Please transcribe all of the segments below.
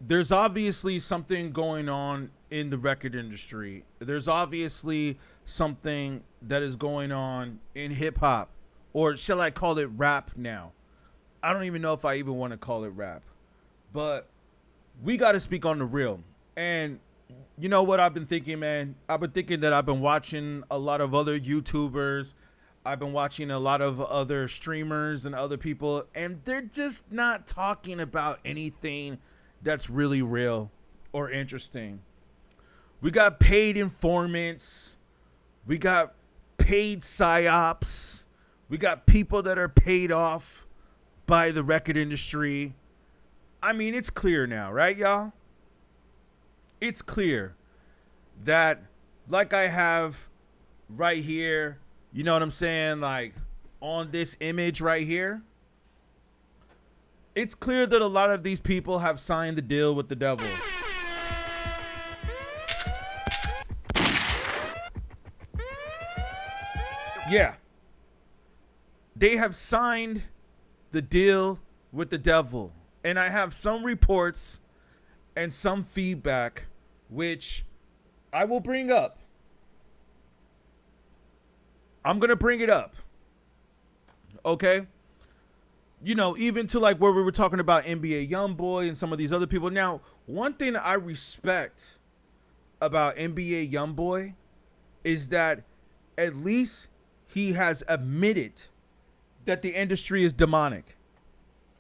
there's obviously something going on in the record industry. There's obviously something that is going on in hip hop, or shall I call it rap now? I don't even know if I even want to call it rap, but we got to speak on the real. And you know what I've been thinking, man? I've been thinking that I've been watching a lot of other YouTubers. I've been watching a lot of other streamers and other people, and they're just not talking about anything that's really real or interesting. We got paid informants. We got paid psyops. We got people that are paid off by the record industry. I mean, it's clear now, right, y'all? It's clear that, like I have right here, you know what I'm saying? Like on this image right here, it's clear that a lot of these people have signed the deal with the devil. Yeah. They have signed the deal with the devil. And I have some reports and some feedback which I will bring up. I'm going to bring it up. Okay? You know, even to like where we were talking about NBA Youngboy and some of these other people. Now, one thing that I respect about NBA Youngboy is that at least he has admitted that the industry is demonic.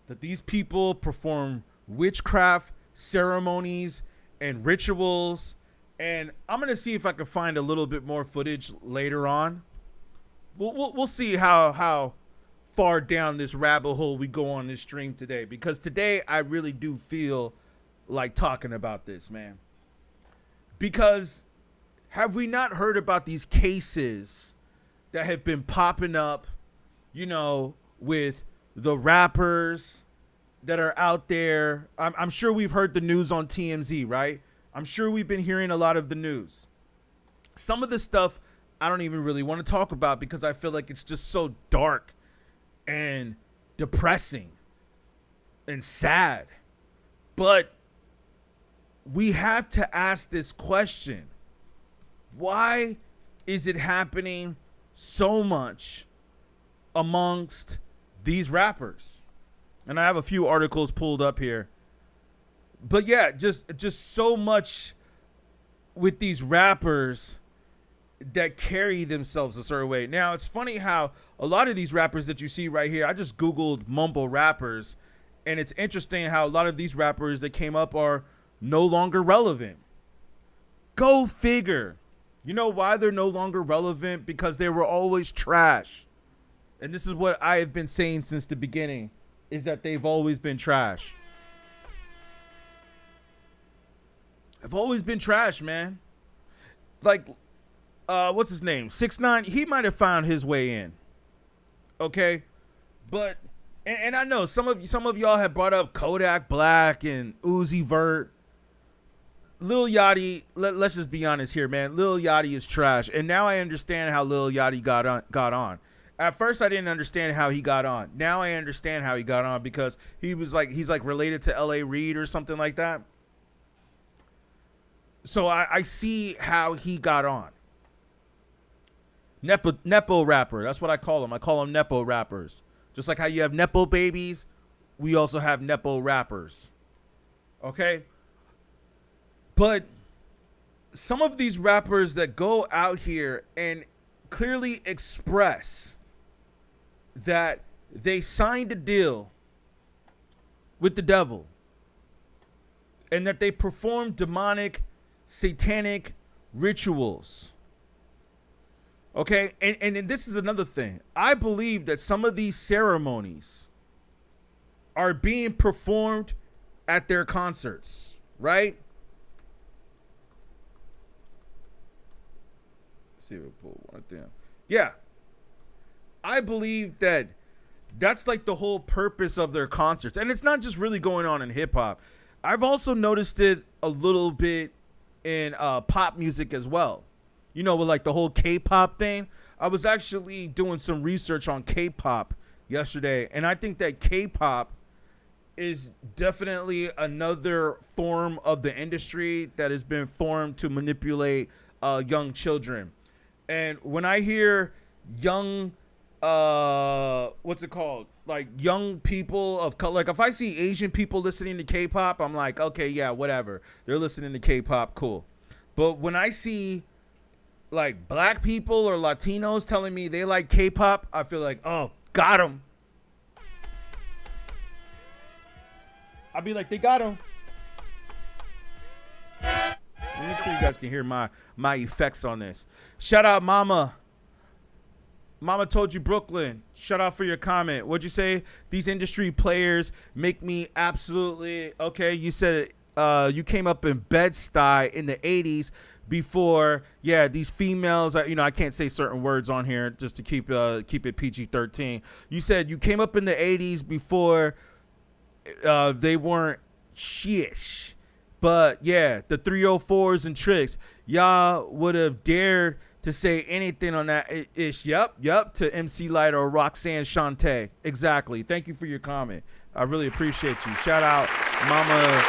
That these people perform witchcraft ceremonies and rituals. And I'm going to see if I can find a little bit more footage later on. We'll see how far down this rabbit hole we go on this stream today, because today I really do feel like talking about this, man. Because have we not heard about these cases that have been popping up, you know, with the rappers that are out there? I'm sure we've heard the news on TMZ, right? I'm sure we've been hearing a lot of the news. Some of the stuff I don't even really want to talk about because I feel like it's just so dark and depressing and sad. But we have to ask this question. Why is it happening so much amongst these rappers? And I have a few articles pulled up here. But yeah, just so much with these rappers that carry themselves a certain way. Now, it's funny how a lot of these rappers that you see right here, I just Googled mumble rappers, and it's interesting how a lot of these rappers that came up are no longer relevant. Go figure. You know why they're no longer relevant? Because they were always trash. And this is what I have been saying since the beginning, is that they've always been trash. I've always been trash, man. Like, what's his name? 6ix9ine. He might have found his way in. Okay, but and I know some of y'all have brought up Kodak Black and Uzi Vert. Lil Yachty. Let's just be honest here, man. Lil Yachty is trash, and now I understand how Lil Yachty got on. At first, I didn't understand how he got on. Now I understand how he got on, because he's like related to L.A. Reid or something like that. So I see how he got on. Nepo rapper. That's what I call them. I call them Nepo rappers. Just like how you have Nepo babies, we also have Nepo rappers. Okay? But some of these rappers that go out here and clearly express that they signed a deal with the devil and that they perform demonic, satanic rituals. Okay, and this is another thing. I believe that some of these ceremonies are being performed at their concerts, right? Let's see if I pull one down. Yeah, I believe that that's like the whole purpose of their concerts. And it's not just really going on in hip hop. I've also noticed it a little bit in pop music as well. You know, with like the whole K-pop thing. I was actually doing some research on K-pop yesterday, and I think that K-pop is definitely another form of the industry that has been formed to manipulate young children. And when I hear young, what's it called? Like young people of color, like if I see Asian people listening to K-pop, I'm like, okay, yeah, whatever. They're listening to K-pop, cool. But when I see like black people or Latinos telling me they like K-pop, I feel like, oh, got them. I'll be like, they got him. Make sure you guys can hear my effects on this. Shout out Mama. Mama told you Brooklyn. Shout out for your comment. What'd you say? These industry players make me absolutely okay. You said you came up in Bed-Stuy in the 80s before. Yeah, these females. You know, I can't say certain words on here just to keep it PG-13. You said you came up in the 80s before they weren't shish. But yeah, the 304s and tricks. Y'all would have dared to say anything on that ish. Yep, to MC Light or Roxanne Shante. Exactly. Thank you for your comment. I really appreciate you. Shout out Mama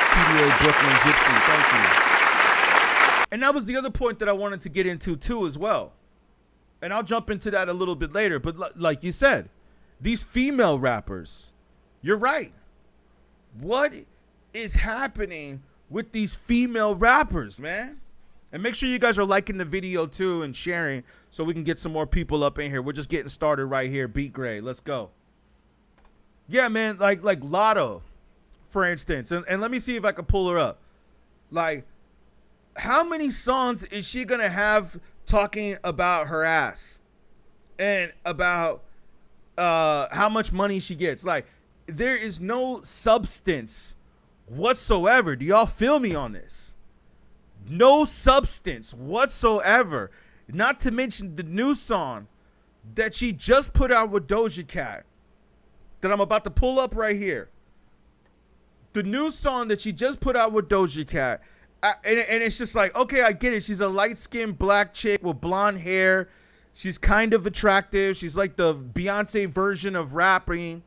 PDA Brooklyn Gypsy. Thank you. And that was the other point that I wanted to get into too as well. And I'll jump into that a little bit later. But like you said, these female rappers, you're right. What is happening with these female rappers, man? And make sure you guys are liking the video too and sharing so we can get some more people up in here. We're just getting started right here. beatGrade. Let's go. Yeah, man, like Lotto, for instance. And let me see if I can pull her up. Like, how many songs is she going to have talking about her ass and about how much money she gets? Like, there is no substance whatsoever. Do y'all feel me on this? No substance whatsoever. Not to mention the new song that she just put out with Doja Cat that I'm about to pull up right here. The new song that she just put out with Doja Cat. And it's just like, okay, I get it. She's a light-skinned black chick with blonde hair. She's kind of attractive. She's like the Beyonce version of rapping.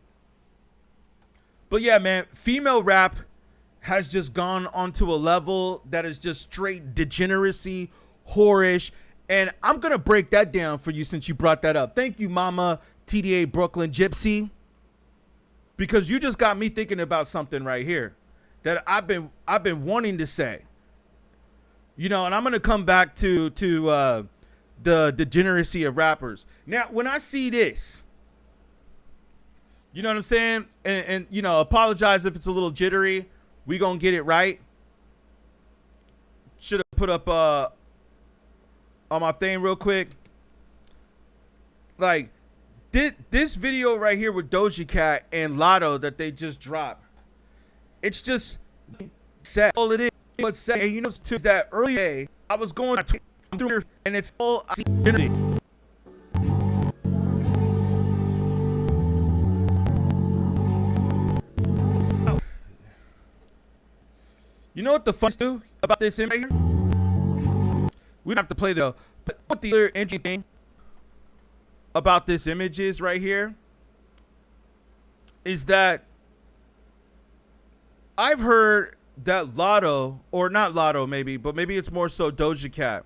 But yeah, man, female rap has just gone onto a level that is just straight degeneracy, whorish. And I'm going to break that down for you since you brought that up. Thank you, Mama TDA Brooklyn Gypsy. Because you just got me thinking about something right here that I've been wanting to say. You know, and I'm going to come back to the degeneracy of rappers. Now, when I see this, you know what I'm saying? And you know, apologize if it's a little jittery. We gonna get it right. Should have put up on my thing real quick. Like, this video right here with Doja Cat and Lotto that they just dropped. It's just sad. All it is. What's sad. And you know, to that early day, I was going through here, and it's all I see. You know what the fun do about this image right here? We don't have to play the. But what the other interesting thing about this image is right here is that I've heard that Lotto, or not Lotto maybe, but maybe it's more so Doja Cat.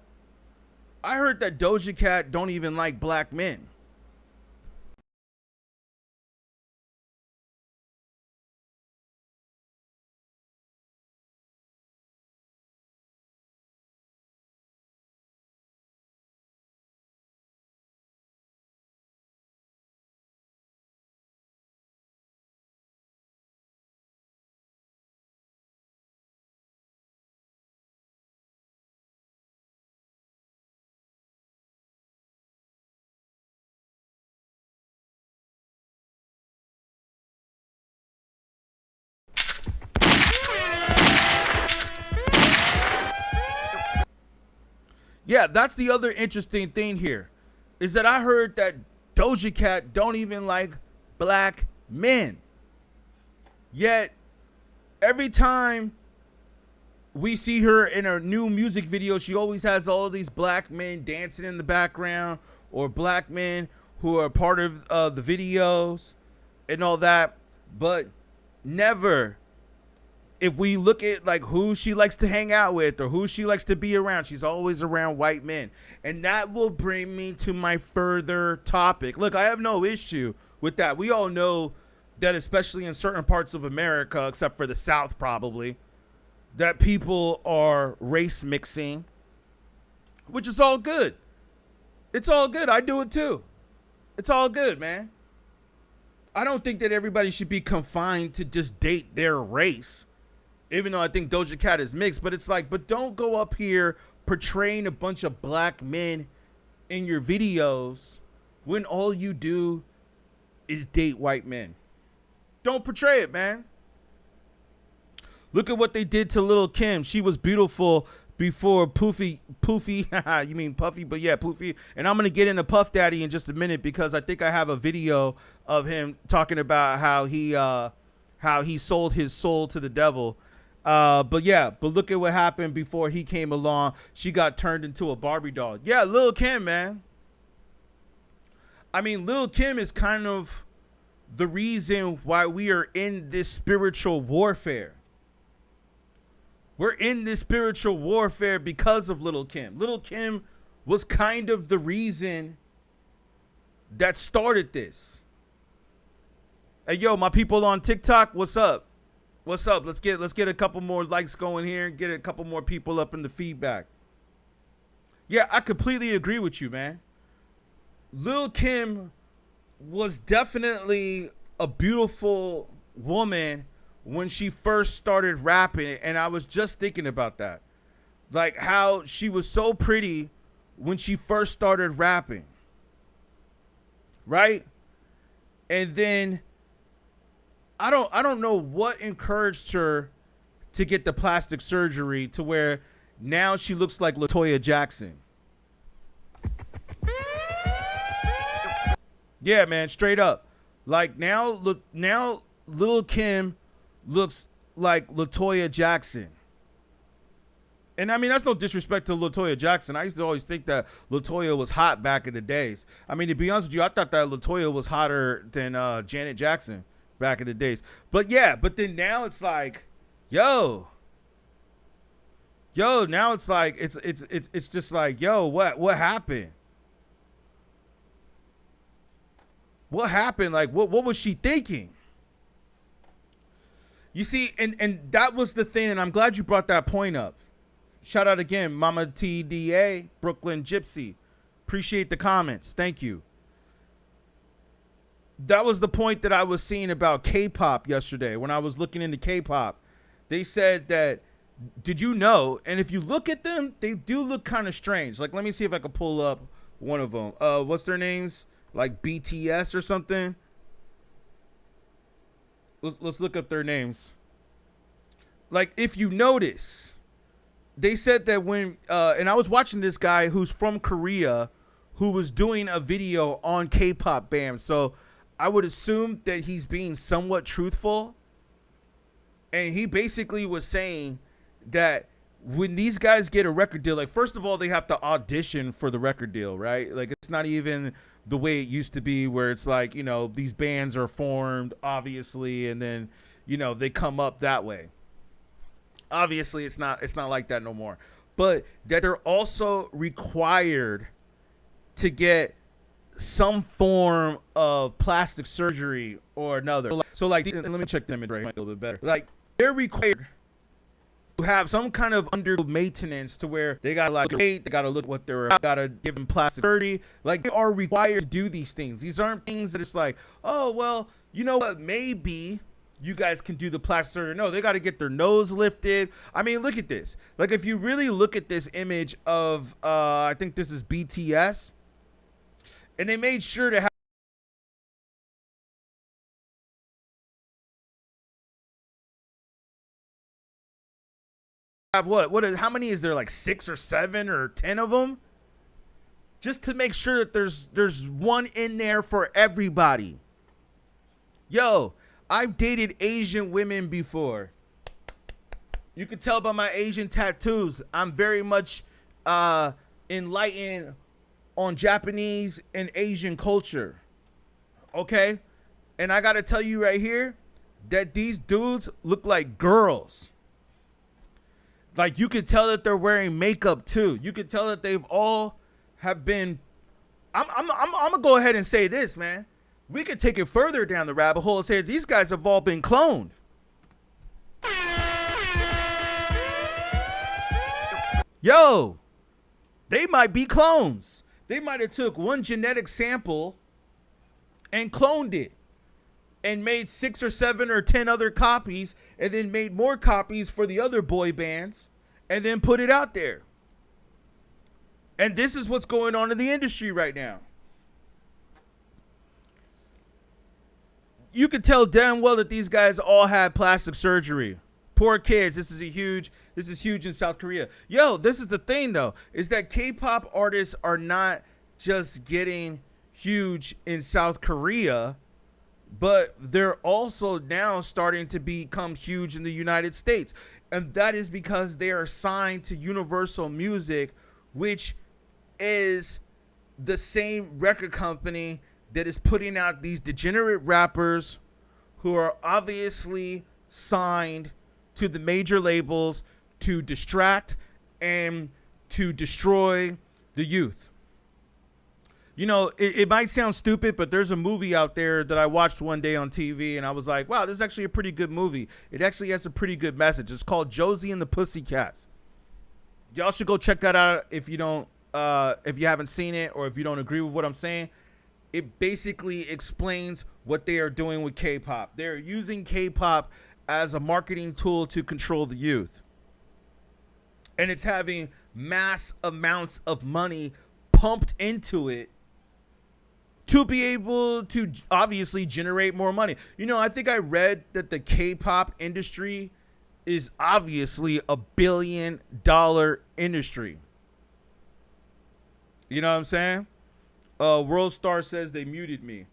I heard that Doja Cat don't even like black men. Yeah, that's the other interesting thing here, is that I heard that Doja Cat don't even like black men. Yet, every time we see her in her new music video, she always has all these black men dancing in the background, or black men who are part of the videos and all that. But never. If we look at like who she likes to hang out with or who she likes to be around, she's always around white men. And that will bring me to my further topic. Look, I have no issue with that. We all know that, especially in certain parts of America, except for the South probably, that people are race mixing, which is all good. It's all good. I do it too. It's all good, man. I don't think that everybody should be confined to just date their race. Even though I think Doja Cat is mixed, but it's like, but don't go up here portraying a bunch of black men in your videos when all you do is date white men. Don't portray it, man. Look at what they did to Lil' Kim. She was beautiful before Poofy, you mean Puffy, but yeah, Poofy. And I'm going to get into Puff Daddy in just a minute because I think I have a video of him talking about how he sold his soul to the devil. But look at what happened before he came along. She got turned into a Barbie doll. Yeah, Lil' Kim, man. I mean, Lil' Kim is kind of the reason why we are in this spiritual warfare. We're in this spiritual warfare because of Lil' Kim. Lil' Kim was kind of the reason that started this. Hey, yo, my people on TikTok, what's up? What's up? Let's get a couple more likes going here and get a couple more people up in the feedback. Yeah, I completely agree with you, man. Lil' Kim was definitely a beautiful woman when she first started rapping, and I was just thinking about that. Like how she was so pretty when she first started rapping. Right? And then I don't know what encouraged her to get the plastic surgery to where now she looks like LaToya Jackson. Yeah, man, straight up. Like now Lil' Kim looks like LaToya Jackson. And I mean, that's no disrespect to LaToya Jackson. I used to always think that LaToya was hot back in the days. I mean, to be honest with you, I thought that LaToya was hotter than Janet Jackson back in the days. But yeah, but then now it's like, yo, now it's like it's just like, yo, what happened? What happened? Like what was she thinking? You see, and that was the thing, and I'm glad you brought that point up. Shout out again, Mama TDA, Brooklyn Gypsy. Appreciate the comments. Thank you. That was the point that I was seeing about K-pop yesterday when I was looking into K-pop. They said that, did you know, and if you look at them, they do look kind of strange. Like, let me see if I can pull up one of them. What's their names? Like BTS or something? Let's look up their names. Like, if you notice, they said that when, and I was watching this guy who's from Korea who was doing a video on K-pop bands. So I would assume that he's being somewhat truthful. And he basically was saying that when these guys get a record deal, like, first of all, they have to audition for the record deal, right? Like, it's not even the way it used to be where it's like, you know, these bands are formed, obviously, and then, you know, they come up that way. Obviously, it's not like that no more. But that they're also required to get some form of plastic surgery or another. So like, let me check them in right a little bit better. Like, they're required to have some kind of under maintenance to where they gotta like wait, they gotta look what they're gotta give them plastic surgery. Like, they are required to do these things. These aren't things that it's like, oh well, you know what, maybe you guys can do the plastic surgery. No, they got to get their nose lifted. I mean, look at this. Like, if you really look at this image of, I think this is BTS, and they made sure to have how many is there? Like 6 or 7 or 10 of them? Just to make sure that there's one in there for everybody. Yo, I've dated Asian women before. You can tell by my Asian tattoos. I'm very much enlightened on Japanese and Asian culture. Okay? And I got to tell you right here, that these dudes look like girls. Like, you could tell that they're wearing makeup too. You could tell that they've all have been. I'm gonna go ahead and say this, man. We could take it further down the rabbit hole and say these guys have all been cloned. Yo, they might be clones. They might have took one genetic sample and cloned it and made 6 or 7 or 10 other copies, and then made more copies for the other boy bands and then put it out there. And this is what's going on in the industry right now. You could tell damn well that these guys all had plastic surgery. Poor kids. This is huge in South Korea. Yo, this is the thing though, is that K-pop artists are not just getting huge in South Korea, but they're also now starting to become huge in the United States. And that is because they are signed to Universal Music, which is the same record company that is putting out these degenerate rappers who are obviously signed to the major labels to distract and to destroy the youth. You know, it might sound stupid, but there's a movie out there that I watched one day on TV, and I was like, wow, this is actually a pretty good movie. It actually has a pretty good message. It's called Josie and the Pussycats. Y'all should go check that out if you don't, if you haven't seen it, or if you don't agree with what I'm saying. It basically explains what they are doing with K-pop. They're using K-pop as a marketing tool to control the youth. And it's having mass amounts of money pumped into it to be able to obviously generate more money. You know, I think I read that the K-pop industry is obviously $1 billion industry. You know what I'm saying? World Star says they muted me.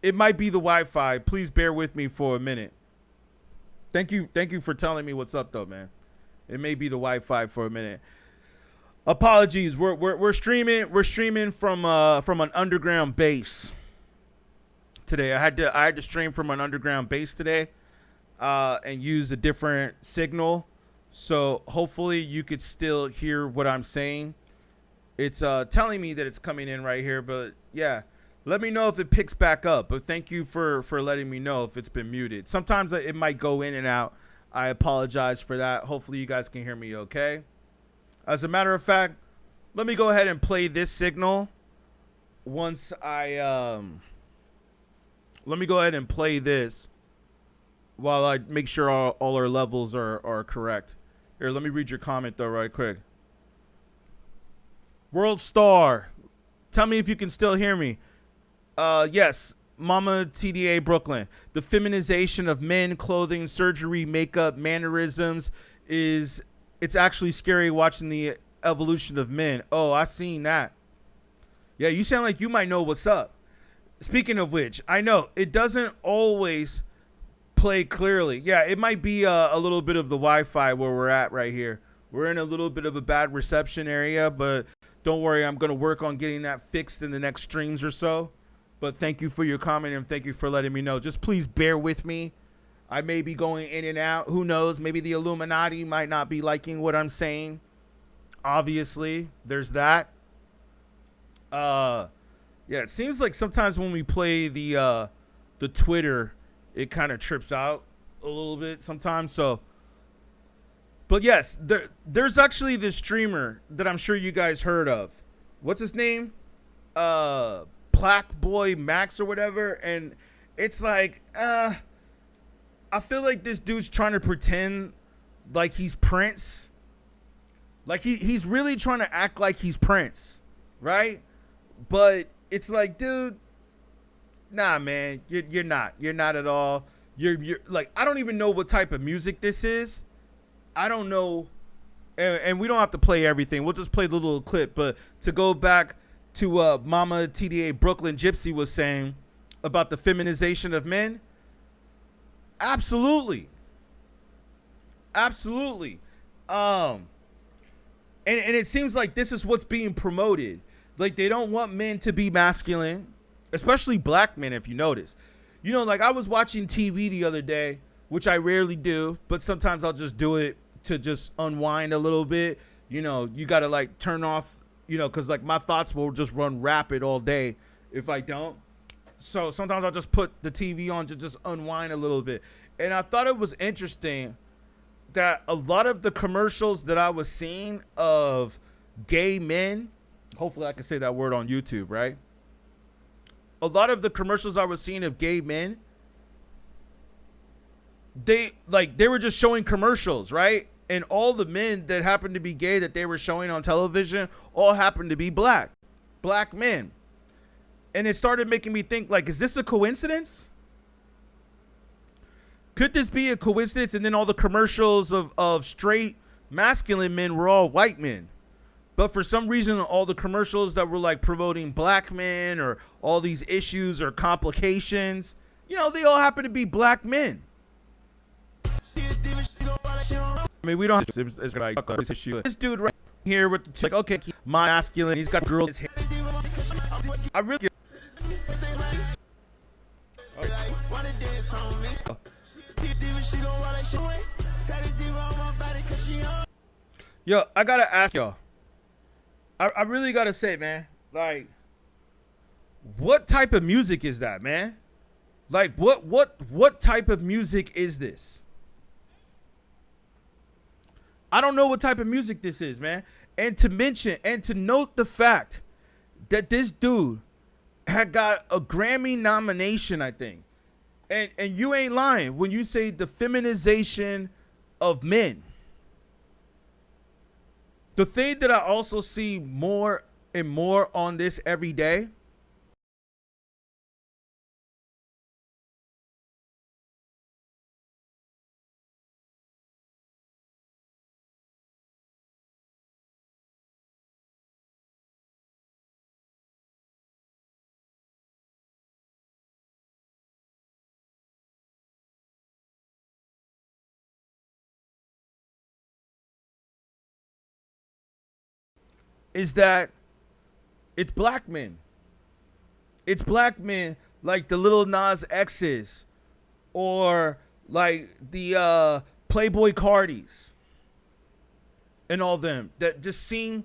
It might be the Wi-Fi. Please bear with me for a minute. Thank you for telling me what's up though, man. It may be the Wi-Fi for a minute. Apologies. We're streaming from an underground base today. I had to stream from an underground base today, and use a different signal. So hopefully you could still hear what I'm saying. It's telling me that it's coming in right here, but yeah, let me know if it picks back up. But thank you for letting me know if it's been muted. Sometimes it might go in and out. I apologize for that. Hopefully you guys can hear me okay. As a matter of fact, let me go ahead and play this signal once I let me go ahead and play this while I make sure all our levels are correct. Here, let me read your comment though right quick. World Star, tell me if you can still hear me. Yes, Mama TDA Brooklyn. The feminization of men, clothing, surgery, makeup, mannerisms it's actually scary watching the evolution of men. Oh, I seen that. Yeah, you sound like you might know what's up. Speaking of which, I know it doesn't always play clearly. Yeah, it might be a little bit of the Wi-Fi where we're at right here. We're in a little bit of a bad reception area, but don't worry, I'm going to work on getting that fixed in the next streams or so. But thank you for your comment and thank you for letting me know. Just please bear with me. I may be going in and out. Who knows? Maybe the Illuminati might not be liking what I'm saying. Obviously, there's that. Yeah, it seems like sometimes when we play the Twitter, it kind of trips out a little bit sometimes. So, but yes, there's actually this streamer that I'm sure you guys heard of. What's his name? Plaque Boy Max or whatever. And it's like, I feel like this dude's trying to pretend like he's Prince. Like he's really trying to act like he's Prince, right? But it's like, dude, nah, man, you're not. You're not at all. You're like, I don't even know what type of music this is. I don't know. And we don't have to play everything. We'll just play the little clip. But to go back to Mama TDA Brooklyn Gypsy was saying about the feminization of men. Absolutely. Absolutely. And it seems like this is what's being promoted. Like they don't want men to be masculine, especially black men, if you notice. You know, like I was watching TV the other day, which I rarely do, but sometimes I'll just do it to just unwind a little bit. You know, you got to like turn off, you know, because like my thoughts will just run rapid all day if I don't. So sometimes I'll just put the TV on to just unwind a little bit. And I thought it was interesting that a lot of the commercials that I was seeing of gay men, hopefully I can say that word on YouTube, right? A lot of the commercials I was seeing of gay men, they were just showing commercials, right? And all the men that happened to be gay that they were showing on television all happened to be black men. And it started making me think, like, is this a coincidence? Could this be a coincidence? And then all the commercials of straight masculine men were all white men. But for some reason, all the commercials that were like promoting black men or all these issues or complications, you know, they all happen to be black men. I mean, we don't have to, it's like this issue. This dude right here with the like, okay, my masculine, he's got girls. I really. Yo, I gotta ask y'all. I really gotta say, man, like, what type of music is that, man? Like, what type of music is this? I don't know what type of music this is, man. And to mention and to note the fact that this dude had got a Grammy nomination, I think. And you ain't lying when you say the feminization of men. The thing that I also see more and more on this every day is that it's black men. It's black men like the Lil Nas X's or like the Playboy Cardis and all them that just seem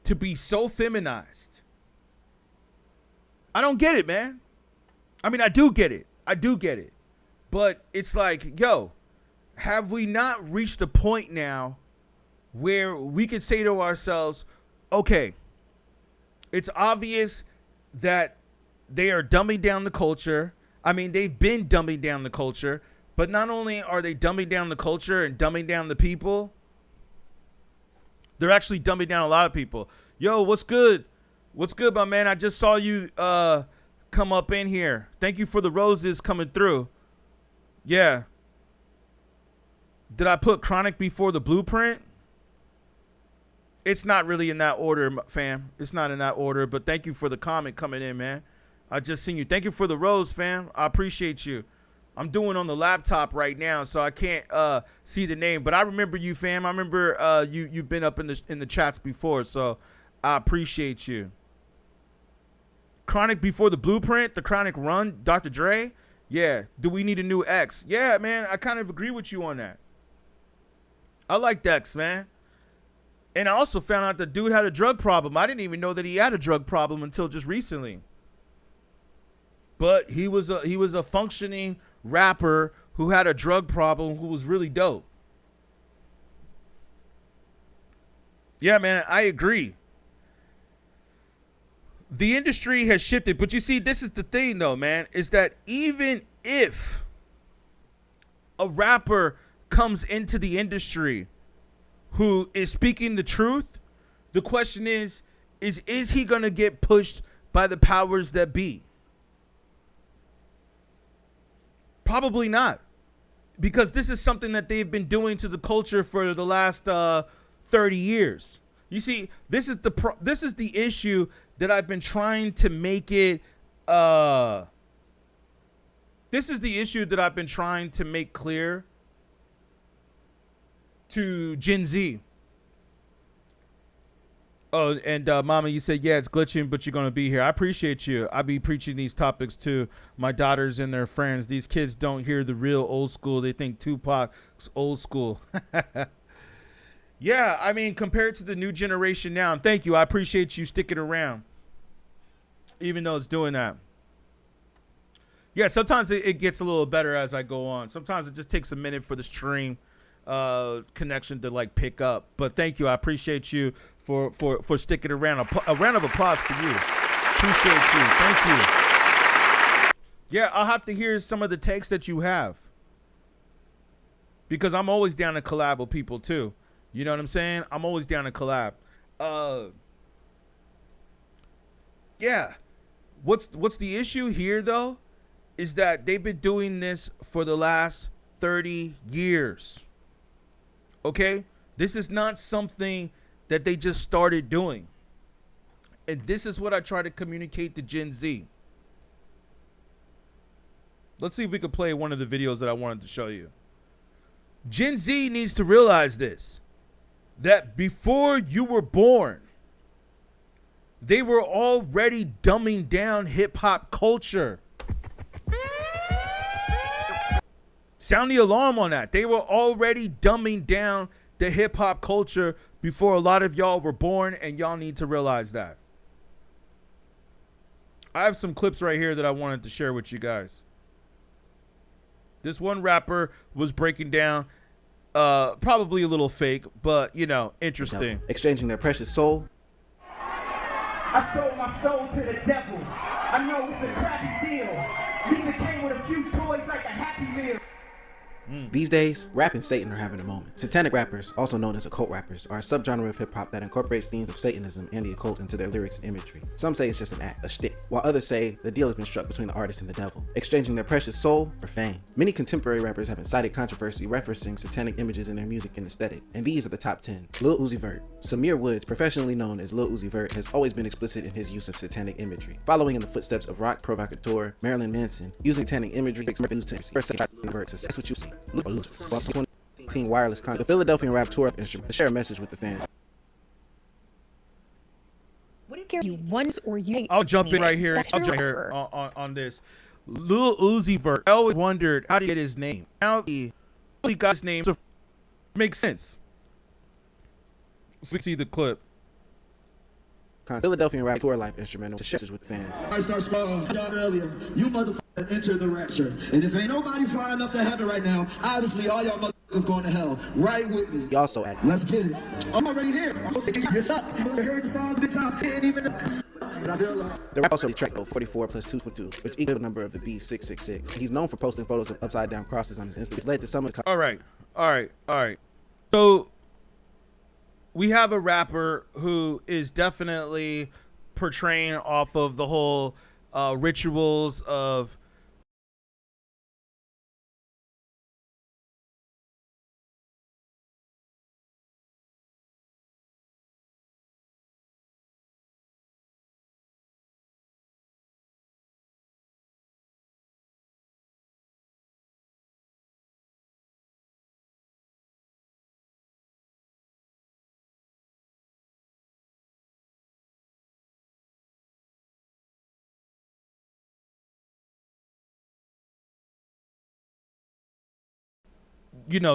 to be so feminized. I don't get it, man. I mean, I do get it. But it's like, yo, have we not reached a point now where we could say to ourselves, okay, it's obvious that they are dumbing down the culture. I mean, they've been dumbing down the culture, but not only are they dumbing down the culture and dumbing down the people, they're actually dumbing down a lot of people. Yo, what's good? What's good, my man? I just saw you come up in here. Thank you for the roses coming through. Yeah. Did I put Chronic before the Blueprint? It's not really in that order, fam. It's not in that order, but thank you for the comment coming in, man. I just seen you. Thank you for the rose, fam. I appreciate you. I'm doing on the laptop right now, so I can't see the name, but I remember you, fam. I remember you've been up in the chats before, so I appreciate you. Chronic before the Blueprint, the Chronic run, Dr. Dre. Yeah. Do we need a new X? Yeah, man. I kind of agree with you on that. I like X, man. And I also found out the dude had a drug problem. I didn't even know that he had a drug problem until just recently. But he was a functioning rapper who had a drug problem who was really dope. Yeah, man, I agree. The industry has shifted, but you see, this is the thing though, man, is that even if a rapper comes into the industry who is speaking the truth, the question is he going to get pushed by the powers that be? Probably not, because this is something that they've been doing to the culture for the last 30 years. You see, this is the issue that I've been trying to make it. This is the issue that I've been trying to make clear to Gen Z. Oh, and Mama, you said, yeah, it's glitching, but you're going to be here. I appreciate you. I be preaching these topics to my daughters and their friends. These kids don't hear the real old school. They think Tupac's old school. Yeah, I mean, compared to the new generation now, and thank you. I appreciate you sticking around, even though it's doing that. Yeah, sometimes it gets a little better as I go on. Sometimes it just takes a minute for the stream connection to like pick up. But thank you. I appreciate you for sticking around. A round of applause for you. Appreciate you. Thank you. Yeah, I'll have to hear some of the takes that you have, because I'm always down to collab with people too. You know what I'm saying? I'm always down to collab. Yeah. What's the issue here though? Is that they've been doing this for the last 30 years. Okay? This is not something that they just started doing. And this is what I try to communicate to Gen Z. Let's see if we can play one of the videos that I wanted to show you. Gen Z needs to realize this, that before you were born, they were already dumbing down hip-hop culture. Sound the alarm on that. They were already dumbing down the hip-hop culture before a lot of y'all were born, and y'all need to realize that. I have some clips right here that I wanted to share with you guys. This one rapper was breaking down, probably a little fake, but, you know, interesting. Exchanging their precious soul. I sold my soul to the devil. I know it's a crappy deal. At least it came with a few toys like a Happy Meal. These days, rap and Satan are having a moment. Satanic rappers, also known as occult rappers, are a subgenre of hip-hop that incorporates themes of Satanism and the occult into their lyrics and imagery. Some say it's just an act, a shtick, while others say the deal has been struck between the artist and the devil, exchanging their precious soul for fame. Many contemporary rappers have incited controversy referencing satanic images in their music and aesthetic, and these are the top 10. Lil Uzi Vert. Samir Woods, professionally known as Lil Uzi Vert, has always been explicit in his use of satanic imagery, following in the footsteps of rock provocateur Marilyn Manson, using satanic imagery to that's what you see. Wireless content. The Philadelphian rap tour instrument to share a message with the fans. What do you care if you once or you? I'll jump in right here. I'll jump here on this. Lil Uzi Vert. I always wondered how to get his name. Now he got his name. So makes sense. So we see the clip. Philadelphian rap tour life instrumental to share with the fans. I start scrolling down earlier. You motherfuckers enter the rapture. And if ain't nobody flying up to heaven right now, obviously all y'all motherfuckers going to hell. Right with me. He also added, let's get it. I'm already here. I'm picking this up. You heard the song good times. Can't even. The rap also tracked 44 plus 222, which equals the number of the B666. He's known for posting photos of upside down crosses on his Instagram. It's led to some of his. All right. So we have a rapper who is definitely portraying off of the whole rituals of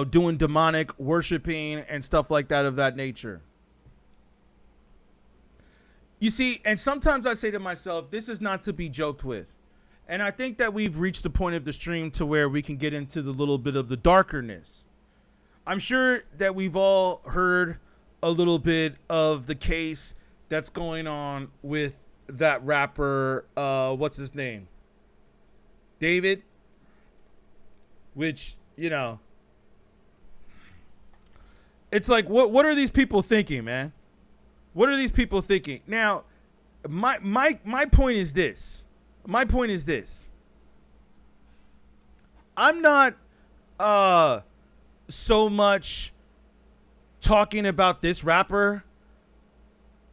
doing demonic worshiping and stuff like that of that nature. You see, and sometimes I say to myself, this is not to be joked with. And I think that we've reached the point of the stream to where we can get into the little bit of the darkerness. I'm sure that we've all heard a little bit of the case that's going on with that rapper, what's his name? David, which, it's like, what are these people thinking, man? What are these people thinking? Now, my point is this. My point is this. I'm not so much talking about this rapper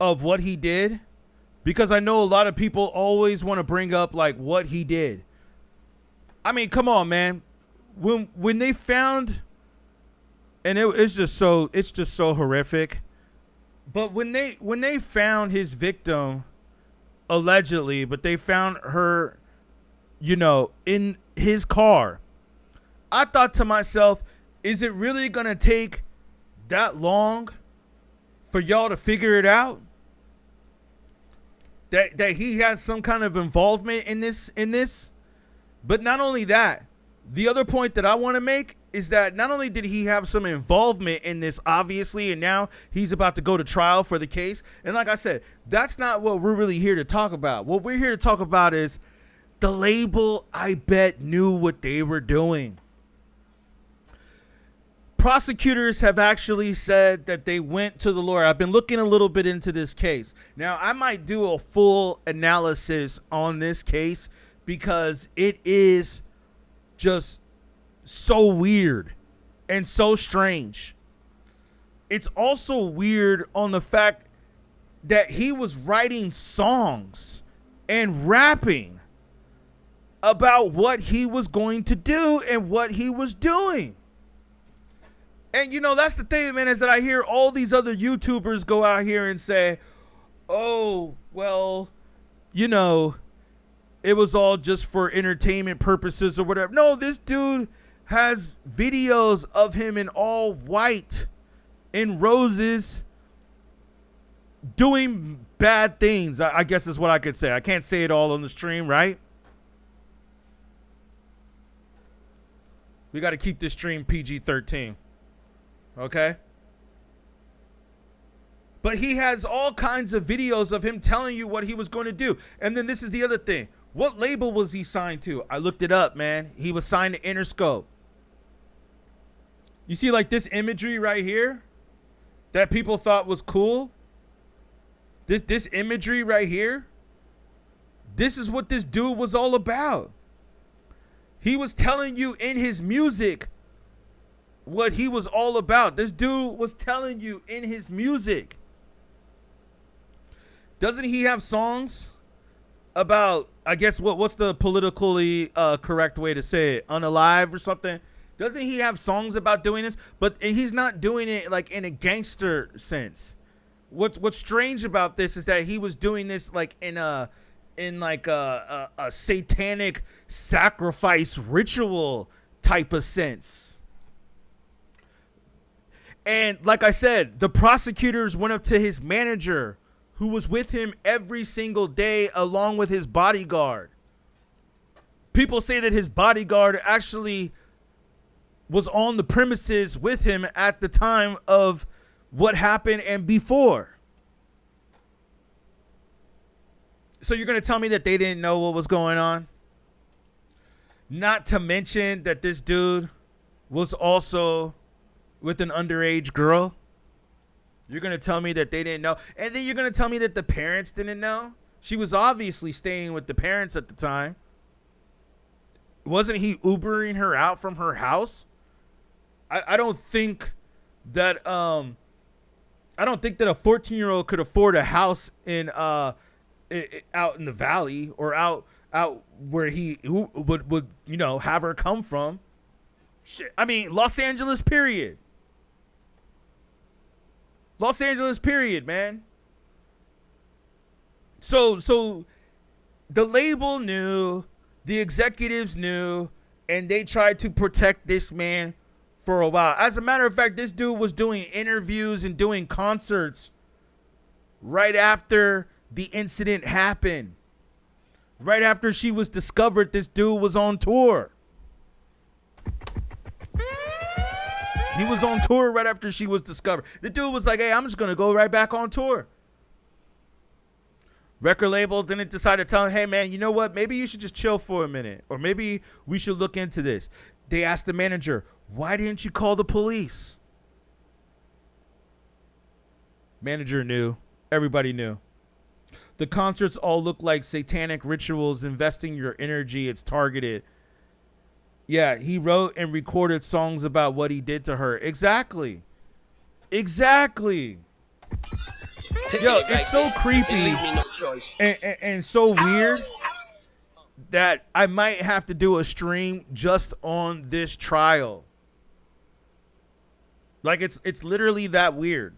of what he did, because I know a lot of people always want to bring up like what he did. I mean, come on, man. When they found, and it's just so horrific. But when they found his victim, allegedly, but they found her, in his car, I thought to myself, is it really gonna take that long for y'all to figure it out? That he has some kind of involvement in this? But not only that, the other point that I want to make is that not only did he have some involvement in this, obviously, and now he's about to go to trial for the case. And like I said, that's not what we're really here to talk about. What we're here to talk about is the label, I bet, knew what they were doing. Prosecutors have actually said that they went to the lawyer. I've been looking a little bit into this case. Now, I might do a full analysis on this case because it is just so weird and so strange. It's also weird on the fact that he was writing songs and rapping about what he was going to do and what he was doing. And that's the thing, man, is that I hear all these other YouTubers go out here and say, oh, well, it was all just for entertainment purposes or whatever. No, this dude has videos of him in all white, in roses, doing bad things. I guess is what I could say. I can't say it all on the stream, right? We got to keep this stream PG-13. Okay? But he has all kinds of videos of him telling you what he was going to do. And then this is the other thing. What label was he signed to? I looked it up, man. He was signed to Interscope. You see, like, this imagery right here that people thought was cool? This imagery right here? This is what this dude was all about. He was telling you in his music what he was all about. This dude was telling you in his music. Doesn't he have songs about, I guess, what's the politically correct way to say it? Unalive or something? Doesn't he have songs about doing this? But he's not doing it like in a gangster sense. What's strange about this is that he was doing this like in a satanic sacrifice ritual type of sense. And like I said, the prosecutors went up to his manager, who was with him every single day along with his bodyguard. People say that his bodyguard actually was on the premises with him at the time of what happened and before. So you're going to tell me that they didn't know what was going on? Not to mention that this dude was also with an underage girl. You're going to tell me that they didn't know. And then you're going to tell me that the parents didn't know. She was obviously staying with the parents at the time. Wasn't he Ubering her out from her house? I don't think that a 14-year-old could afford a house in out in the valley or out where he would have her come from. Shit. I mean, Los Angeles, period. Los Angeles, period, man. So the label knew, the executives knew, and they tried to protect this man for a while. As a matter of fact, this dude was doing interviews and doing concerts right after the incident happened. Right after she was discovered, this dude was on tour. He was on tour right after she was discovered. The dude was like, hey, I'm just going to go right back on tour. Record label didn't decide to tell him, hey, man, you know what? Maybe you should just chill for a minute. Or maybe we should look into this. They asked the manager, why didn't you call the police? Manager knew. Everybody knew. The concerts all look like satanic rituals, investing your energy. It's targeted. Yeah, he wrote and recorded songs about what he did to her. Exactly. Yo, it's so creepy and so weird that I might have to do a stream just on this trial. Like, it's literally that weird.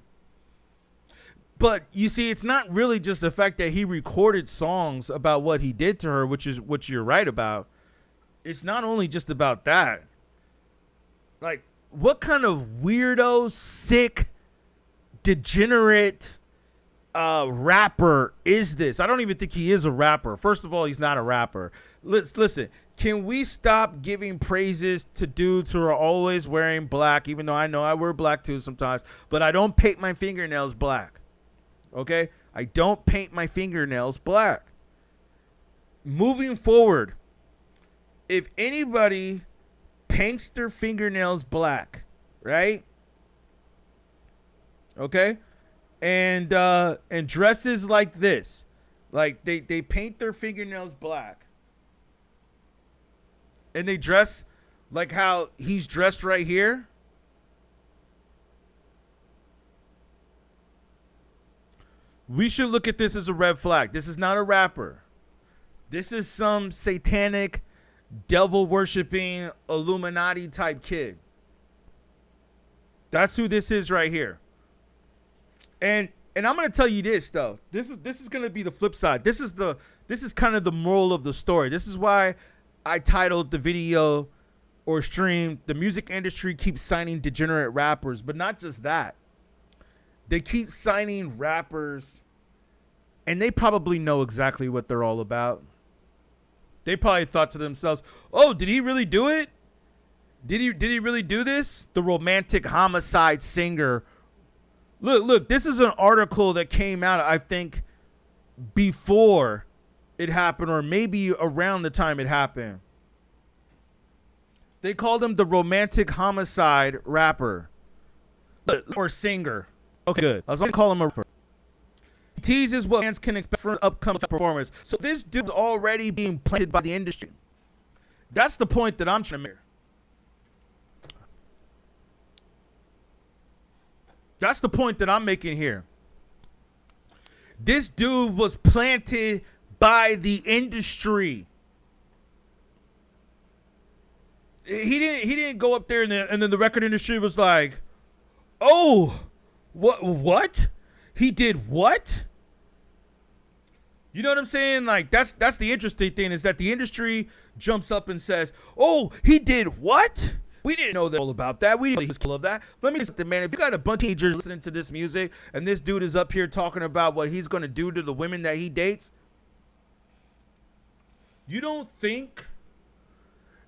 But you see, it's not really just the fact that he recorded songs about what he did to her, which is what you're right about. It's not only just about that. Like, what kind of weirdo, sick, degenerate rapper is this? I don't even think he is a rapper. First of all, he's not a rapper. Listen, can we stop giving praises to dudes who are always wearing black, even though I wear black too sometimes, but I don't paint my fingernails black. Okay? I don't paint my fingernails black. Moving forward, if anybody paints their fingernails black, right? Okay? And dresses like this, like they paint their fingernails black, and they dress like how he's dressed right here. We should look at this as a red flag. This is not a rapper. This is some satanic, devil-worshipping, Illuminati type kid. That's who this is right here. And I'm gonna tell you this though. This is gonna be the flip side. This is kind of the moral of the story. This is why I titled the video or stream, "The music industry keeps signing degenerate rappers," but not just that. They keep signing rappers, and they probably know exactly what they're all about. They probably thought to themselves, "Oh, did he really do it? Did he really do this?" The romantic homicide singer. Look, this is an article that came out, I think, before it happened, or maybe around the time it happened. They called him the romantic homicide rapper or singer. Okay, good. I was going to call him a rapper. He teases what fans can expect from upcoming performance. So this dude's already being planted by the industry. That's the point that I'm trying to make. That's the point that I'm making here. This dude was planted by the industry. He didn't go up there and then the record industry was like, "Oh, what? He did what?" You know what I'm saying? Like that's the interesting thing, is that the industry jumps up and says, "Oh, he did what? We didn't know all about that. We didn't know he was cool of that." Let me just say, man, if you got a bunch of teenagers listening to this music and this dude is up here talking about what he's going to do to the women that he dates, you don't think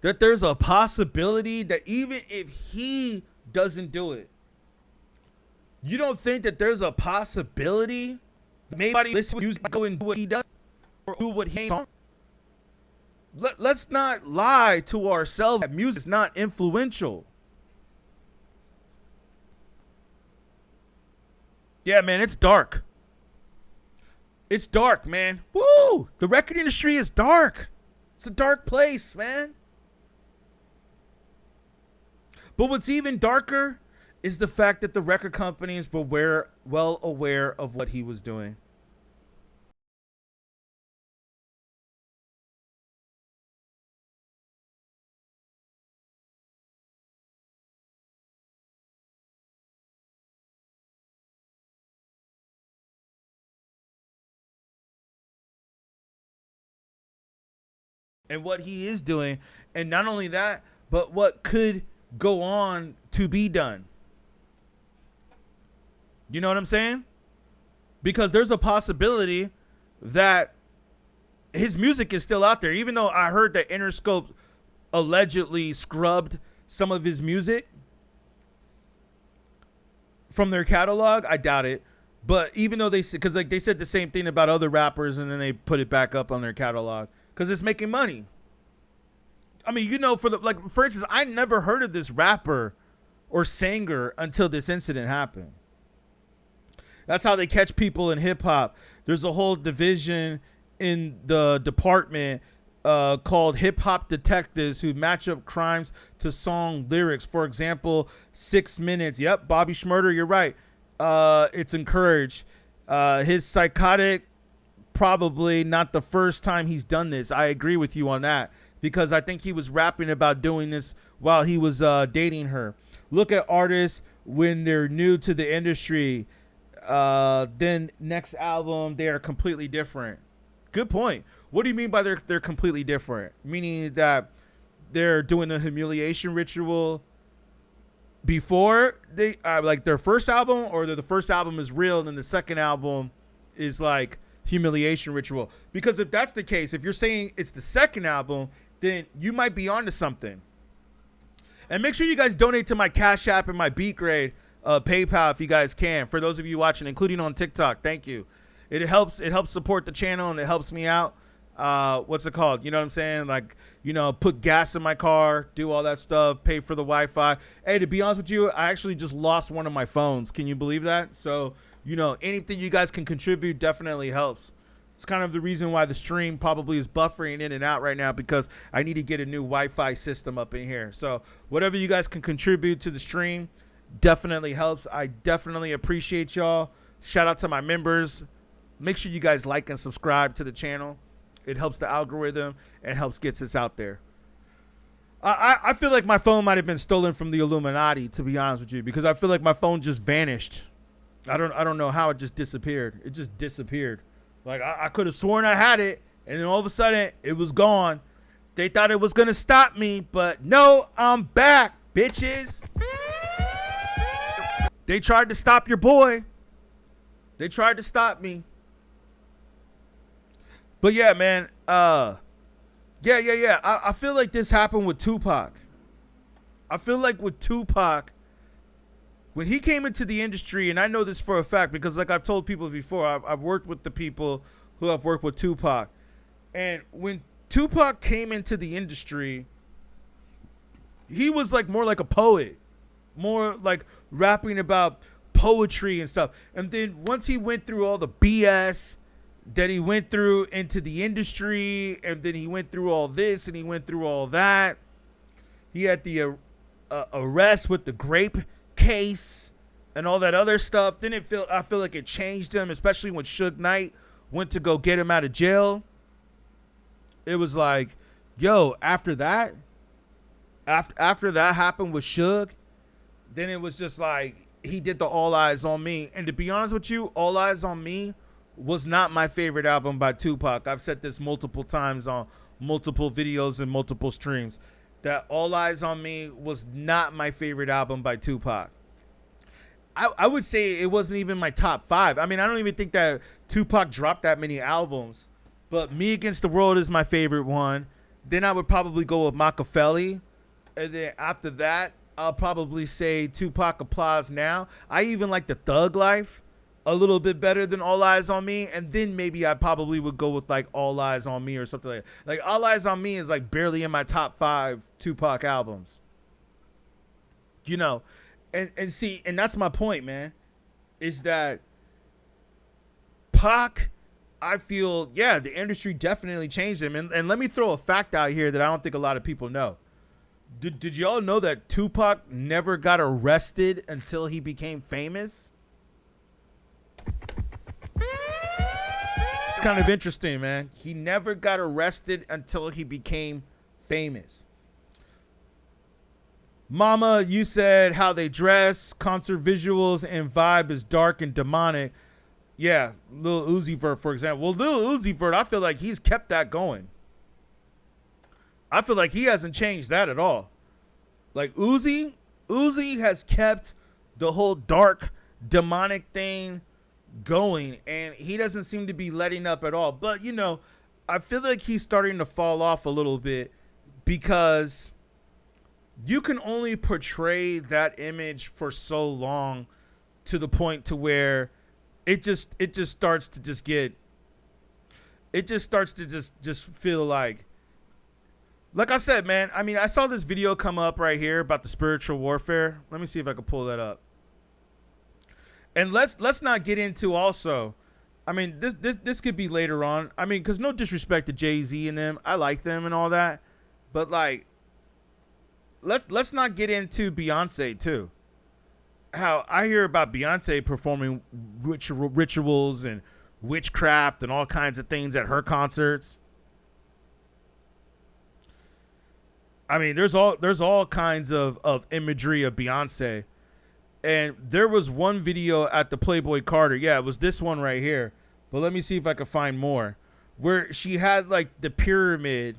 that there's a possibility that even if he doesn't do it, you don't think that there's a possibility that maybe listen to music, go and do what he does or do what he ain't? Let's not lie to ourselves that music is not influential. Yeah, man, it's dark. It's dark, man. Woo! The record industry is dark. It's a dark place, man. But what's even darker is the fact that the record companies were well aware of what he was doing. And what he is doing, and not only that, but what could go on to be done. You know what I'm saying? Because there's a possibility that his music is still out there, even though I heard that Interscope allegedly scrubbed some of his music from their catalog. I doubt it. But even though they said the same thing about other rappers, and then they put it back up on their catalog because it's making money. I mean, you know, for instance, I never heard of this rapper or singer until this incident happened. That's how they catch people in hip hop. There's a whole division in the department called hip hop detectives who match up crimes to song lyrics. For example, 6 minutes. Yep, Bobby Shmurda, you're right. It's encouraged. His psychotic, probably not the first time he's done this. I agree with you on that, because I think he was rapping about doing this while he was dating her. Look at artists when they're new to the industry. Then next album, they are completely different. Good point. What do you mean by they're completely different? Meaning that they're doing the humiliation ritual before they like their first album, or the first album is real and then the second album is like humiliation ritual? Because if that's the case, if you're saying it's the second album, then you might be onto something. And make sure you guys donate to my Cash App and my beatGrade PayPal if you guys can. For those of you watching, including on TikTok, thank you. It helps support the channel and it helps me out. What's it called? You know what I'm saying? Like, you know, put gas in my car, do all that stuff, pay for the Wi-Fi. Hey, to be honest with you, I actually just lost one of my phones. Can you believe that? So, you know, anything you guys can contribute definitely helps. It's kind of the reason why the stream probably is buffering in and out right now, because I need to get a new Wi-Fi system up in here. So whatever you guys can contribute to the stream definitely helps. I definitely appreciate y'all. Shout out to my members. Make sure you guys like and subscribe to the channel. It helps the algorithm and helps gets us out there. I feel like my phone might have been stolen from the Illuminati, to be honest with you, because I feel like my phone just vanished. I don't know how it just disappeared. It just disappeared. Like I could have sworn I had it, and then all of a sudden it was gone. They thought it was gonna stop me, but no, I'm back, bitches. They tried to stop your boy. They tried to stop me. But yeah, man, yeah. I feel like this happened with Tupac. I feel like with Tupac, when he came into the industry, and I know this for a fact because, like I've told people before, I've worked with the people who have worked with Tupac. And when Tupac came into the industry, he was like more like a poet, more like rapping about poetry and stuff. And then once he went through all the BS that he went through into the industry, and then he went through all this and he went through all that, he had the arrest with the grape case and all that other stuff. Then I feel like it changed him, especially when Suge Knight went to go get him out of jail. It was like, yo, after that happened with Suge, then it was just like he did the All Eyes on Me. And to be honest with you, All Eyes on Me was not my favorite album by Tupac. I've said this multiple times on multiple videos and multiple streams, that All Eyes on Me was not my favorite album by Tupac. I would say it wasn't even my top 5. I mean, I don't even think that Tupac dropped that many albums, but Me Against the World is my favorite one. Then I would probably go with Machiavelli. And then after that, I'll probably say Tupac Applause Now. I even like the Thug Life a little bit better than All Eyes on Me. And then maybe I probably would go with like All Eyes on Me or something like that. Like All Eyes on Me is like barely in my top 5 Tupac albums. You know, and see, and that's my point, man, is that Pac, I feel, yeah, the industry definitely changed him. And let me throw a fact out here that I don't think a lot of people know. Did y'all know that Tupac never got arrested until he became famous? It's kind of interesting, man. He never got arrested until he became famous. Mama, you said how they dress, concert visuals, and vibe is dark and demonic. Yeah, Lil Uzi Vert, for example. Well, Lil Uzi Vert, I feel like he's kept that going. I feel like he hasn't changed that at all. Like Uzi has kept the whole dark, demonic thing going, and he doesn't seem to be letting up at all. But, you know, I feel like he's starting to fall off a little bit, because you can only portray that image for so long, to the point to where it just starts to feel like I said, man, I mean, I saw this video come up right here about the spiritual warfare. Let me see if I can pull that up. And let's not get into also, I mean, this could be later on. I mean, because no disrespect to Jay-Z and them, I like them and all that, but like, let's not get into Beyonce too. How I hear about Beyonce performing rituals and witchcraft and all kinds of things at her concerts. I mean, there's all kinds of imagery of Beyonce. And there was one video at the Playboy Carter. Yeah, it was this one right here. But let me see if I can find more. Where she had like the pyramid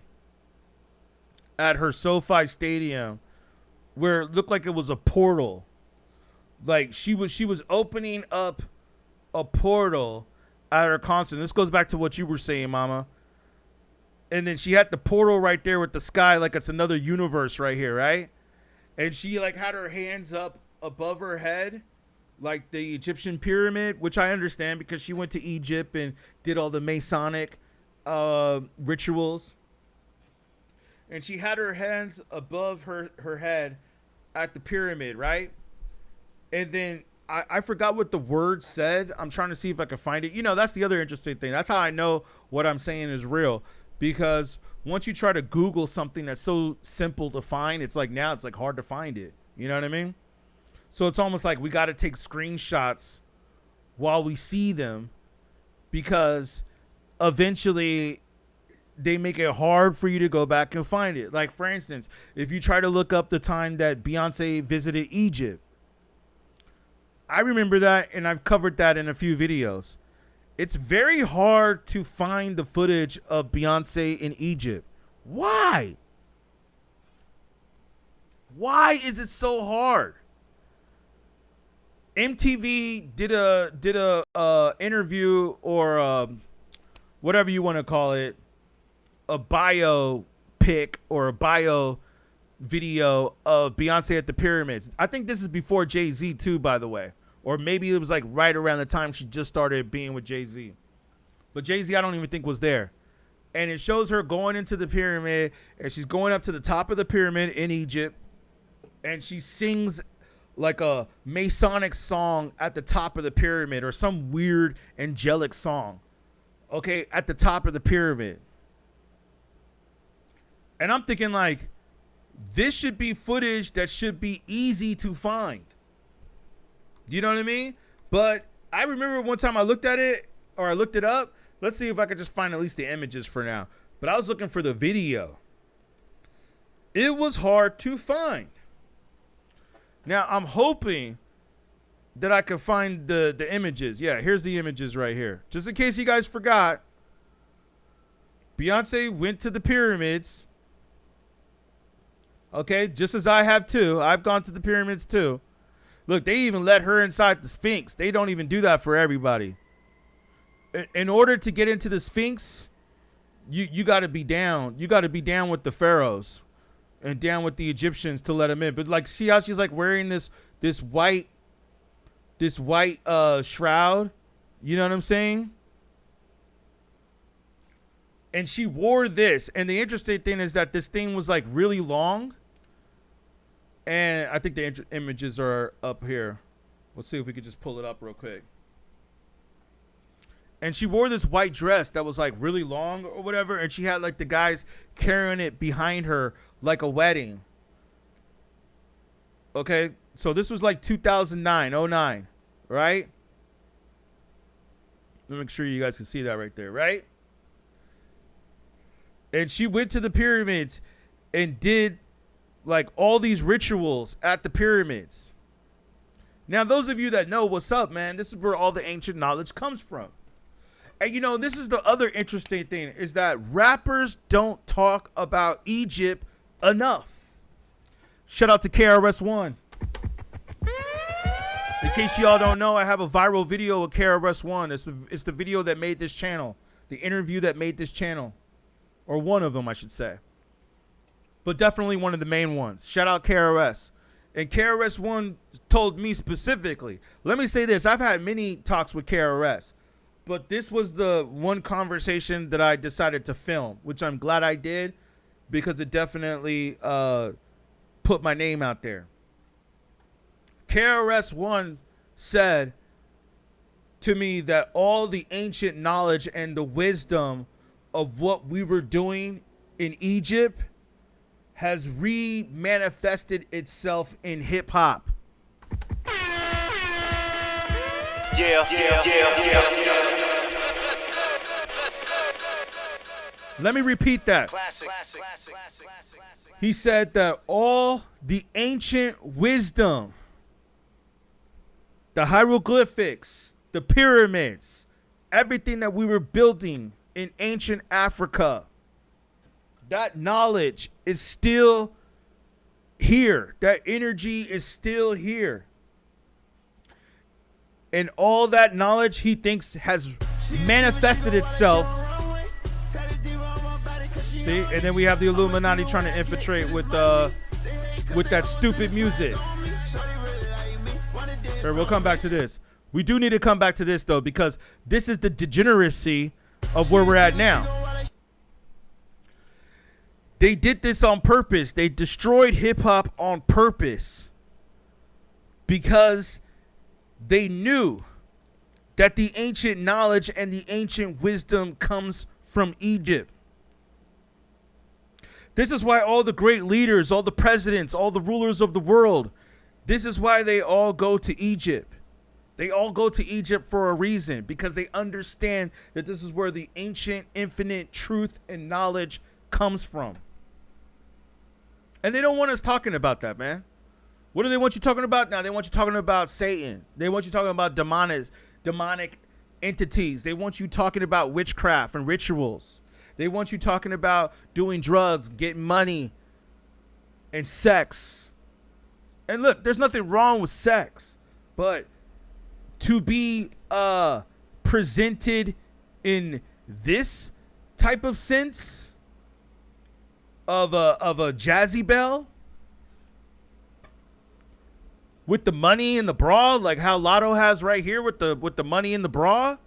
at her SoFi Stadium, where it looked like it was a portal. Like she was opening up a portal at her concert. This goes back to what you were saying, Mama. And then she had the portal right there with the sky, like it's another universe right here, right? And she like had her hands up above her head, like the Egyptian pyramid, which I understand because she went to Egypt and did all the Masonic rituals. And she had her hands above her head at the pyramid, right? And then I forgot what the word said. I'm trying to see if I can find it. You know, that's the other interesting thing. That's how I know what I'm saying is real. Because once you try to Google something that's so simple to find, it's like now it's like hard to find it. You know what I mean? So it's almost like we got to take screenshots while we see them, because eventually they make it hard for you to go back and find it. Like, for instance, if you try to look up the time that Beyonce visited Egypt, I remember that, and I've covered that in a few videos. It's very hard to find the footage of Beyonce in Egypt. Why? Why is it so hard? MTV did a interview, or whatever you want to call it, a bio pic or a bio video of Beyonce at the pyramids. I think this is before Jay-Z too, by the way. Or maybe it was like right around the time she just started being with Jay-Z. But Jay-Z, I don't even think was there. And it shows her going into the pyramid, and she's going up to the top of the pyramid in Egypt, and she sings like a Masonic song at the top of the pyramid, or some weird angelic song. Okay, at the top of the pyramid. And I'm thinking, like, this should be footage that should be easy to find. You know what I mean? But I remember one time I looked at it, or I looked it up. Let's see if I could just find at least the images for now. But I was looking for the video. It was hard to find. Now, I'm hoping that I can find the images. Yeah, here's the images right here. Just in case you guys forgot, Beyonce went to the pyramids. Okay, just as I have too. I've gone to the pyramids too. Look, they even let her inside the Sphinx. They don't even do that for everybody. In order to get into the Sphinx, you got to be down. You got to be down with the pharaohs and down with the Egyptians to let them in. But like, see how she's like wearing this white shroud? You know what I'm saying? And she wore this. And the interesting thing is that this thing was like really long. And I think the images are up here. Let's see if we could just pull it up real quick. And she wore this white dress that was like really long or whatever. And she had like the guys carrying it behind her like a wedding. Okay. So this was like 2009, right? Let me make sure you guys can see that right there, right? And she went to the pyramids and did like all these rituals at the pyramids. Now, those of you that know what's up, man, this is where all the ancient knowledge comes from. And, you know, this is the other interesting thing, is that rappers don't talk about Egypt enough. Shout out to KRS-One. In case y'all don't know, I have a viral video of KRS-One. It's the video that made this channel. The interview that made this channel. Or one of them, I should say. But definitely one of the main ones. Shout out KRS. And KRS-One told me specifically. Let me say this. I've had many talks with KRS. But this was the one conversation that I decided to film. Which I'm glad I did. Because it definitely put my name out there. KRS-One said to me that all the ancient knowledge and the wisdom of what we were doing in Egypt has re-manifested itself in hip-hop. Yeah. Let me repeat that. Classic. He said that all the ancient wisdom the hieroglyphics, the pyramids, everything that we were building in ancient Africa, that knowledge is still here. That energy is still here. And all that knowledge he thinks has manifested itself. See, and then we have the Illuminati trying to infiltrate with that stupid music. Right, we'll come back to this. We do need to come back to this though, because this is the degeneracy of where we're at now. They did this on purpose. They destroyed hip hop on purpose because they knew that the ancient knowledge and the ancient wisdom comes from Egypt. This is why all the great leaders, all the presidents, all the rulers of the world, this is why they all go to Egypt. They all go to Egypt for a reason, because they understand that this is where the ancient infinite truth and knowledge comes from. And they don't want us talking about that, man. What do they want you talking about now? They want you talking about Satan. They want you talking about demonic entities. They want you talking about witchcraft and rituals. They want you talking about doing drugs, getting money, and sex. And look, there's nothing wrong with sex, but to be presented in this type of sense of a jazzy bell with the money in the bra, like how Lotto has right here with the money in the bra.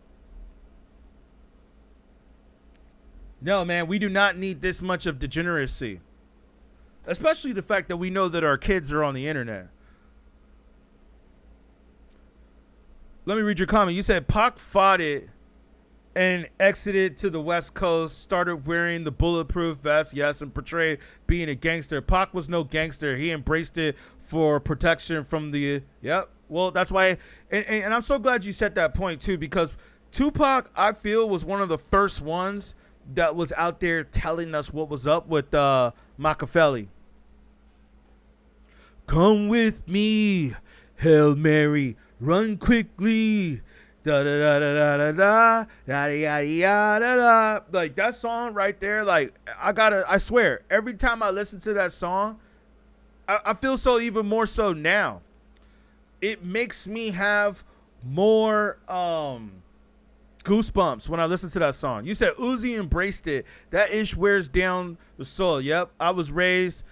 No, man, we do not need this much of degeneracy. Especially the fact that we know that our kids are on the internet. Let me read your comment. You said Pac fought it and exited to the West Coast, started wearing the bulletproof vest, yes, and portrayed being a gangster. Pac was no gangster. He embraced it for protection from the, yep. Well, that's why, and I'm so glad you said that point too, because Tupac, I feel, was one of the first ones that was out there telling us what was up with Machiavelli. Come with me, Hail Mary, run quickly, da da da da da da da da da da da. Like that song right there, like I swear, every time I listen to that song, I feel so even more so now. It makes me have more goosebumps when I listen to that song. You said Uzi embraced it. That ish wears down the soul. Yep. I was raised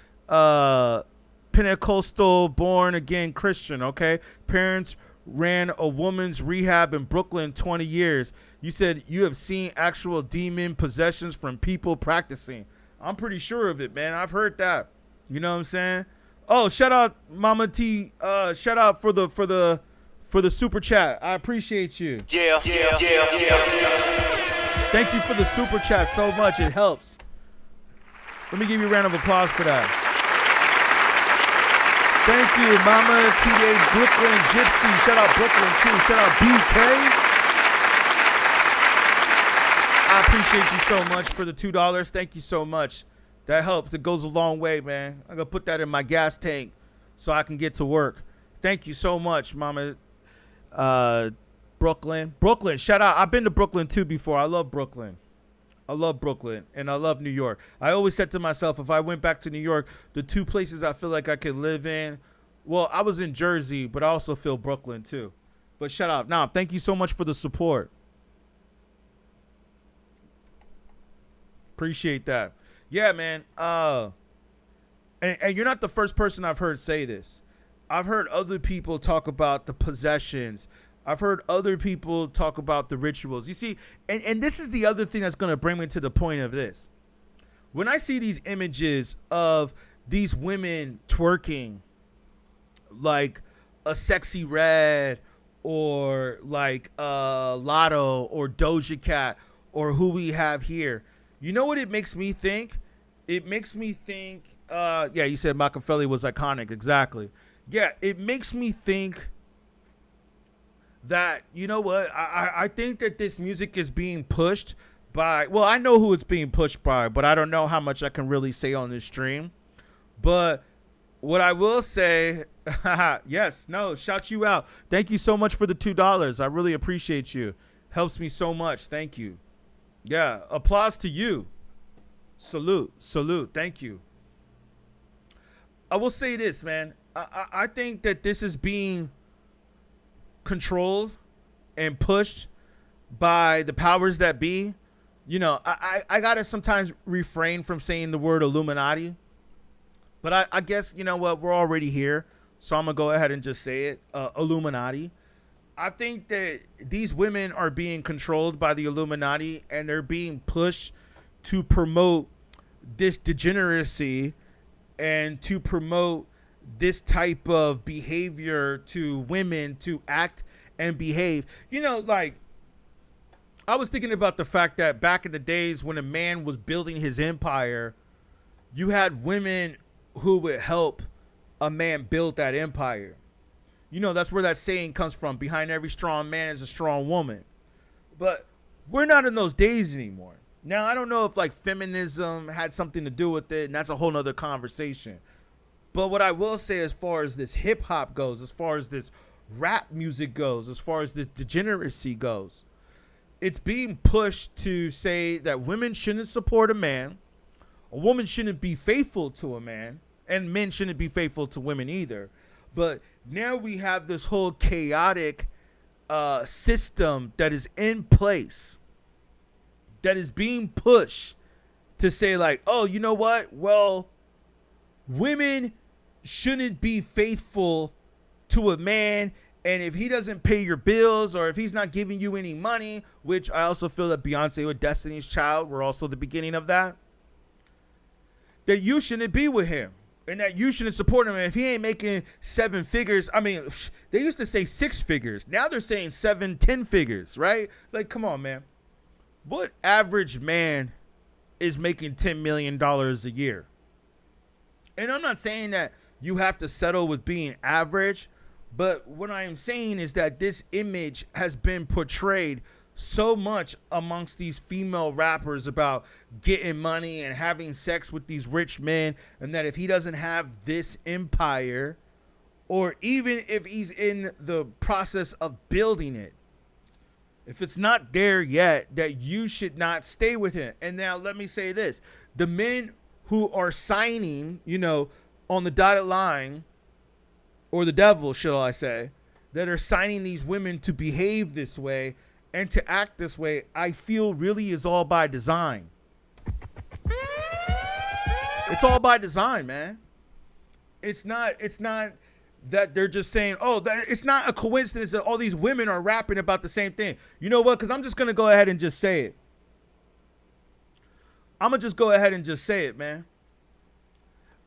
Pentecostal, born again Christian. Okay. Parents ran a woman's rehab in Brooklyn 20 years. You said you have seen actual demon possessions from people practicing. I'm pretty sure of it, man. I've heard that. You know what I'm saying? Oh, shout out Mama T. Shout out for the super chat. I appreciate you. Yeah. Thank you for the super chat so much. It helps. Let me give you a round of applause for that. Thank you, Mama TA Brooklyn Gypsy. Shout out Brooklyn too. Shout out BK. I appreciate you so much for the $2. Thank you so much. That helps. It goes a long way, man. I'm gonna put that in my gas tank so I can get to work. Thank you so much, Mama. Brooklyn, shout out. I've been to Brooklyn too before. I love Brooklyn, and I love New York. I always said to myself, if I went back to New York, the two places I feel like I could live in, well, I was in Jersey, but I also feel Brooklyn too. But shout out. Now, thank you so much for the support. Appreciate that. Yeah, man. And you're not the first person I've heard say this. I've heard other people talk about the possessions. I've heard other people talk about the rituals. You see, and this is the other thing that's going to bring me to the point of this. When I see these images of these women twerking like a Sexy Red or like Lotto or Doja Cat or who we have here, you know what it makes me think? It makes me think, yeah, you said Machiavelli was iconic. Exactly. Yeah, it makes me think that, you know what, I think that this music is being pushed by, well, I know who it's being pushed by, but I don't know how much I can really say on this stream. But what I will say, yes, no, shout you out. Thank you so much for the $2. I really appreciate you. Helps me so much. Thank you. Yeah, applause to you. Salute. Thank you. I will say this, man. I think that this is being controlled and pushed by the powers that be. You know, I gotta sometimes refrain from saying the word Illuminati, but I guess, you know what, we're already here, so I'm gonna go ahead and just say it. Illuminati. I think that these women are being controlled by the Illuminati, and they're being pushed to promote this degeneracy and to promote this type of behavior to women to act and behave. You know, like, I was thinking about the fact that back in the days when a man was building his empire, you had women who would help a man build that empire. You know, that's where that saying comes from. Behind every strong man is a strong woman. But we're not in those days anymore. Now, I don't know if like feminism had something to do with it, and that's a whole nother conversation. But what I will say, as far as this hip hop goes, as far as this rap music goes, as far as this degeneracy goes, it's being pushed to say that women shouldn't support a man, a woman shouldn't be faithful to a man, and men shouldn't be faithful to women either. But now we have this whole chaotic system that is in place, that is being pushed to say like, oh, you know what? Well, women shouldn't be faithful to a man, and if he doesn't pay your bills, or if he's not giving you any money, which I also feel that Beyonce with Destiny's Child were also the beginning of that you shouldn't be with him, and that you shouldn't support him. And if he ain't making 7 figures, I mean, they used to say 6 figures. Now they're saying 7, 10 figures, right? Like, come on, man. What average man is making $10 million a year? And I'm not saying that you have to settle with being average, but what I am saying is that this image has been portrayed so much amongst these female rappers about getting money and having sex with these rich men, and that if he doesn't have this empire, or even if he's in the process of building it, if it's not there yet, that you should not stay with him. And now let me say this. The men who are signing, you know, on the dotted line, or the devil, shall I say, that are signing these women to behave this way and to act this way, I feel really is all by design. It's all by design, man. It's not that they're just saying, oh, it's not a coincidence that all these women are rapping about the same thing. You know what? Because I'm just going to go ahead and just say it. I'm going to just go ahead and just say it, man.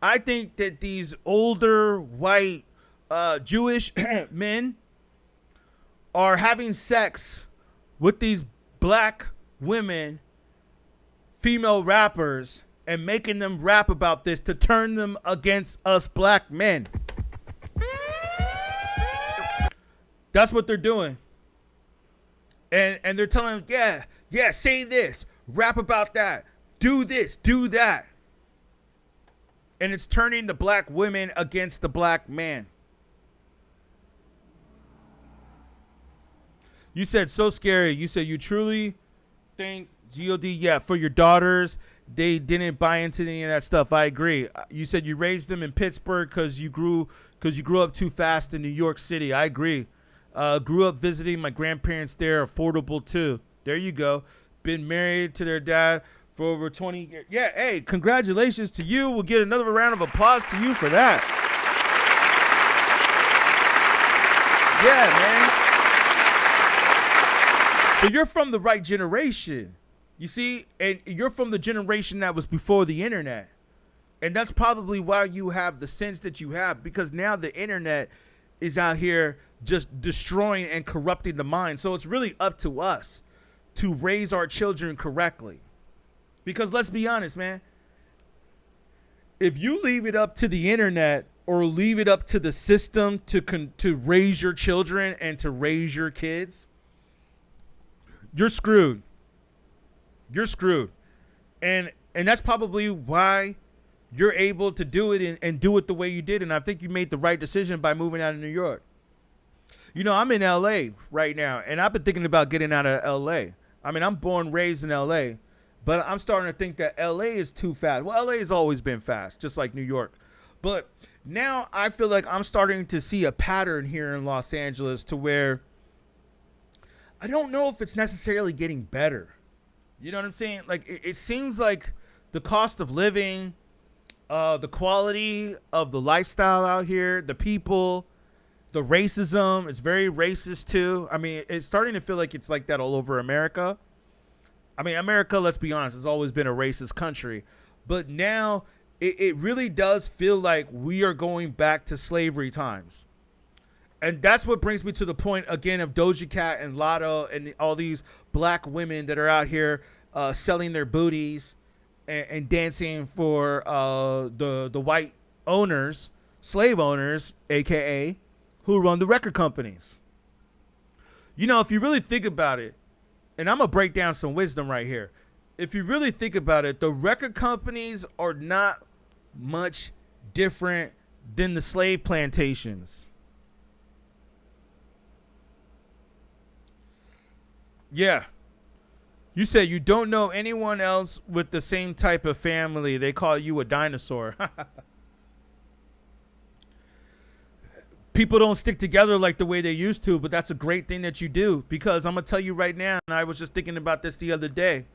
I think that these older white Jewish men are having sex with these black women, female rappers, and making them rap about this to turn them against us black men. That's what they're doing. And they're telling them, yeah, say this, rap about that, do this, do that. And it's turning the black women against the black man. You said so scary. You said you truly think GOD, yeah, for your daughters, they didn't buy into any of that stuff. I agree. You said you raised them in Pittsburgh because you grew up too fast in New York City. I agree. Grew up visiting my grandparents there, affordable too. There you go. Been married to their dad for over 20 years. Yeah, hey, congratulations to you. We'll get another round of applause to you for that. Yeah, man. So you're from the right generation, you see, and you're from the generation that was before the internet. And that's probably why you have the sense that you have, because now the internet is out here just destroying and corrupting the mind. So it's really up to us to raise our children correctly. Because let's be honest, man, if you leave it up to the internet or leave it up to the system to raise your children and to raise your kids, you're screwed. You're screwed. And that's probably why you're able to do it and do it the way you did. And I think you made the right decision by moving out of New York. You know, I'm in LA right now, and I've been thinking about getting out of LA. I mean, I'm born, raised in LA, but I'm starting to think that LA is too fast. Well, LA has always been fast, just like New York. But now I feel like I'm starting to see a pattern here in Los Angeles to where I don't know if it's necessarily getting better. You know what I'm saying? Like, it seems like the cost of living, the quality of the lifestyle out here, the people, the racism, it's very racist too. I mean, it's starting to feel like it's like that all over America. I mean, America, let's be honest, has always been a racist country. But now it really does feel like we are going back to slavery times. And that's what brings me to the point, again, of Doja Cat and Lotto and all these black women that are out here selling their booties and dancing for the white owners, slave owners, a.k.a., who run the record companies. You know, if you really think about it, and I'm going to break down some wisdom right here. If you really think about it, the record companies are not much different than the slave plantations. Yeah. You said you don't know anyone else with the same type of family. They call you a dinosaur. People don't stick together like the way they used to, but that's a great thing that you do, because I'm going to tell you right now, and I was just thinking about this the other day.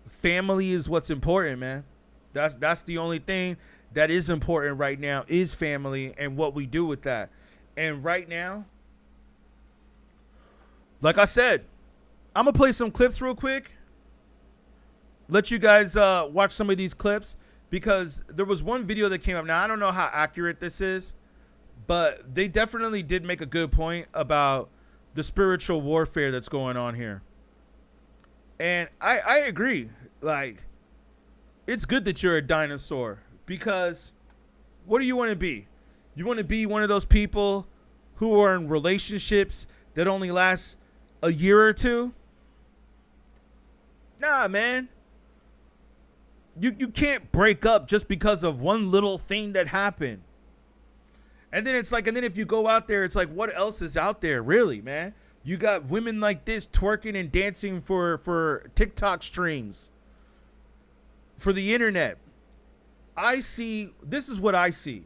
Family is what's important, man. That's the only thing that is important right now is family and what we do with that. And right now, like I said, I'm going to play some clips real quick. Let you guys watch some of these clips, because there was one video that came up. Now, I don't know how accurate this is, but they definitely did make a good point about the spiritual warfare that's going on here. And I agree. Like, it's good that you're a dinosaur, because what do you want to be? You want to be one of those people who are in relationships that only last a year or two? Nah, man. You can't break up just because of one little thing that happened. And then it's like, and then if you go out there, it's like, what else is out there, really, man? You got women like this twerking and dancing for TikTok streams, for the internet. This is what I see.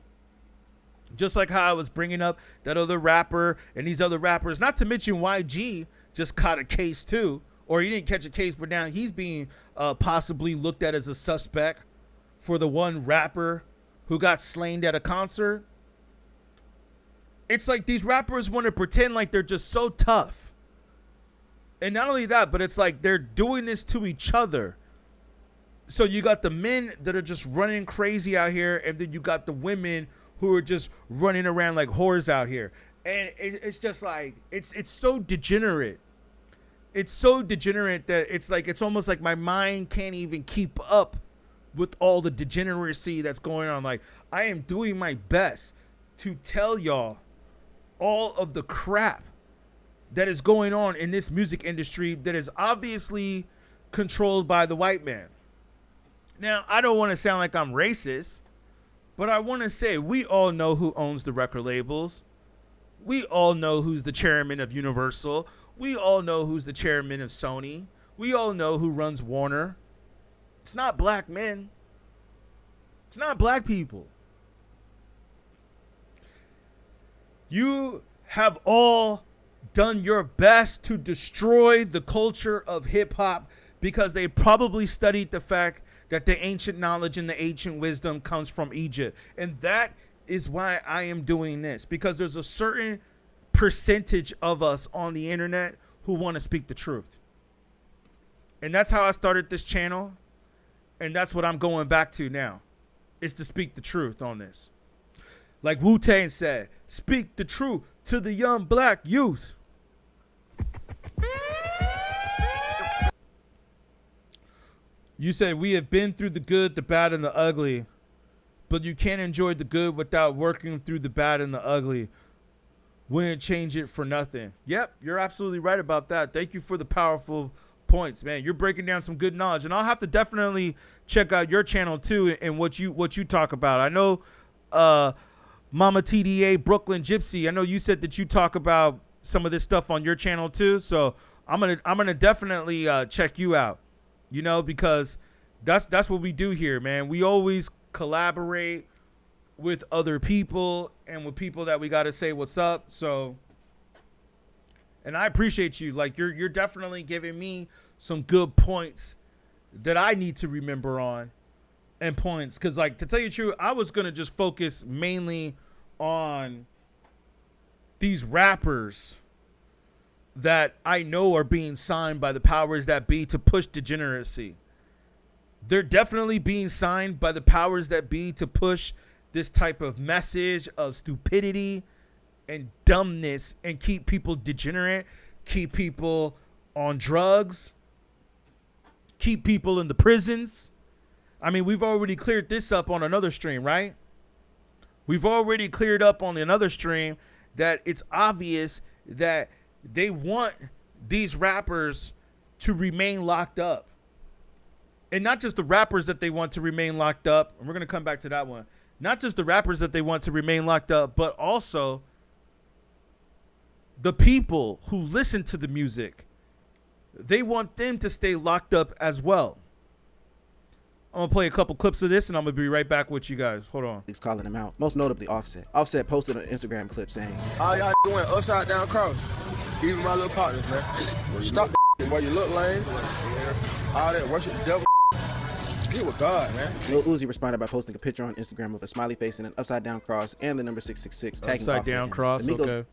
Just like how I was bringing up that other rapper and these other rappers, not to mention YG just caught a case too, or he didn't catch a case, but now he's being possibly looked at as a suspect for the one rapper who got slain at a concert. It's like these rappers want to pretend like they're just so tough. And not only that, but it's like they're doing this to each other. So you got the men that are just running crazy out here, and then you got the women who are just running around like whores out here. And it's just like, it's so degenerate. It's so degenerate that it's like, it's almost like my mind can't even keep up with all the degeneracy that's going on. Like, I am doing my best to tell y'all all of the crap that is going on in this music industry that is obviously controlled by the white man. Now, I don't want to sound like I'm racist, but I want to say we all know who owns the record labels. We all know who's the chairman of Universal. We all know who's the chairman of Sony. We all know who runs Warner. It's not black men. It's not black people. You have all done your best to destroy the culture of hip hop, because they probably studied the fact that the ancient knowledge and the ancient wisdom comes from Egypt. And that is why I am doing this, because there's a certain percentage of us on the internet who want to speak the truth. And that's how I started this channel. And that's what I'm going back to now, is to speak the truth on this. Like Wu-Tang said, speak the truth to the young black youth. You said we have been through the good, the bad, and the ugly, but you can't enjoy the good without working through the bad and the ugly. Wouldn't change it for nothing. Yep, you're absolutely right about that. Thank you for the powerful points, man. You're breaking down some good knowledge, and I'll have to definitely check out your channel too and what you talk about. I know Mama TDA Brooklyn Gypsy, I know you said that you talk about some of this stuff on your channel too, so I'm gonna definitely check you out, you know, because that's what we do here, man. We always collaborate with other people and with people that we got to say what's up. So, and I appreciate you. Like you're definitely giving me some good points that I need to remember on, and points. Cause like, to tell you the truth, I was going to just focus mainly on these rappers that I know are being signed by the powers that be to push degeneracy. They're definitely being signed by the powers that be to push this type of message of stupidity and dumbness and keep people degenerate, keep people on drugs, keep people in the prisons. I mean, we've already cleared this up on another stream, right? We've already cleared up on another stream that it's obvious that they want these rappers to remain locked up. And not just the rappers that they want to remain locked up. And we're going to come back to that one. Not just the rappers that they want to remain locked up, but also the people who listen to the music. They want them to stay locked up as well. I'm going to play a couple clips of this and I'm going to be right back with you guys. Hold on. He's calling them out. Most notably Offset. Offset posted an Instagram clip saying, all y'all doing upside down cross. Even my little partners, man. Stop the while you look lame. All that worship the devil. Get with God, man. Lil Uzi responded by posting a picture on Instagram with a smiley face and an upside down cross and the number 666 tagging upside Offset down cross, the Migos okay.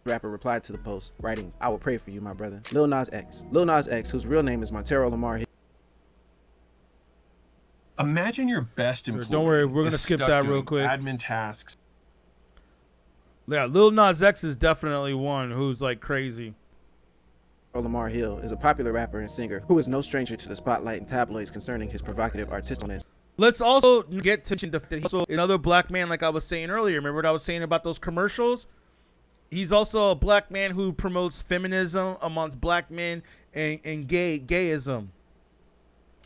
Rapper replied to the post, writing, "I will pray for you, my brother." Lil Nas X. Lil Nas X, whose real name is Montero Lamar. Imagine your best employee. Don't worry, we're going to is skip stuck that doing real quick. Admin tasks. Yeah, Lil Nas X is definitely one who's like crazy. Lamar Hill is a popular rapper and singer who is no stranger to the spotlight and tabloids concerning his provocative artisticness. Let's also get to that he's also another black man, like I was saying earlier. Remember what I was saying about those commercials? He's also a black man who promotes feminism amongst black men and gayism.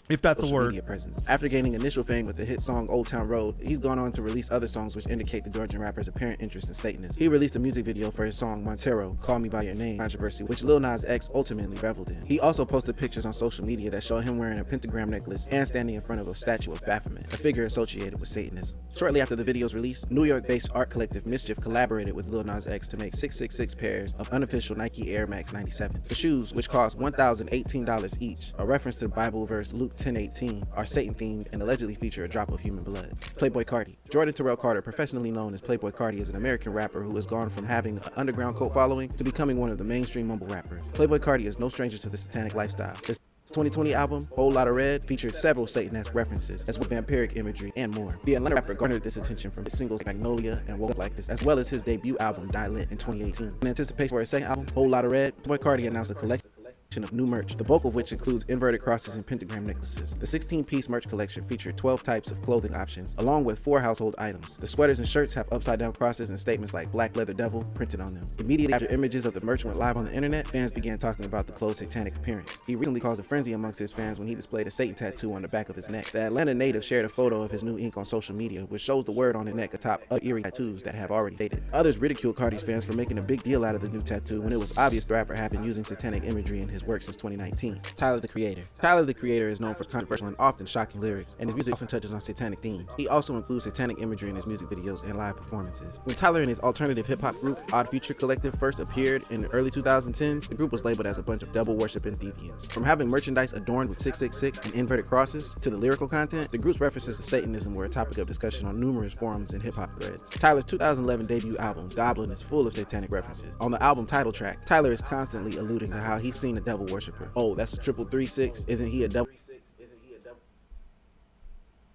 If that's a word. Media presence. After gaining initial fame with the hit song Old Town Road, he's gone on to release other songs which indicate the Georgian rapper's apparent interest in Satanism. He released a music video for his song Montero, Call Me By Your Name controversy, which Lil Nas X ultimately reveled in. He also posted pictures on social media that show him wearing a pentagram necklace and standing in front of a statue of Baphomet, a figure associated with Satanism. Shortly after the video's release, New York-based art collective Mischief collaborated with Lil Nas X to make 666 pairs of unofficial Nike Air Max 97. The shoes, which cost $1,018 each, a reference to the Bible verse Luke 10:18, are Satan-themed and allegedly feature a drop of human blood. Playboy Carti. Jordan Terrell Carter, professionally known as Playboy Carti, is an American rapper who has gone from having an underground cult following to becoming one of the mainstream mumble rappers. Playboy Carti is no stranger to the satanic lifestyle. His 2020 album, Whole Lotta Red, featured several Satan-esque references, as well as vampiric imagery and more. The Atlanta rapper garnered this attention from his singles Magnolia and Woke Up Like This, as well as his debut album, Die Lit, in 2018. In anticipation for his second album, Whole Lotta Red, Playboy Carti announced a collection of new merch, the bulk of which includes inverted crosses and pentagram necklaces. The 16-piece merch collection featured 12 types of clothing options, along with 4 household items. The sweaters and shirts have upside-down crosses and statements like Black Leather Devil printed on them. Immediately after images of the merch went live on the internet, fans began talking about the clothes' satanic appearance. He recently caused a frenzy amongst his fans when he displayed a Satan tattoo on the back of his neck. The Atlanta native shared a photo of his new ink on social media, which shows the word on the neck atop other eerie tattoos that have already faded. Others ridiculed Carti's fans for making a big deal out of the new tattoo when it was obvious the rapper had been using satanic imagery in his work since 2019. Tyler, the Creator. Tyler, the Creator is known for his controversial and often shocking lyrics, and his music often touches on satanic themes. He also includes satanic imagery in his music videos and live performances. When Tyler and his alternative hip-hop group, Odd Future Collective, first appeared in the early 2010s, the group was labeled as a bunch of devil-worshipping deviants. From having merchandise adorned with 666 and inverted crosses to the lyrical content, the group's references to Satanism were a topic of discussion on numerous forums and hip-hop threads. Tyler's 2011 debut album, Goblin, is full of satanic references. On the album title track, Tyler is constantly alluding to how he's seen a devil worshiper. Oh, that's a 336. Isn't he a devil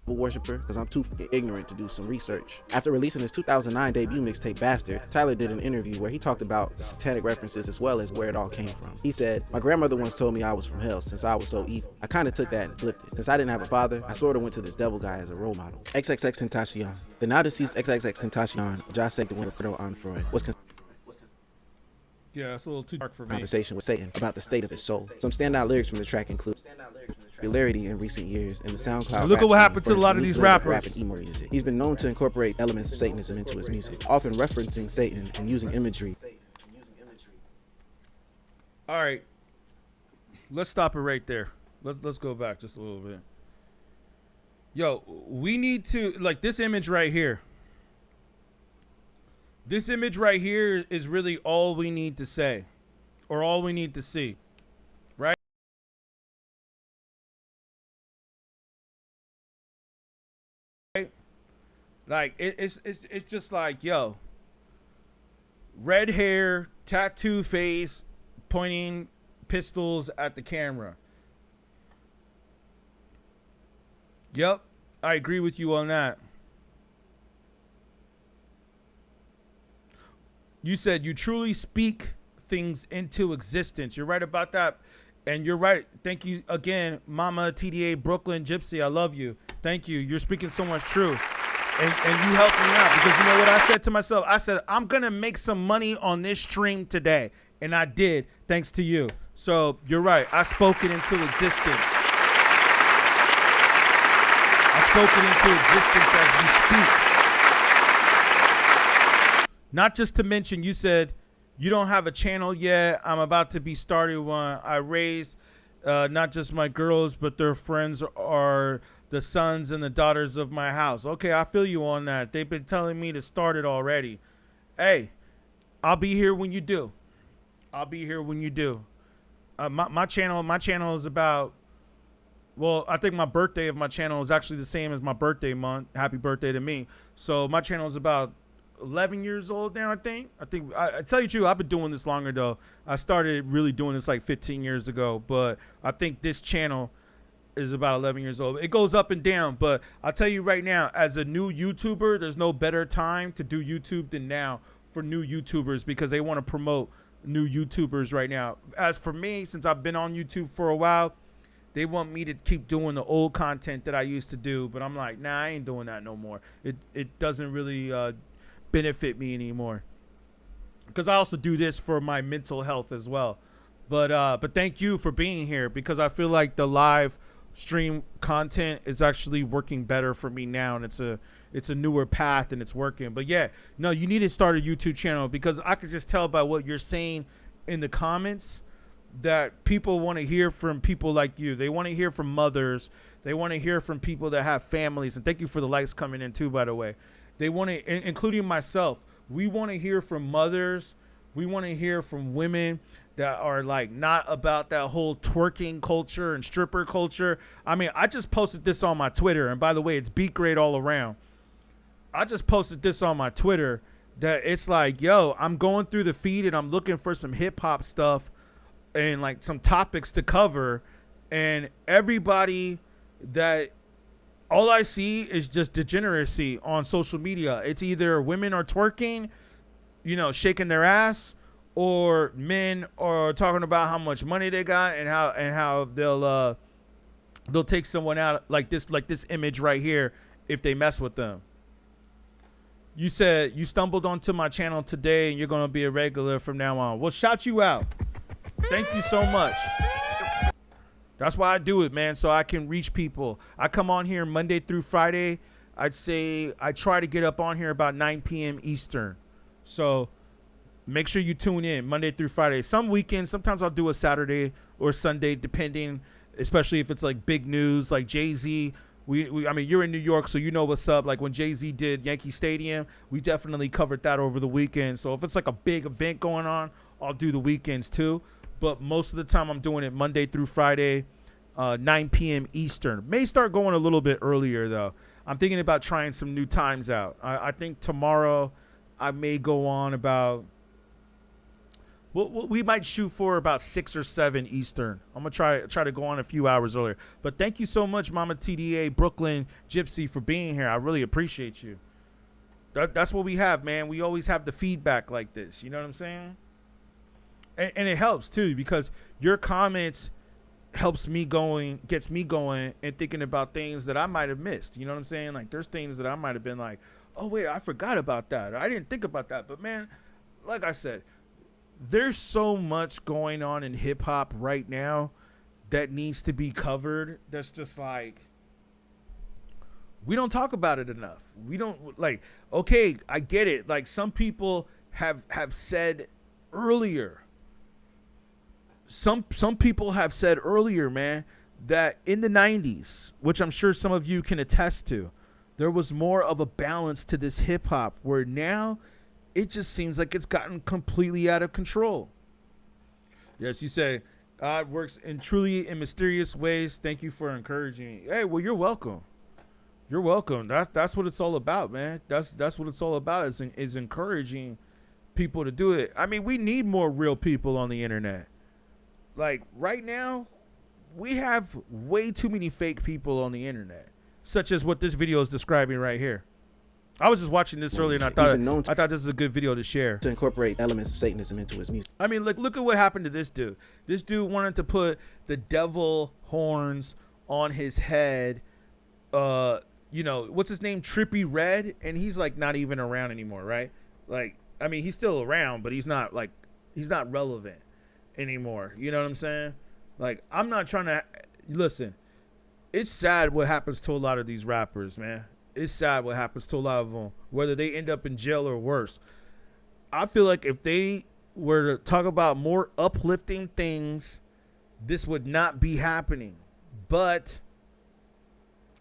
worshiper? Because I'm too ignorant to do some research. After releasing his 2009 debut mixtape Bastard, Tyler did an interview where he talked about the satanic references as well as where it all came from. He said, "My grandmother once told me I was from hell since I was so evil. I kind of took that and flipped it. Since I didn't have a father, I sort of went to this devil guy as a role model." XXXTentacion. The now deceased XXXTentacion, Josh said the winner Pro on Freud, was Yeah, it's a little too dark for me. Conversation with Satan about the state of his soul. Some standout lyrics from the track include popularity in recent years in the SoundCloud. And look at what happened to a lot of these rappers. Rap and emo music. He's been known to incorporate elements of Satanism into his music, often referencing Satan and using imagery. All right, let's stop it right there. Let's go back just a little bit. Yo, we need to, like, this image right here. This image right here is really all we need to say, or all we need to see, right? Like it's just like, yo, red hair, tattoo face, pointing pistols at the camera. Yep, I agree with you on that. You said you truly speak things into existence. You're right about that. And you're right. Thank you again, Mama TDA Brooklyn Gypsy. I love you. Thank you. You're speaking so much truth. And you helped me out because you know what I said to myself? I said, I'm going to make some money on this stream today. And I did, thanks to you. So you're right. I spoke it into existence. I spoke it into existence as we speak. Not just to mention, you said you don't have a channel yet. I'm about to be starting one. I raised not just my girls, but their friends are the sons and the daughters of my house. Okay, I feel you on that. They've been telling me to start it already. Hey, I'll be here when you do. I'll be here when you do. My channel is about, well, I think my birthday of my channel is actually the same as my birthday month. Happy birthday to me. So my channel is about 11 years old now, I think. I tell you true, I've been doing this longer though. I started really doing this like 15 years ago, but I think this channel is about 11 years old. It goes up and down, but I'll tell you right now, as a new YouTuber, there's no better time to do YouTube than now for new YouTubers because they want to promote new YouTubers right now. As for me, since I've been on YouTube for a while, they want me to keep doing the old content that I used to do, but I'm like, nah, I ain't doing that no more. It doesn't really benefit me anymore because I also do this for my mental health as well. But thank you for being here because I feel like the live stream content is actually working better for me now, and it's a newer path and it's working. But yeah, no, you need to start a YouTube channel because I could just tell by what you're saying in the comments that people want to hear from people like you. They want to hear from mothers. They want to hear from people that have families. And thank you for the likes coming in too, by the way. They want to, including myself, we want to hear from mothers. We want to hear from women that are like not about that whole twerking culture and stripper culture. I mean, I just posted this on my Twitter. And by the way, it's beatGrade all around. I just posted this on my Twitter that it's like, yo, I'm going through the feed and I'm looking for some hip hop stuff and like some topics to cover. And everybody that all I see is just degeneracy on social media. It's either women are twerking, you know, shaking their ass, or men are talking about how much money they got and how they'll take someone out like this image right here if they mess with them. You said you stumbled onto my channel today and you're going to be a regular from now on. Well, shout you out. Thank you so much. That's why I do it, man, so I can reach people. I come on here Monday through Friday. I'd say I try to get up on here about 9 p.m. Eastern. So make sure you tune in Monday through Friday. Some weekends, sometimes I'll do a Saturday or Sunday, depending, especially if it's like big news, like Jay-Z. I mean, you're in New York, so you know what's up. Like when Jay-Z did Yankee Stadium, we definitely covered that over the weekend. So if it's like a big event going on, I'll do the weekends too. But most of the time I'm doing it Monday through Friday, 9 p.m. Eastern. May start going a little bit earlier, though. I'm thinking about trying some new times out. I think tomorrow I may go on about, we might shoot for about 6 or 7 Eastern. I'm going to try to go on a few hours earlier. But thank you so much, Mama TDA, Brooklyn Gypsy, for being here. I really appreciate you. That's what we have, man. We always have the feedback like this. You know what I'm saying? And it helps too because your comments gets me going and thinking about things that I might have missed. You know what I'm saying? Like there's things that I might have been like, oh wait, I forgot about that. I didn't think about that. But man, like I said, there's so much going on in hip hop right now that needs to be covered. That's just like, we don't talk about it enough. We don't, like, okay, I get it. Like, some people have said earlier, some people have said earlier, man, that in the 90s, which I'm sure some of you can attest to, there was more of a balance to this hip hop, where now it just seems like it's gotten completely out of control. Yes, you say, God works in truly in mysterious ways. Thank you for encouraging me. Hey, well, you're welcome. You're welcome. That's what it's all about, man. That's what it's all about, is encouraging people to do it. I mean, we need more real people on the internet. Like, right now, we have way too many fake people on the internet, such as what this video is describing right here. I was just watching this earlier, and I thought this is a good video to share. To incorporate elements of Satanism into his music. I mean, look at what happened to this dude. This dude wanted to put the devil horns on his head. You know, what's his name? Trippy Red, and he's like not even around anymore, right? Like, I mean, he's still around, but he's not relevant anymore. You know what I'm saying? Like, I'm not trying to listen. It's sad what happens to a lot of these rappers, man. It's sad what happens to a lot of them, whether they end up in jail or worse. I feel like if they were to talk about more uplifting things, this would not be happening. But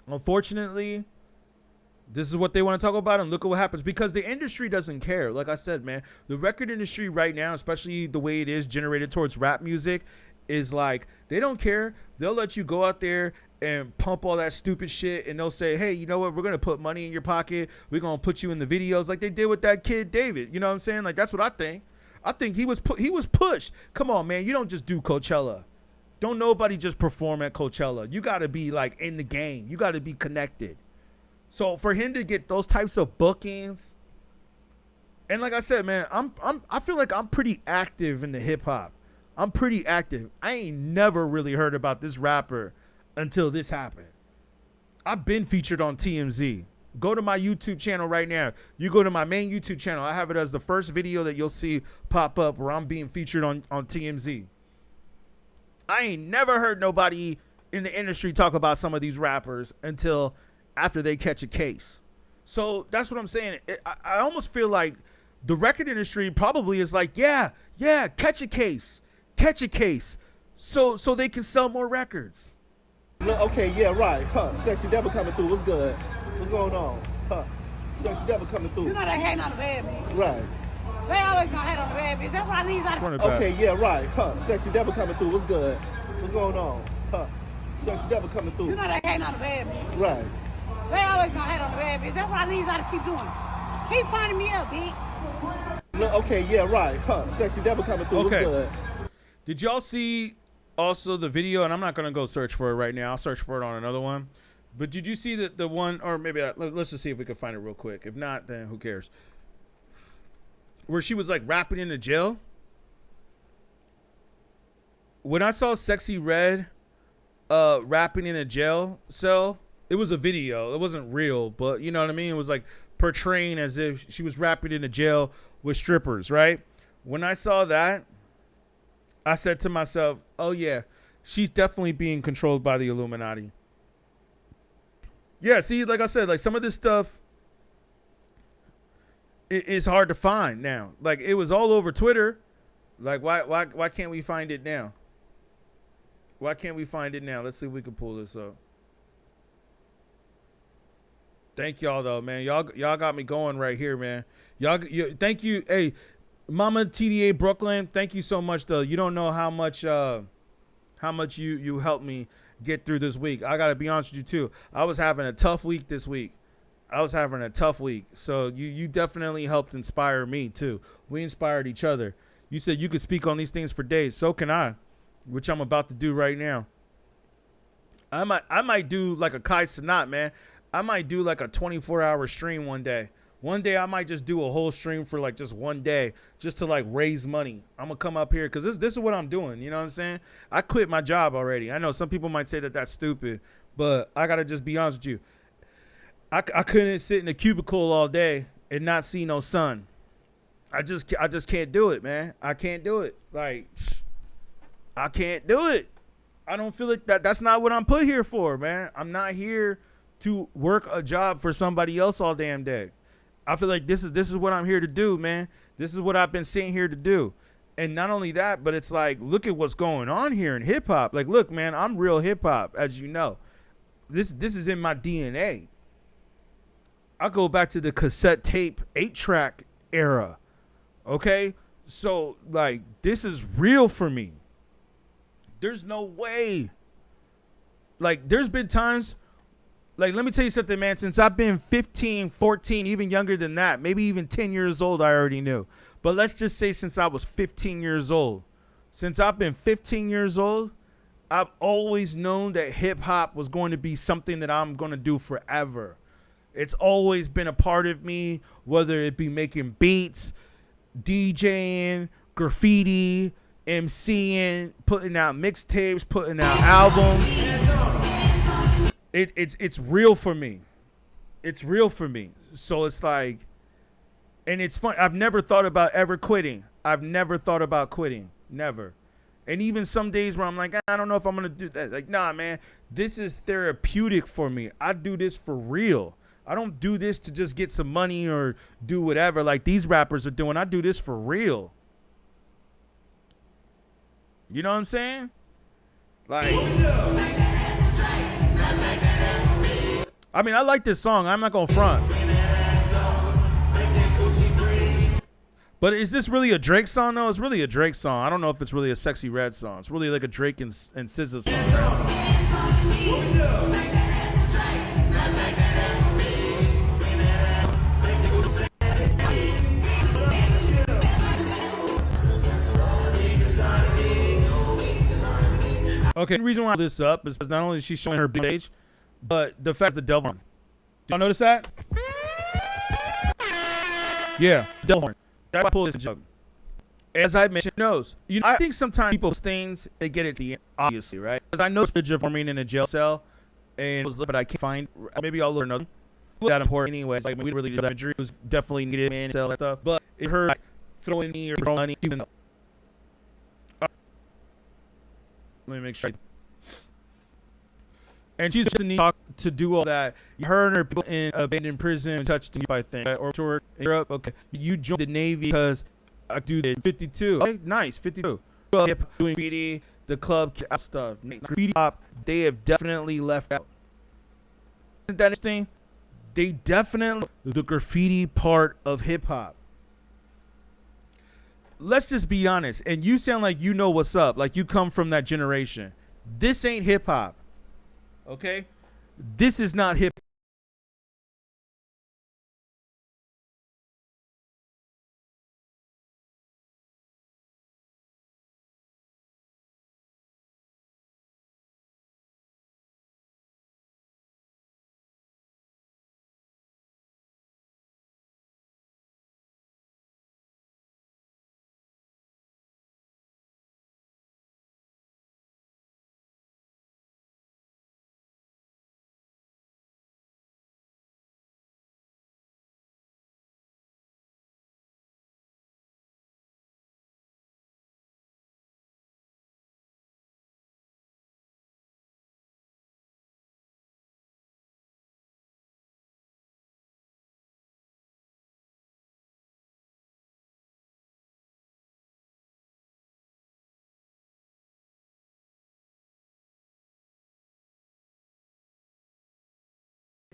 unfortunately, this is what they want to talk about, and look at what happens, because the industry doesn't care. Like I said, man, the record industry right now, especially the way it is generated towards rap music, is like, they don't care. They'll let you go out there and pump all that stupid shit, and they'll say, hey, you know what, we're gonna put money in your pocket, we're gonna put you in the videos, like they did with that kid David. You know what I'm saying? Like, that's what I think he was pushed. Come on, man, you don't just do Coachella. Don't nobody just perform at Coachella. You gotta be like in the game. You gotta be connected. So for him to get those types of bookings, and like I said, man, I feel like I'm pretty active in the hip hop. I'm pretty active. I ain't never really heard about this rapper until this happened. I've been featured on TMZ. Go to my YouTube channel right now. You go to my main YouTube channel. I have it as the first video that you'll see pop up where I'm being featured on TMZ. I ain't never heard nobody in the industry talk about some of these rappers until after they catch a case. So that's what I'm saying. I almost feel like the record industry probably is like, yeah, catch a case, so they can sell more records. Okay, yeah, right. Sexy Devil coming through. What's good? What's going on? Sexy Devil coming through. You know they hating on the bad bitch. Right. They always gonna hate on the bad bitch. That's why these are. Okay, yeah, right. Sexy Devil coming through. What's good? What's going on? Sexy Devil coming through. You know they hating on the bad bitch. Right. They always gonna hate on the bad bitch. That's why these are to keep doing it. Keep finding me up, bitch. Okay, yeah, right. Sexy Devil coming through. Okay. What's good? Did y'all see also the video? And I'm not gonna go search for it right now. I'll search for it on another one. But did you see the one, or maybe let's just see if we can find it real quick. If not, then who cares? Where she was like rapping in the jail. When I saw Sexy Red rapping in a jail cell, it was a video. It wasn't real, but you know what I mean? It was like portraying as if she was rapping in a jail with strippers, right? When I saw that, I said to myself, oh yeah, she's definitely being controlled by the Illuminati. Yeah, see, like I said, like some of this stuff is hard to find now. Like it was all over Twitter. Like why can't we find it now? Why can't we find it now? Let's see if we can pull this up. Thank y'all though, man. Y'all got me going right here, man. Thank you. Hey, Mama TDA Brooklyn, thank you so much though. You don't know how much you helped me get through this week. I gotta be honest with you too. I was having a tough week this week. So you definitely helped inspire me too. We inspired each other. You said you could speak on these things for days. So can I, which I'm about to do right now. I might do like a Kai Cenat, man. I might do like a 24-hour stream one day. One day I might just do a whole stream for like just one day just to like raise money. I'm going to come up here because this is what I'm doing. You know what I'm saying? I quit my job already. I know some people might say that that's stupid, but I got to just be honest with you. I couldn't sit in a cubicle all day and not see no sun. I just can't do it, man. I can't do it. Like, I can't do it. I don't feel like that's not what I'm put here for, man. I'm not here to work a job for somebody else all damn day. I feel like this is what I'm here to do, man. This is what I've been sitting here to do. And not only that, but it's like, look at what's going on here in hip hop. Like, look, man, I'm real hip hop, as you know. This is in my DNA. I go back to the cassette tape 8-track era. Okay? So, like, this is real for me. There's no way. Like, there's been times, like, let me tell you something, man. Since I've been 15, 14, even younger than that, maybe even 10 years old, I already knew. But let's just say since I was 15 years old. Since I've been 15 years old, I've always known that hip-hop was going to be something that I'm going to do forever. It's always been a part of me, whether it be making beats, DJing, graffiti, MCing, putting out mixtapes, putting out albums. It's real for me. It's real for me. So it's like, and it's fun. I've never thought about ever quitting. I've never thought about quitting. Never. And even some days where I'm like, I don't know if I'm going to do that. Like, nah, man, this is therapeutic for me. I do this for real. I don't do this to just get some money or do whatever like these rappers are doing. I do this for real. You know what I'm saying? Like, I mean, I like this song. I'm not going to front. But is this really a Drake song, though? It's really a Drake song. I don't know if it's really a Sexy Red song. It's really like a Drake and SZA song. Okay, the reason why I brought this up is because not only is she showing her big age, but the fact the devil horn. Did y'all notice that? Yeah, devil horn. That's why I pull this jug. As I mentioned, knows. You know, I think sometimes people's things, they get at the end, obviously, right? Because I know it's footage of forming in a jail cell, and but I can't find, maybe I'll learn another. That important anyways. Like, we really did that injury. It was definitely needed, man, and all that stuff. But it hurt, like, throwing me or throwing money, even though. Let me make sure. And she's just need to do all that. Her and her people in abandoned prison touched you, I think, or short in Europe. Okay, you joined the Navy because I do the 52. Okay, nice, 52. Doing graffiti, the club stuff, graffiti pop. They have definitely left out. Isn't that interesting? They definitely the graffiti part of hip hop. Let's just be honest, and you sound like you know what's up, like you come from that generation. This ain't hip hop, okay? This is not hip.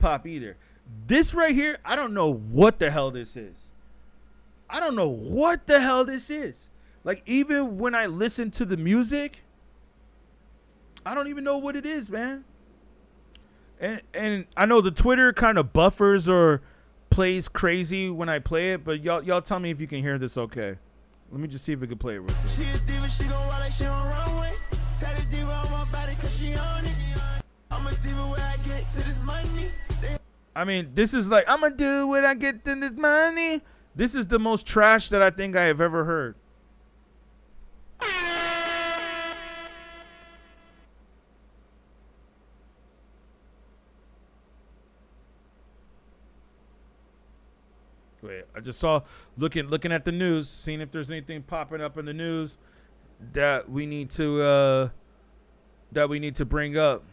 Pop either. This right here, I don't know what the hell this is. I don't know what the hell this is. Like, even when I listen to the music, I don't even know what it is, man. And I know the Twitter kind of buffers or plays crazy when I play it, but y'all tell me if you can hear this okay. Let me just see if we can play it real quick. She a diva, she gon' ride like she on runway. Tell the diva on my body cause she on it. I'm a diva where I get to this money. I mean, this is like, I'ma do what I get to this money. This is the most trash that I think I have ever heard. Wait, I just saw looking at the news, seeing if there's anything popping up in the news that we need to bring up.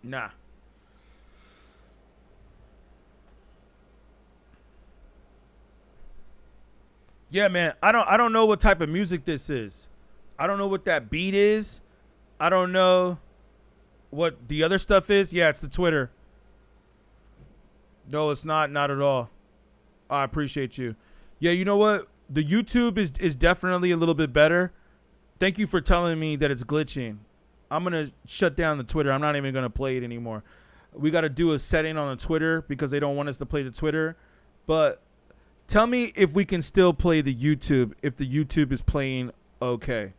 Nah. Yeah, man. I don't know what type of music this is. I don't know what that beat is. I don't know what the other stuff is. Yeah, it's the Twitter. No, it's not at all. I appreciate you. Yeah, you know what? The YouTube is definitely a little bit better. Thank you for telling me that it's glitching. I'm going to shut down the Twitter. I'm not even going to play it anymore. We got to do a setting on the Twitter because they don't want us to play the Twitter. But tell me if we can still play the YouTube, if the YouTube is playing okay.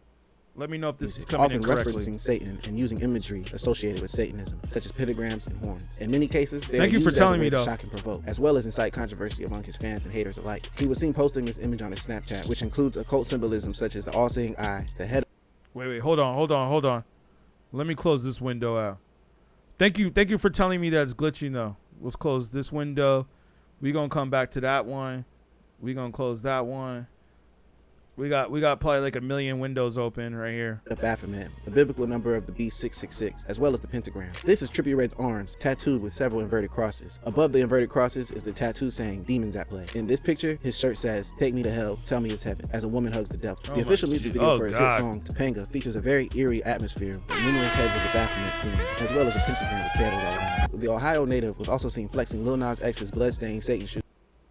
Let me know if this is coming in correctly. Often referencing Satan and using imagery associated with Satanism, such as pentagrams and horns. In many cases, they Thank are you for used telling as a way me, to though. shock and provoke, as well as incite controversy among his fans and haters alike. He was seen posting this image on his Snapchat, which includes occult symbolism such as the all-seeing eye, the head. Wait, hold on. Let me close this window out. Thank you for telling me that it's glitching though. Let's close this window. We're gonna come back to that one. We're gonna close that one. We got probably like a million windows open right here. Of Baphomet, the biblical number of the beast 666, as well as the pentagram. This is Trippie Redd's arms, tattooed with several inverted crosses. Above the inverted crosses is the tattoo saying demons at play. In this picture, his shirt says, "Take me to hell, tell me it's heaven," as a woman hugs the devil. The official music video for his hit song, Topanga, features a very eerie atmosphere with numerous heads of the Baphomet scene, as well as a pentagram with candles all around. The Ohio native was also seen flexing Lil Nas X's bloodstained Satan shoes.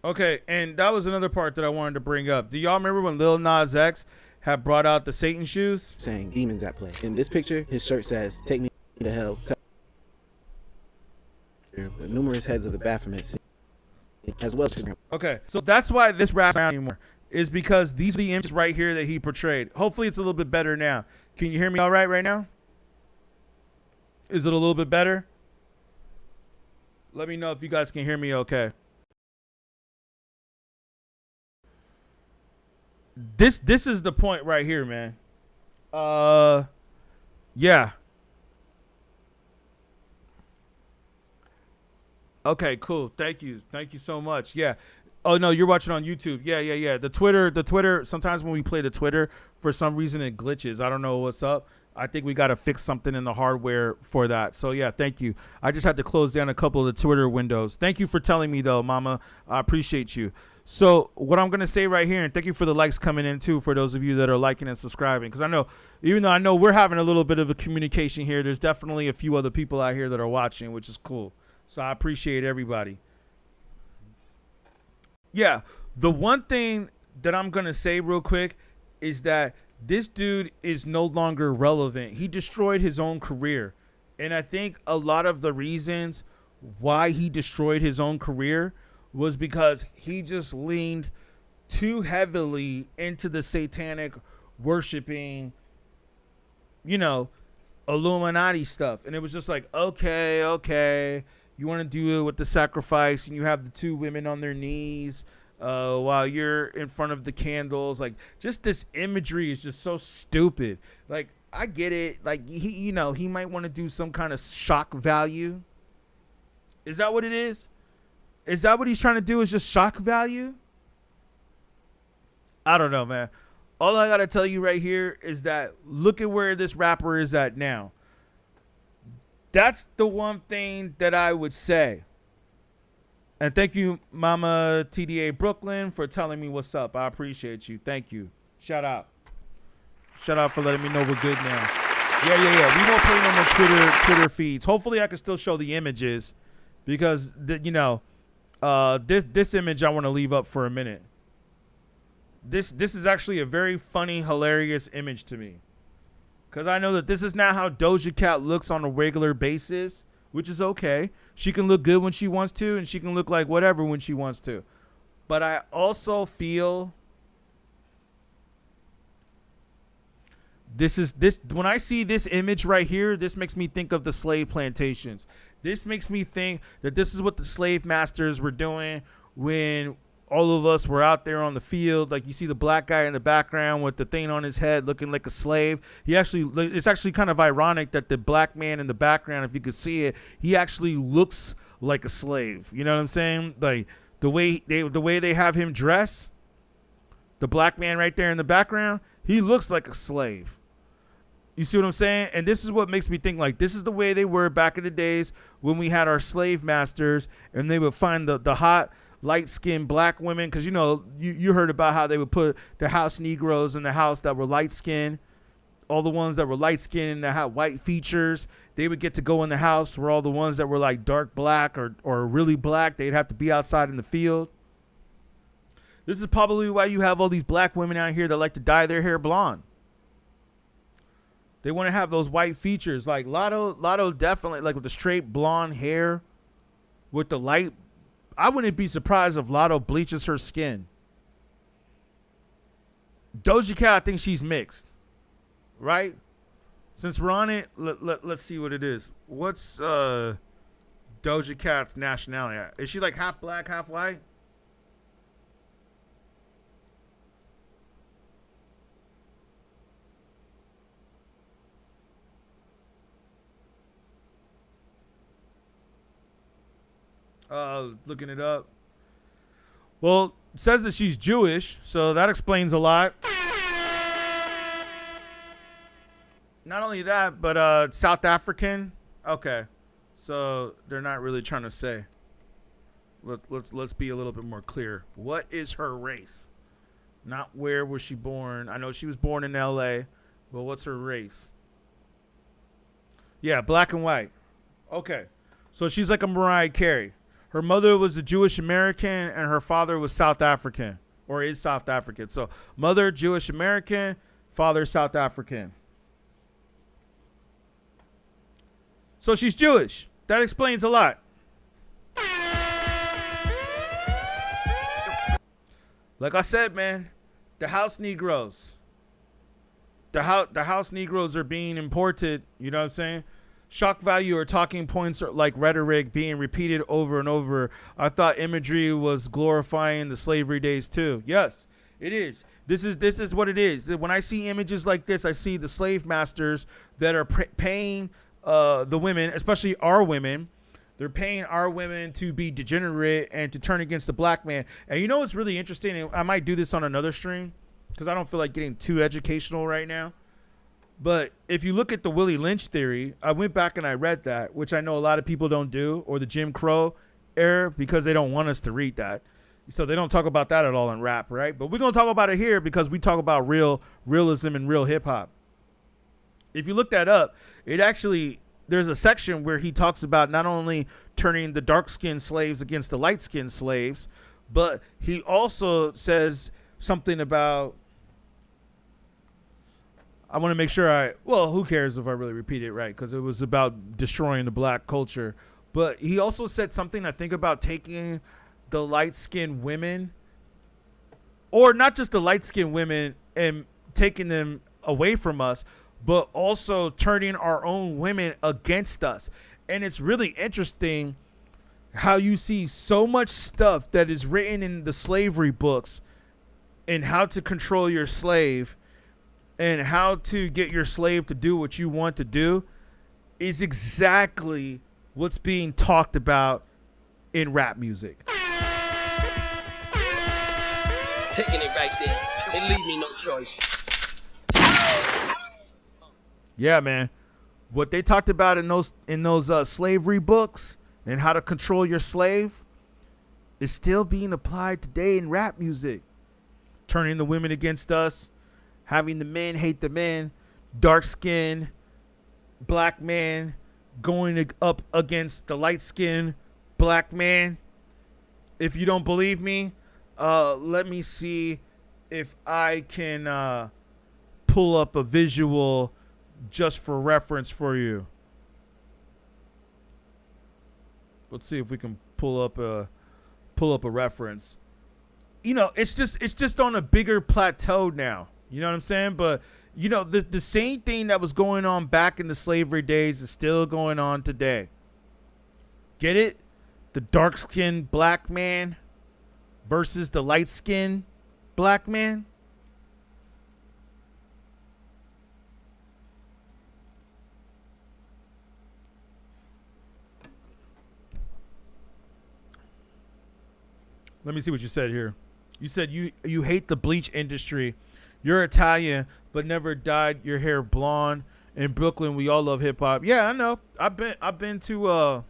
Okay, and that was another part that I wanted to bring up. Do y'all remember when Lil Nas X had brought out the Satan shoes? Saying demons at play. In this picture, his shirt says, "Take me to hell." The numerous heads of the Baphomet scene, as well as. Okay, so that's why this rap around anymore is because these are the images right here that he portrayed. Hopefully it's a little bit better now. Can you hear me all right now? Is it a little bit better? Let me know if you guys can hear me okay. This is the point right here, man. Yeah. Okay, cool. Thank you so much. Yeah. Oh no, you're watching on YouTube. Yeah. The Twitter. Sometimes when we play the Twitter, for some reason it glitches. I don't know what's up. I think we got to fix something in the hardware for that. So yeah, thank you. I just had to close down a couple of the Twitter windows. Thank you for telling me though, Mama. I appreciate you. So what I'm going to say right here, and thank you for the likes coming in too, for those of you that are liking and subscribing. Because I know, even though I know we're having a little bit of a communication here, there's definitely a few other people out here that are watching, which is cool. So I appreciate everybody. Yeah, the one thing that I'm going to say real quick is that this dude is no longer relevant. He destroyed his own career. And I think a lot of the reasons why he destroyed his own career was because he just leaned too heavily into the satanic worshiping, Illuminati stuff. And it was just like, okay, you want to do it with the sacrifice, and you have the two women on their knees while you're in front of the candles. Like, just this imagery is just so stupid. Like, I get it. Like, he might want to do some kind of shock value. Is that what it is? Is that what he's trying to do, is just shock value? I don't know, man. All I got to tell you right here is that look at where this rapper is at now. That's the one thing that I would say. And thank you, Mama TDA Brooklyn, for telling me what's up. I appreciate you. Thank you. Shout out. Shout out for letting me know we're good now. Yeah. We won't play no more Twitter feeds. Hopefully I can still show the images because, this image I want to leave up for a minute. This is actually a very funny, hilarious image to me. Because I know that this is not how Doja Cat looks on a regular basis, which is okay. She can look good when she wants to, and she can look like whatever when she wants to. But I also feel when I see this image right here, this makes me think of the slave plantations. This makes me think that this is what the slave masters were doing when all of us were out there on the field. Like, you see the black guy in the background with the thing on his head looking like a slave. It's actually kind of ironic that the black man in the background, if you could see it, he actually looks like a slave. You know what I'm saying? Like, the way they have him dress, the black man right there in the background, he looks like a slave. You see what I'm saying? And this is what makes me think, like, this is the way they were back in the days when we had our slave masters, and they would find the hot, light-skinned black women. Because, you know, you heard about how they would put the house Negroes in the house that were light-skinned. All the ones that were light-skinned and that had white features, they would get to go in the house, where all the ones that were, like, dark black or really black, they'd have to be outside in the field. This is probably why you have all these black women out here that like to dye their hair blonde. They want to have those white features. Like Lotto definitely, like, with the straight blonde hair with the light. I wouldn't be surprised if Lotto bleaches her skin. Doja Cat, I think she's mixed. Right? Since we're on it, let's see what it is. What's Doja Cat's nationality? Is she like half black, half white? Looking it up. Well, it says that she's Jewish, so that explains a lot. Not only that, but South African. Okay, so they're not really trying to say. Let's be a little bit more clear. What is her race? Not where was she born. I know she was born in L.A., but what's her race? Yeah, black and white. Okay, so she's like a Mariah Carey. Her mother was a Jewish American, and her father was South African, or is South African. So mother Jewish American, father South African. So she's Jewish. That explains a lot. Like I said, man, the house Negroes. The house Negroes are being imported. You know what I'm saying? Shock value or talking points like rhetoric being repeated over and over. I thought imagery was glorifying the slavery days too. Yes, it is. This is what it is. When I see images like this, I see the slave masters that are paying the women, especially our women. They're paying our women to be degenerate and to turn against the black man. And you know what's really interesting? And I might do this on another stream because I don't feel like getting too educational right now. But if you look at the Willie Lynch theory, I went back and I read that, which I know a lot of people don't do, or the Jim Crow era, because they don't want us to read that. So they don't talk about that at all in rap, right? But we're going to talk about it here because we talk about realism and real hip hop. If you look that up, it actually, there's a section where he talks about not only turning the dark-skinned slaves against the light-skinned slaves, but he also says something about, I want to make sure well, who cares if I really repeat it right? Because it was about destroying the black culture. But he also said something, I think, about taking the light-skinned women, or not just the light-skinned women and taking them away from us, but also turning our own women against us. And it's really interesting how you see so much stuff that is written in the slavery books and how to control your slave and how to get your slave to do what you want to do is exactly what's being talked about in rap music. Taking it right there. It leave me no choice. Yeah, man. What they talked about in those slavery books and how to control your slave is still being applied today in rap music. Turning the women against us, having the men hate the men, dark skin, black man going up against the light skin black man. If you don't believe me, let me see if I can pull up a visual just for reference for you. Let's see if we can pull up a reference. You know, it's just on a bigger plateau now. You know what I'm saying? But you know, the same thing that was going on back in the slavery days is still going on today. Get it? The dark-skinned black man versus the light-skinned black man? Let me see what you said here. You said you hate the bleach industry. You're Italian, but never dyed your hair blonde. In Brooklyn, we all love hip hop. Yeah, I know. I've been to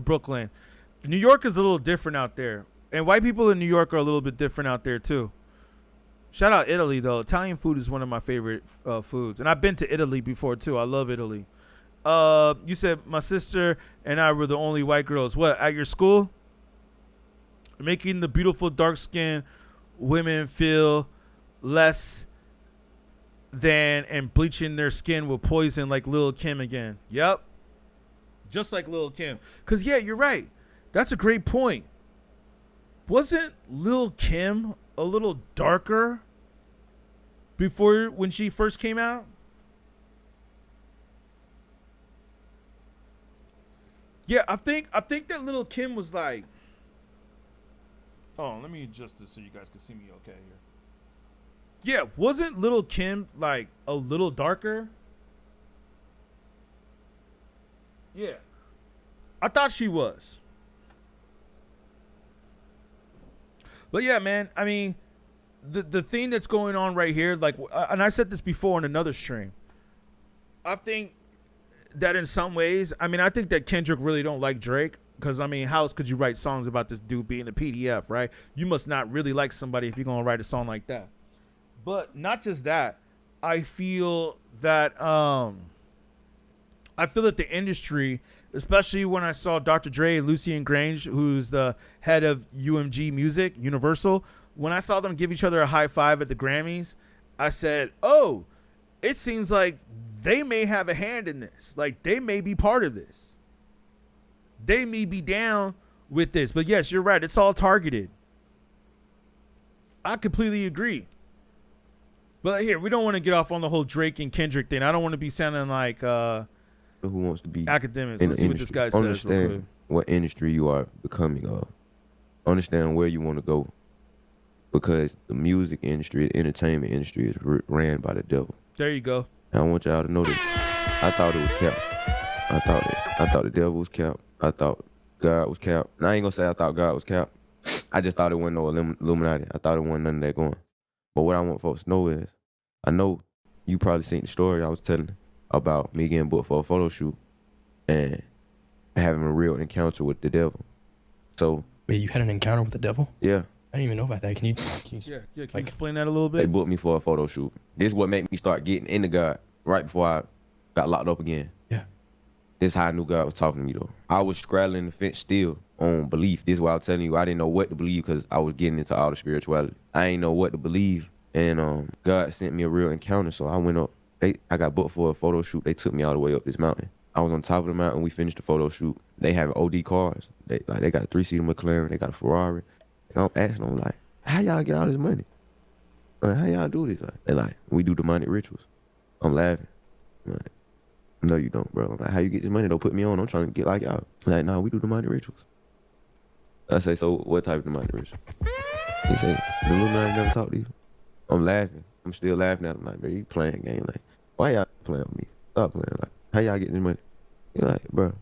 Brooklyn. New York is a little different out there, and white people in New York are a little bit different out there too. Shout out Italy though. Italian food is one of my favorite foods, and I've been to Italy before too. I love Italy. You said my sister and I were the only white girls. What, at your school? Making the beautiful dark-skinned women feel less than and bleaching their skin with poison like Lil' Kim again. Yep. Just like Lil' Kim. Because, yeah, you're right. That's a great point. Wasn't Lil' Kim a little darker before when she first came out? Yeah, I think that Lil' Kim was like... Oh, let me adjust this so you guys can see me okay here. Yeah, wasn't Lil' Kim like a little darker? Yeah. I thought she was. But yeah, man, I mean, the thing that's going on right here, like, and I said this before in another stream, I think that in some ways, I mean, I think that Kendrick really don't like Drake. Because, I mean, how else could you write songs about this dude being a PDF, right? You must not really like somebody if you're going to write a song like that. But not just that. I feel that the industry, especially when I saw Dr. Dre and Lucien Grange, who's the head of UMG Music, Universal, when I saw them give each other a high five at the Grammys, I said, oh, it seems like they may have a hand in this. Like, they may be part of this. They may be down with this. But yes, you're right. It's all targeted. I completely agree. But here, we don't want to get off on the whole Drake and Kendrick thing. I don't want to be sounding like who wants to be academics. in Let's the see industry. what this guy says. Understand what industry you are becoming of. Understand where you want to go. Because the music industry, the entertainment industry is ran by the devil. There you go. And I want y'all to know this. I thought it was cap. I thought the devil was cap. I thought God was cap. And I ain't gonna say I thought God was cap. I just thought it wasn't no Illuminati. I thought it wasn't none of that going. But what I want folks to know is, I know you probably seen the story I was telling about me getting booked for a photo shoot and having a real encounter with the devil. So wait, you had an encounter with the devil? Yeah. I didn't even know about that. Can you Can you explain that a little bit? They booked me for a photo shoot. This is what made me start getting into God right before I got locked up again. Yeah. This is how I knew God was talking to me, though. I was straddling the fence still on belief. This is why I'm telling you, I didn't know what to believe because I was getting into all the spirituality. I ain't know what to believe. And God sent me a real encounter, so I went up. I got booked for a photo shoot. They took me all the way up this mountain. I was on top of the mountain. We finished the photo shoot. They have OD cars. They got a 3-seater McLaren. They got a Ferrari. And I'm asking them, like, how y'all get all this money? Like, how y'all do this? Like, they like, we do demonic rituals. I'm laughing. I'm like, no, you don't, bro. I'm like, how you get this money? Don't put me on. I'm trying to get like y'all. Like, nah, we do demonic rituals. I say, so what type of demonic ritual? He say, the Illuminati never talk to you. I'm laughing. I'm still laughing at him. Like, bro, you playing a game. Like, why y'all playing with me? Stop playing. Like, how y'all getting this money? He like, bro,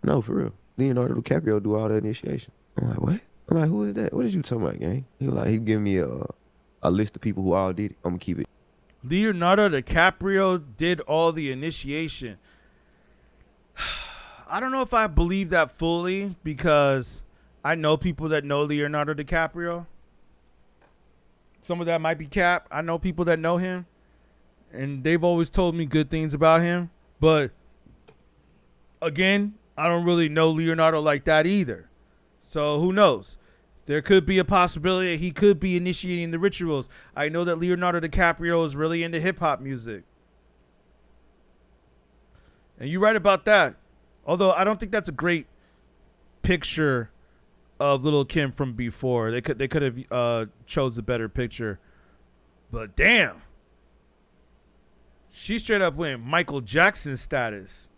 no, for real. Leonardo DiCaprio do all the initiation. I'm like, what? I'm like, who is that? What is you talking about, gang? He was like, he gave me a list of people who all did it. I'm gonna keep it. Leonardo DiCaprio did all the initiation. I don't know if I believe that fully because I know people that know Leonardo DiCaprio. Some of that might be cap. I know people that know him, and they've always told me good things about him. But again, I don't really know Leonardo like that either. So who knows? There could be a possibility that he could be initiating the rituals. I know that Leonardo DiCaprio is really into hip-hop music. And you're right about that. Although I don't think that's a great picture of Lil' Kim from before. They could have chose a better picture. But damn. She straight up went Michael Jackson status.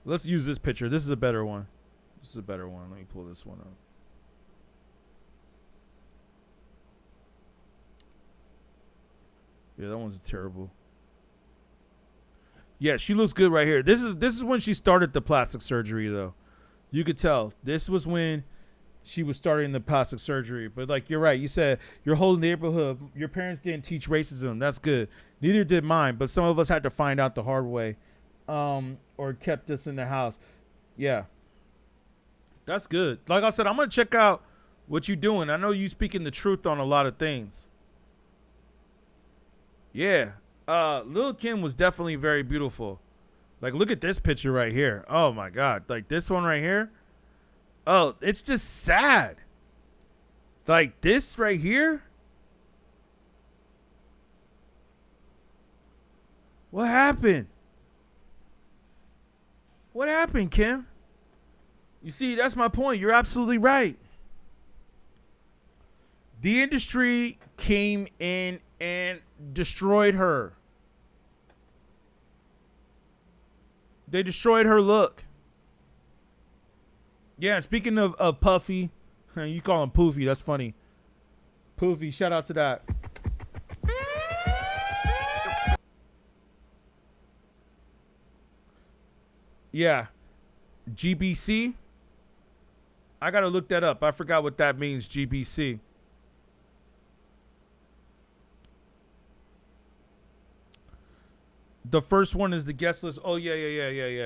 Let's use this picture. This is a better one. This is a better one. Let me pull this one up. Yeah, that one's terrible. Yeah, she looks good right here. This is when she started the plastic surgery, though. You could tell. This was when she was starting the plastic surgery. But, like, you're right. You said your whole neighborhood, your parents didn't teach racism. That's good. Neither did mine. But some of us had to find out the hard way, or kept us in the house. Yeah. That's good. Like I said, I'm going to check out what you're doing. I know you speaking the truth on a lot of things. Yeah. Lil' Kim was definitely very beautiful. Like, look at this picture right here. Oh, my God. Like, this one right here. Oh, it's just sad. Like, this right here. What happened? What happened, Kim? You see, that's my point. You're absolutely right. The industry came in and destroyed her. They destroyed her look. Yeah, speaking of Puffy, you call him Poofy. That's funny. Poofy, shout out to that. Yeah. GBC. I got to look that up. I forgot what that means, GBC. The first one is the guest list. Oh, yeah.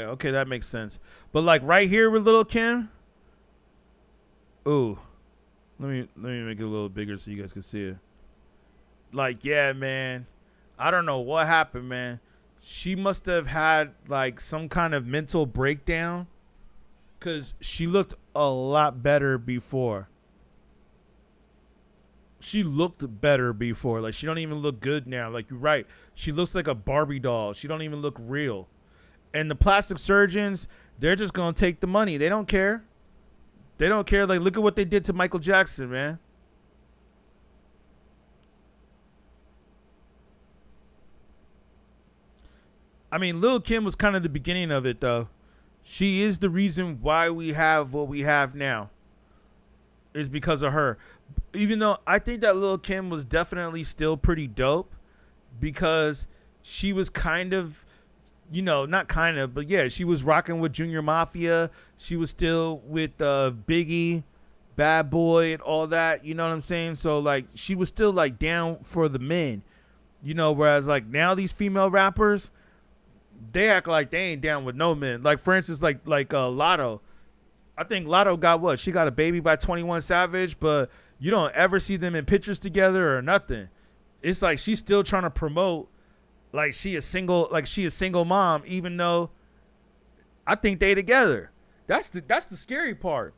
Okay, that makes sense. But, like, right here with Lil' Kim. Ooh. Let me make it a little bigger so you guys can see it. Like, yeah, man. I don't know what happened, man. She must have had, like, some kind of mental breakdown. Because she looked a lot better before. She looked better before. Like, she don't even look good now. Like, you're right. She looks like a Barbie doll. She don't even look real. And the plastic surgeons, they're just going to take the money. They don't care. They don't care. Like, look at what they did to Michael Jackson, man. I mean, Lil' Kim was kind of the beginning of it, though. She is the reason why we have what we have now. Is because of her. Even though I think that Lil' Kim was definitely still pretty dope, because she was kind of, you know, not kind of, but yeah, she was rocking with Junior Mafia. She was still with Biggie, Bad Boy, and all that. You know what I'm saying? So, like, she was still, like, down for the men. You know, whereas, like, now these female rappers, they act like they ain't down with no men. Like, for instance, like Lotto. I think Lotto got what? She got a baby by 21 Savage, but you don't ever see them in pictures together or nothing. It's like she's still trying to promote like she a single mom, even though I think they together. That's the scary part.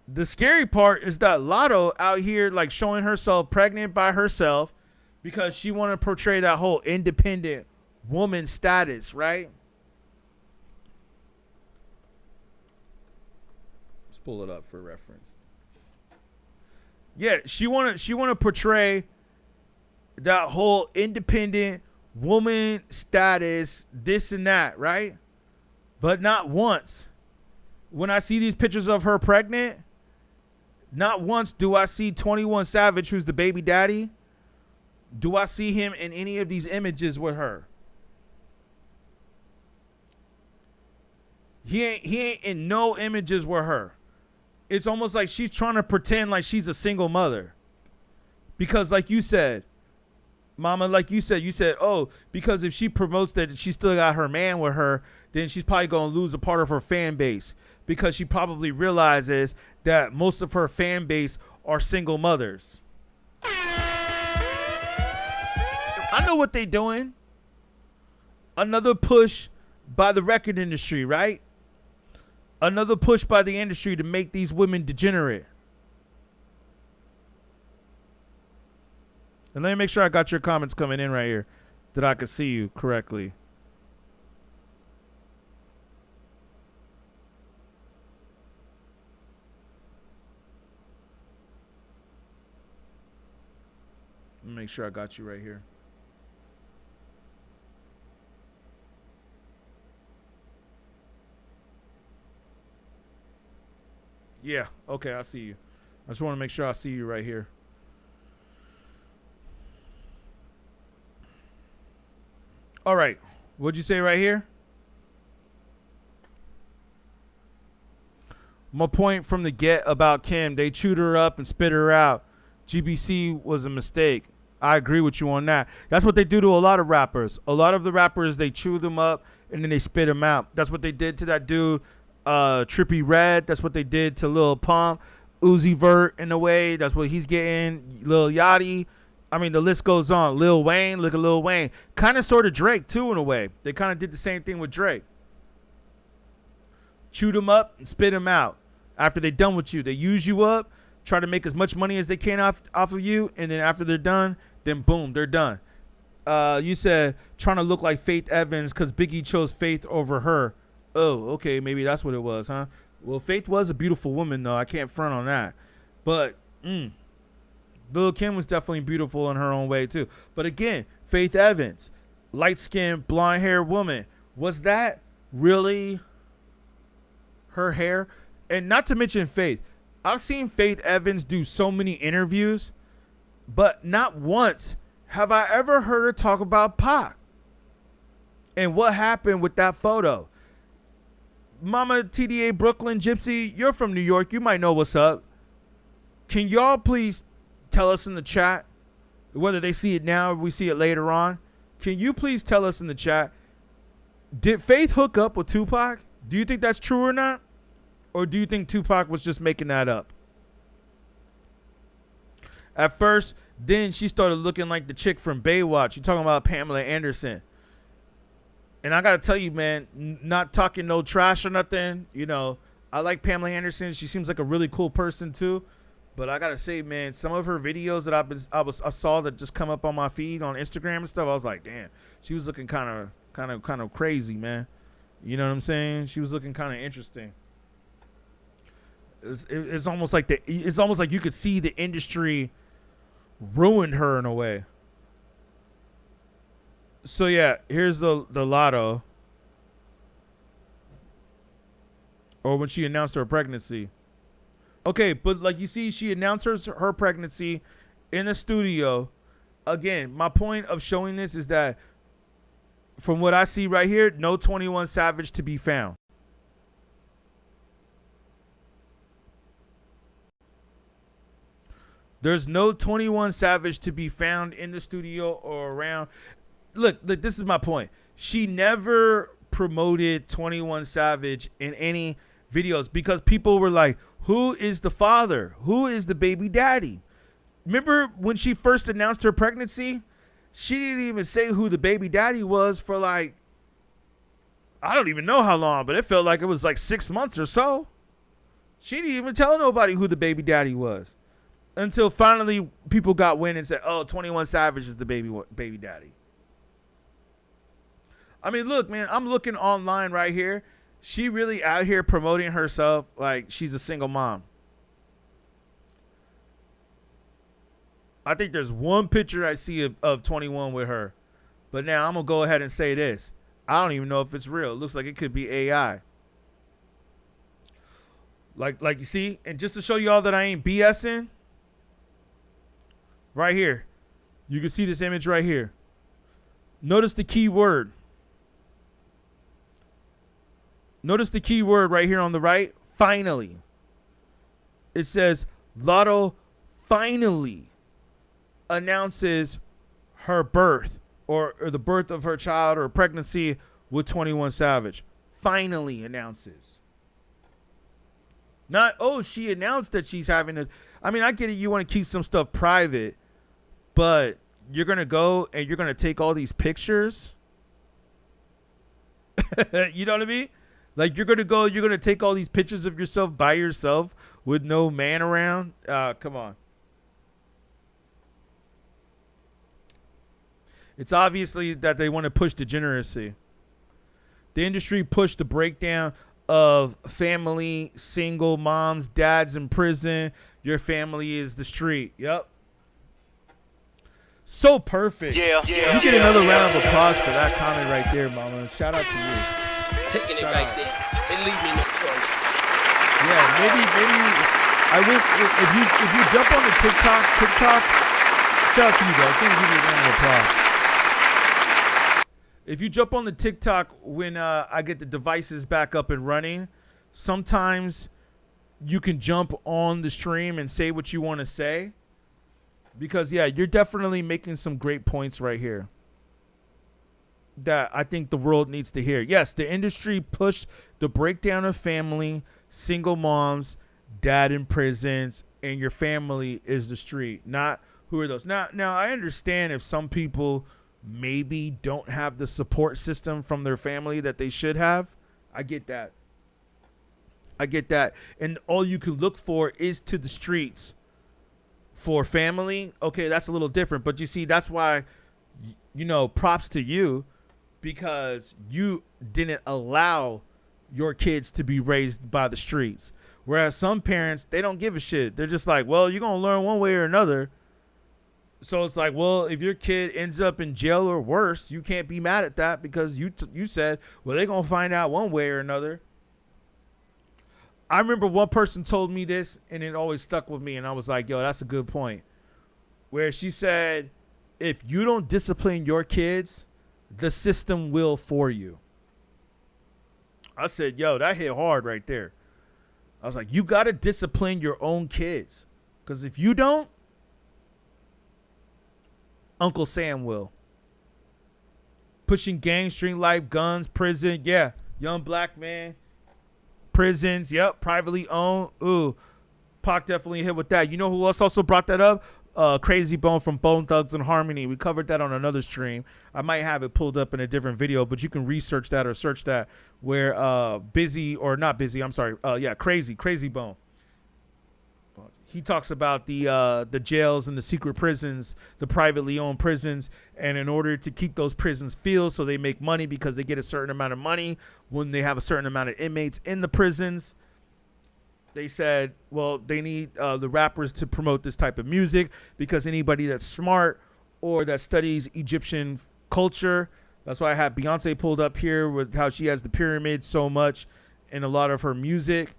The scary part is that Lotto out here like showing herself pregnant by herself because she want to portray that whole independent woman status, right? Let's pull it up for reference. Yeah, she wanna portray that whole independent woman status, this and that, right? But not once. When I see these pictures of her pregnant, not once do I see 21 Savage, who's the baby daddy. Do I see him in any of these images with her? He ain't in no images with her. It's almost like she's trying to pretend like she's a single mother. Because like you said, Mama, like you said, oh, because if she promotes that she still got her man with her, then she's probably going to lose a part of her fan base. Because she probably realizes that most of her fan base are single mothers. I know what they doing. Another push by the record industry, right? Another push by the industry to make these women degenerate. And let me make sure I got your comments coming in right here, that I can see you correctly. Let me make sure I got you right here. Yeah. Okay, I see you. I just want to make sure I see you right here. All right. What'd you say right here? My point from the get about Kim, they chewed her up and spit her out. GBC was a mistake. I agree with you on that. That's what they do to a lot of rappers. A lot of the rappers, they chew them up and then they spit them out. That's what they did to that dude, Trippie Redd. That's what they did to Lil Pump, Uzi Vert in a way. That's what he's getting. Lil Yachty. I mean, the list goes on. Lil Wayne, look at Lil Wayne. Kind of sort of Drake, too, in a way. They kind of did the same thing with Drake. Chewed him up and spit him out. After they're done with you, they use you up, try to make as much money as they can off of you, and then after they're done, then boom, they're done. You said trying to look like Faith Evans because Biggie chose Faith over her. Oh, okay, maybe that's what it was, huh? Well, Faith was a beautiful woman, though. I can't front on that. But Lil' Kim was definitely beautiful in her own way, too. But again, Faith Evans, light-skinned, blonde-haired woman. Was that really her hair? And not to mention Faith. I've seen Faith Evans do so many interviews, but not once have I ever heard her talk about Pac and what happened with that photo. Mama TDA Brooklyn Gypsy, you're from New York. You might know what's up. Can y'all please tell us in the chat, whether they see it now or we see it later on? Can you please tell us in the chat, did Faith hook up with Tupac? Do you think that's true or not? Or do you think Tupac was just making that up? At first, then she started looking like the chick from Baywatch. You're talking about Pamela Anderson. And I got to tell you, man, not talking no trash or nothing. You know, I like Pamela Anderson. She seems like a really cool person, too. But I got to say, man, some of her videos that I saw that just come up on my feed on Instagram and stuff, I was like, damn, she was looking kind of crazy, man. You know what I'm saying? She was looking kind of interesting. It's almost like you could see the industry ruined her in a way. So yeah, here's the lotto. Or when she announced her pregnancy. Okay, but like you see, she announced her pregnancy in the studio. Again, my point of showing this is that from what I see right here, no 21 Savage to be found. There's no 21 Savage to be found in the studio or around. Look, this is my point. She never promoted 21 Savage in any videos because people were like, who is the father? Who is the baby daddy? Remember when she first announced her pregnancy? She didn't even say who the baby daddy was for like, I don't even know how long, but it felt like it was like 6 months or so. She didn't even tell nobody who the baby daddy was. Until finally people got wind and said, oh, 21 Savage is the baby daddy. I mean, look, man, I'm looking online right here. She really out here promoting herself like she's a single mom. I think there's one picture I see of 21 with her. But now I'm going to go ahead and say this. I don't even know if it's real. It looks like it could be AI. Like you see, and just to show y'all that I ain't BSing, right here, you can see this image right here. Notice the key word. Notice the key word right here on the right. Finally. It says Lotto finally announces her birth or the birth of her child or pregnancy with 21 Savage. Finally announces. Not, oh, she announced that she's having a... I mean, I get it. You want to keep some stuff private. But you're going to go and you're going to take all these pictures. You know what I mean? Like you're going to take all these pictures of yourself by yourself with no man around. Come on. It's obviously that they want to push degeneracy. The industry pushed the breakdown of family, single moms, dads in prison. Your family is the street. Yep. So perfect. Yeah. You get another round of applause for that comment right there, mama. Shout out to you. Taking it right there. They leave me no choice. Yeah, maybe I will if you jump on the TikTok, shout out to you guys. Thank you for the round of applause. If you jump on the TikTok when I get the devices back up and running, sometimes you can jump on the stream and say what you want to say. Because yeah, you're definitely making some great points right here that I think the world needs to hear. Yes, the industry pushed the breakdown of family, single moms, dad in prisons, and your family is the street. Not who are those. Now I understand if some people maybe don't have the support system from their family that they should have. I get that. And all you can look for is to the streets for family. Okay, that's a little different. But you see, that's why, props to you, because you didn't allow your kids to be raised by the streets. Whereas some parents, they don't give a shit. They're just like, well, you're going to learn one way or another. So it's like, well, if your kid ends up in jail or worse, you can't be mad at that because you said, well, they're going to find out one way or another. I remember one person told me this and it always stuck with me. And I was like, yo, that's a good point. Where she said, if you don't discipline your kids, the system will for you. I said, yo, that hit hard right there. I was like, you got to discipline your own kids. Because if you don't, Uncle Sam will. Pushing gang, street life, guns, prison. Yeah, young black man. Prisons, yep, privately owned. Ooh, Pac definitely hit with that. You know who else also brought that up? Crazy Bone from Bone Thugs and Harmony. We covered that on another stream. I might have it pulled up in a different video, but you can research that or search that. Where Crazy Bone. He talks about the jails and the secret prisons, the privately owned prisons, and in order to keep those prisons filled, so they make money because they get a certain amount of money when they have a certain amount of inmates in the prisons. They said, well, they need the rappers to promote this type of music because anybody that's smart or that studies Egyptian culture, that's why I have Beyonce pulled up here with how she has the pyramid so much in a lot of her music.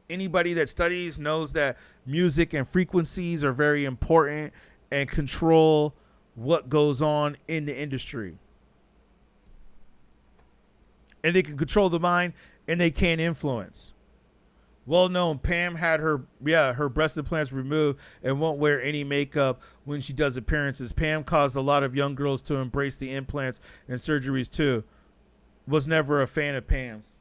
Anybody that studies knows that music and frequencies are very important and control what goes on in the industry. And they can control the mind and they can influence. Well known, Pam had her breast implants removed and won't wear any makeup when she does appearances. Pam caused a lot of young girls to embrace the implants and surgeries too. Was never a fan of Pam's.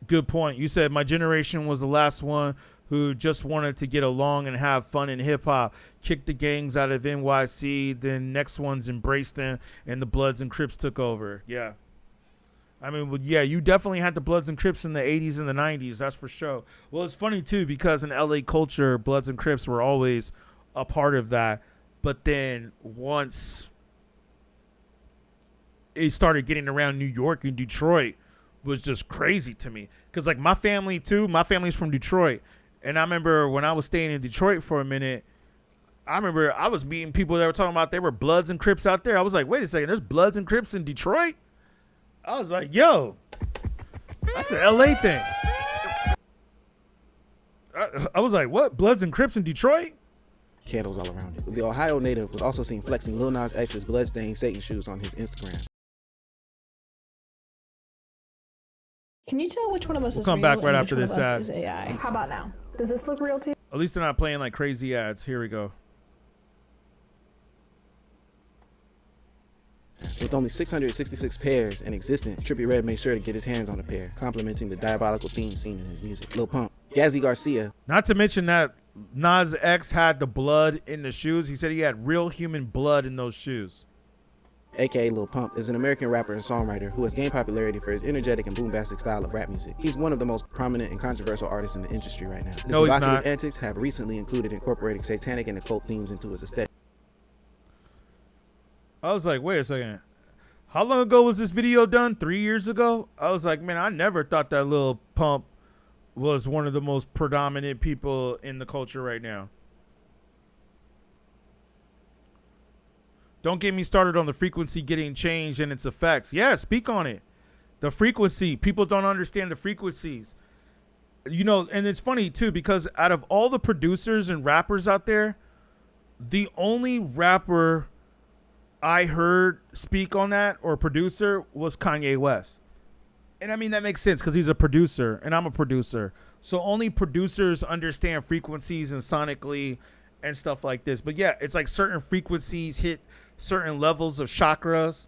Good point. You said my generation was the last one who just wanted to get along and have fun in hip hop, kick the gangs out of NYC, then next ones embraced them and the Bloods and Crips took over. Yeah. I mean, well, yeah, you definitely had the Bloods and Crips in the 80s and the 90s. That's for sure. Well, it's funny, too, because in LA culture, Bloods and Crips were always a part of that. But then once it started getting around New York and Detroit was just crazy to me. Because, like, my family, too, my family's from Detroit. And I remember when I was staying in Detroit for a minute, I remember I was meeting people that were talking about they were Bloods and Crips out there. I was like, wait a second, there's Bloods and Crips in Detroit? I was like, yo, that's an LA thing. I was like, what? Bloods and Crips in Detroit? Candles all around it. The Ohio native was also seen flexing Lil Nas X's bloodstained Satan shoes on his Instagram. Can you tell which one of us We'll is come real back right and after which this one of ad. us is AI? How about now? Does this look real to you? At least they're not playing like crazy ads. Here we go. With only 666 pairs in existence, Trippie Redd made sure to get his hands on a pair, complementing the diabolical themes seen in his music. Lil Pump, Gazzy Garcia. Not to mention that Nas X had the blood in the shoes. He said he had real human blood in those shoes. aka Lil Pump, is an American rapper and songwriter who has gained popularity for his energetic and boombastic style of rap music. He's one of the most prominent and controversial artists in the industry right now. His No, he's provocative not. antics have recently included incorporating satanic and occult themes into his aesthetic. I was like, wait a second. How long ago was this video done? 3 years ago? I was like, man, I never thought that Lil Pump was one of the most predominant people in the culture right now. Don't get me started on the frequency getting changed and its effects. Yeah, speak on it. The frequency. People don't understand the frequencies. You know, and it's funny too, because out of all the producers and rappers out there, the only rapper I heard speak on that or producer was Kanye West. And I mean, that makes sense because he's a producer and I'm a producer. So only producers understand frequencies and sonically and stuff like this. But yeah, it's like certain frequencies hit certain levels of chakras.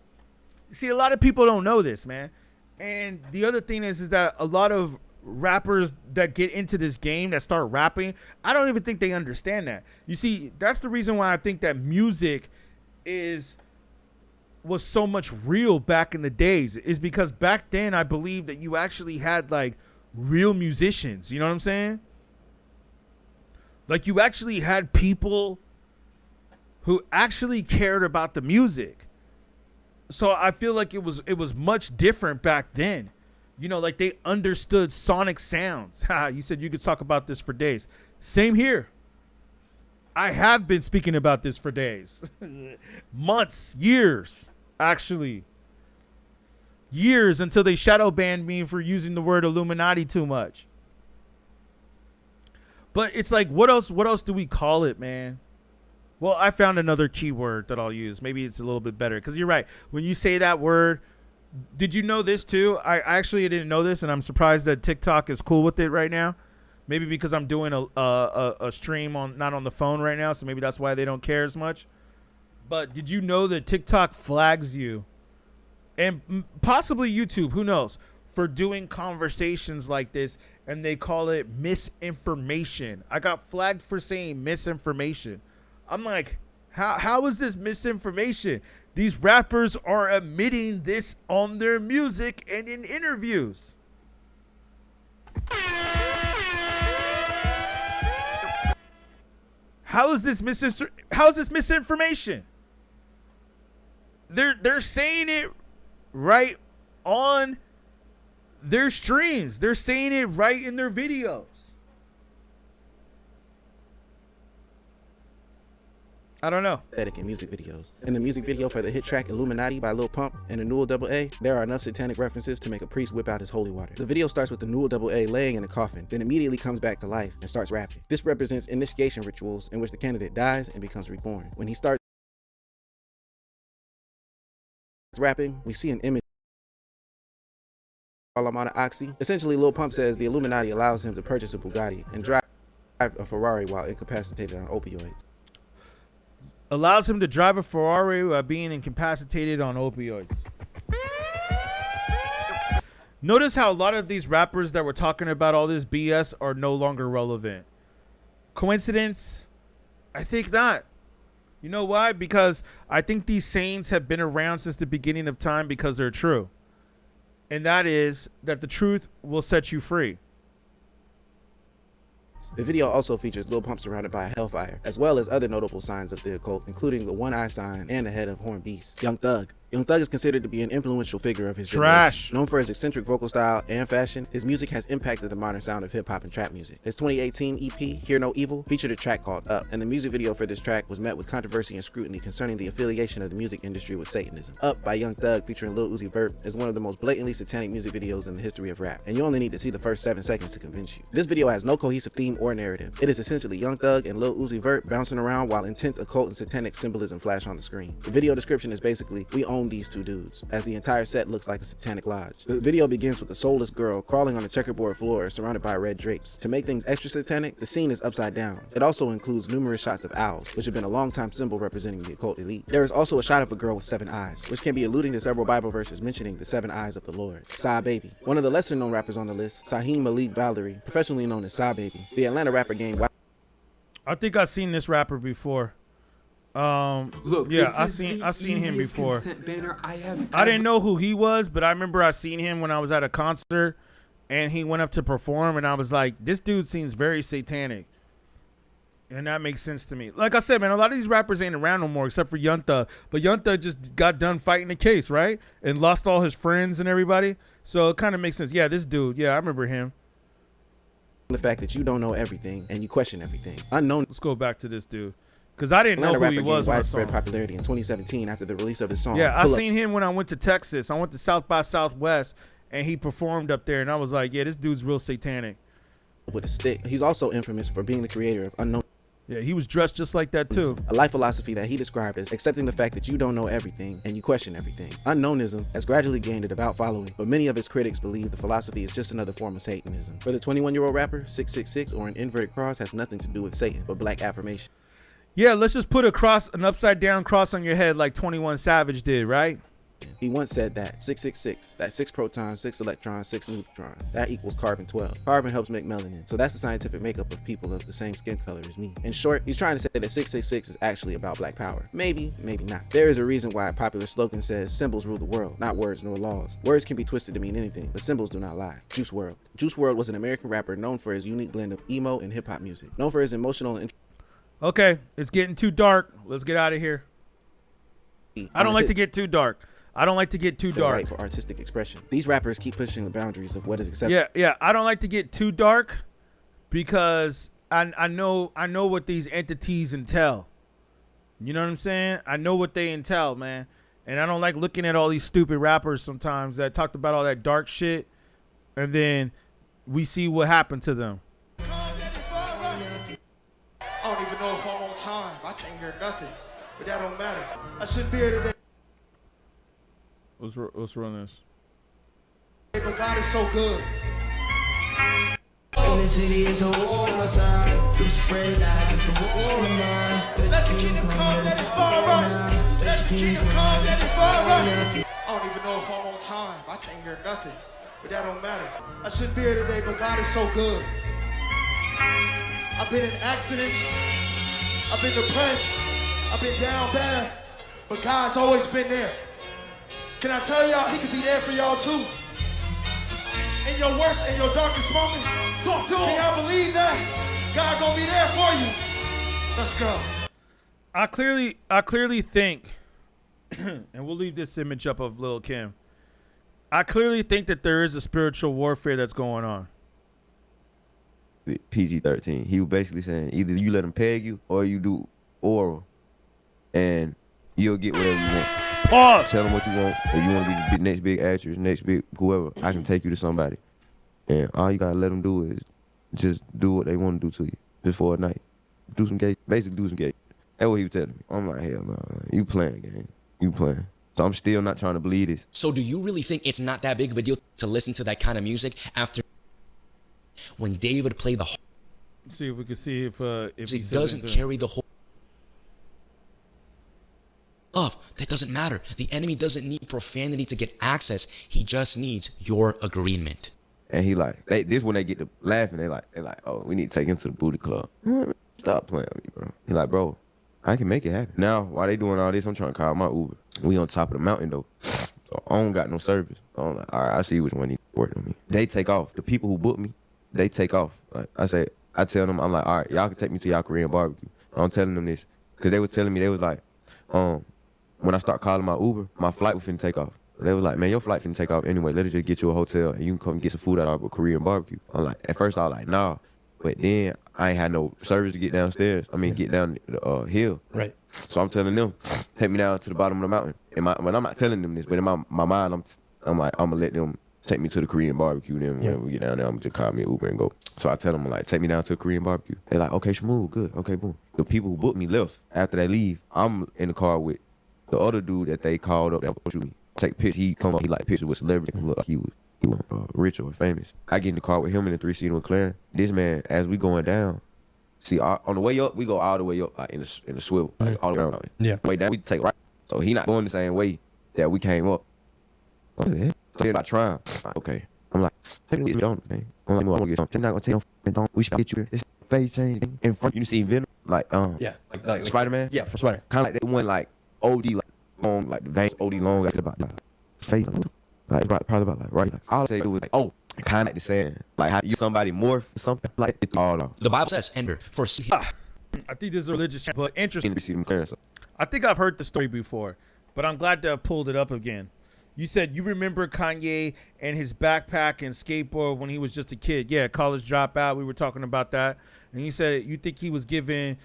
See, a lot of people don't know this, man. And the other thing is that a lot of rappers that get into this game that start rapping, I don't even think they understand that. You see, that's the reason why I think that music was so much real back in the days, is because back then I believe that you actually had like real musicians. You know what I'm saying? Like you actually had people who actually cared about the music. So I feel like it was much different back then. You know, like they understood sonic sounds. You said you could talk about this for days. Same here. I have been speaking about this for days. Months, years, actually. Years until they shadow banned me for using the word Illuminati too much. But it's like, what else do we call it, man? Well, I found another keyword that I'll use. Maybe it's a little bit better. Because you're right. When you say that word, did you know this too? I actually didn't know this, and I'm surprised that TikTok is cool with it right now. Maybe because I'm doing a stream not on the phone right now, so maybe that's why they don't care as much. But did you know that TikTok flags you, and possibly YouTube, who knows, for doing conversations like this, and they call it misinformation. I got flagged for saying misinformation. I'm like, how is this misinformation? These rappers are admitting this on their music and in interviews. How is this misinformation? They're saying it right on their streams. They're saying it right in their videos. I don't know. In music videos. In the music video for the hit track Illuminati by Lil Pump and the Newell AA, there are enough satanic references to make a priest whip out his holy water. The video starts with the Newell AA laying in a coffin, then immediately comes back to life and starts rapping. This represents initiation rituals in which the candidate dies and becomes reborn. When he starts rapping, we see an image of Oxy. Essentially, Lil Pump says the Illuminati allows him to purchase a Bugatti and drive a Ferrari while incapacitated on opioids. Allows him to drive a Ferrari while being incapacitated on opioids. Notice how a lot of these rappers that were talking about all this BS are no longer relevant. Coincidence? I think not. You know why? Because I think these sayings have been around since the beginning of time because they're true. And that is that the truth will set you free. The video also features Lil Pump surrounded by a hellfire, as well as other notable signs of the occult, including the one eye sign and the head of horned beast. Young Thug. Young Thug is considered to be an influential figure of his generation. Known for his eccentric vocal style and fashion, his music has impacted the modern sound of hip-hop and trap music. His 2018 EP, Hear No Evil, featured a track called Up, and the music video for this track was met with controversy and scrutiny concerning the affiliation of the music industry with Satanism. Up by Young Thug featuring Lil Uzi Vert is one of the most blatantly satanic music videos in the history of rap, and you only need to see the first 7 seconds to convince you. This video has no cohesive theme or narrative. It is essentially Young Thug and Lil Uzi Vert bouncing around while intense occult and satanic symbolism flash on the screen. The video description is basically, we own these two dudes, as the entire set looks like a satanic lodge. The video begins with a soulless girl crawling on a checkerboard floor surrounded by red drapes. To make things extra satanic, the scene is upside down. It also includes numerous shots of owls, which have been a long-time symbol representing the occult elite. There is also a shot of a girl with 7 eyes, which can be alluding to several Bible verses mentioning the 7 eyes of the Lord. Psy Baby. One of the lesser-known rappers on the list, Saheem Malik Valerie, professionally known as Psy Baby. The Atlanta rapper game. I think I've seen this rapper before. Look, yeah, I seen him before. I didn't know who he was, but I remember I seen him when I was at a concert and he went up to perform and I was like, this dude seems very satanic. And that makes sense to me. Like I said, man, a lot of these rappers ain't around no more except for Young Thug. But Young Thug just got done fighting the case, right? And lost all his friends and everybody. So it kind of makes sense. Yeah, this dude. Yeah, I remember him. The fact that you don't know everything and you question everything. Unknown. Let's go back to this dude. Because I didn't know who he was when I saw him. Widespread popularity in 2017 after the release of his song. Yeah, I seen him when I went to Texas. I went to South by Southwest, and he performed up there, and I was like, yeah, this dude's real satanic. With a stick. He's also infamous for being the creator of unknown. Yeah, he was dressed just like that too. A life philosophy that he described as accepting the fact that you don't know everything and you question everything. Unknownism has gradually gained a devout following, but many of his critics believe the philosophy is just another form of Satanism. For the 21-year-old rapper, 666 or an inverted cross has nothing to do with Satan, but black affirmation. Yeah, let's just put an upside down cross on your head like 21 Savage did, right? He once said that 666, that's 6 protons, 6 electrons, 6 neutrons. That equals carbon 12. Carbon helps make melanin, so that's the scientific makeup of people of the same skin color as me. In short, he's trying to say that 666 is actually about black power. Maybe, maybe not. There is a reason why a popular slogan says symbols rule the world, not words nor laws. Words can be twisted to mean anything, but symbols do not lie. Juice WRLD. Juice WRLD was an American rapper known for his unique blend of emo and hip-hop music. Known for his emotional and Okay, it's getting too dark. Let's get out of here. I don't like to get too dark. I don't like to get too dark. Right for artistic expression. These rappers keep pushing the boundaries of what is acceptable. Yeah. I don't like to get too dark because I know what these entities entail. You know what I'm saying? I know what they entail, man. And I don't like looking at all these stupid rappers sometimes that talked about all that dark shit, and then we see what happened to them. I don't even know if I'm on time. I can't hear nothing, but that don't matter. I shouldn't be here today. Let's run this. But God is so good. In the city, it's a war outside. You spread lies, it's a war of mine. Let the kingdom come, let it fall right. Let the kingdom come, let it fall right. I don't even know if I'm on time. I can't hear nothing, but that don't matter. I shouldn't be here today, but God is so good. I've been in accidents. I've been depressed. I've been down bad, but God's always been there. Can I tell y'all, he can be there for y'all too? In your worst and your darkest moment, talk to him. Can y'all believe that? God gonna be there for you. Let's go. I clearly think, and we'll leave this image up of Lil' Kim. I clearly think that there is a spiritual warfare that's going on. PG-13. He was basically saying either you let him peg you or you do oral, and you'll get whatever you want. Pause. Tell them what you want. If you want to be the next big actress, next big whoever, I can take you to somebody. And all you gotta let them do is just do what they want to do to you, just for a night. Do some gay, basically do some gay. That's what he was telling me. I'm like, hell no, you playing, gang. You playing. So I'm still not trying to believe this. So do you really think it's not that big of a deal to listen to that kind of music after when David played the whole? Let's see if we can see if it doesn't carry the whole love. That doesn't matter. The enemy doesn't need profanity to get access. He just needs your agreement. And he like, this when they get to laughing, they like, oh, we need to take him to the booty club. Stop playing with me, bro. He like, bro, I can make it happen. Now, while they doing all this, I'm trying to call my Uber. We on top of the mountain though, so I don't got no service. I'm like, all right, I see which one need to work on me. They take off. The people who booked me, they take off. Like I tell them, I'm like, all right, y'all can take me to y'all Korean barbecue. I'm telling them this because they were telling me, they was like, when I start calling my Uber, my flight was finna take off. They was like, man, your flight finna take off anyway. Let us just get you a hotel and you can come get some food at our Korean barbecue. I'm like, at first I was like, nah. But then I ain't had no service to get downstairs. Get down the hill. Right. So I'm telling them, take me down to the bottom of the mountain. And when I'm not telling them this, but in my mind, I'm like, I'm gonna let them take me to the Korean barbecue. Then when we get down there, I'm gonna just call me an Uber and go. So I tell them, like, take me down to the Korean barbecue. They're like, okay, Shmoo, good, okay, boom. The people who booked me left. After they leave, I'm in the car with the other dude that they called up that was shooting me. Take pictures. He come up, he like pictures with celebrity. Look like he was rich or famous. I get in the car with him in the 3-seater McLaren. This man, as we going down, see, on the way up, we go all the way up like in the swivel, like, all the way around. Yeah. Way down, we take right. So he not going the same way that we came up. So they're not trying. Okay. I'm like, take me on, man. I'm like, I want to get something. I'm not going to take you on. We should get you this face change in front. You see Venom? Like, yeah. Like Spider-Man? Yeah, for Spider-Man. Kind of like that one, like, OD, like, long, like, the veins OD long, like, about face. Like, probably about, like, right. Like, all I say was, like, oh, kind of like the saying. Like, how you somebody morph or something like it all off. The Bible says, enter for I think this is a religious, but interesting. I think I've heard the story before, but I'm glad to have pulled it up again. You said you remember Kanye and his backpack and skateboard when he was just a kid. Yeah, college dropout. We were talking about that. And you said you think he was given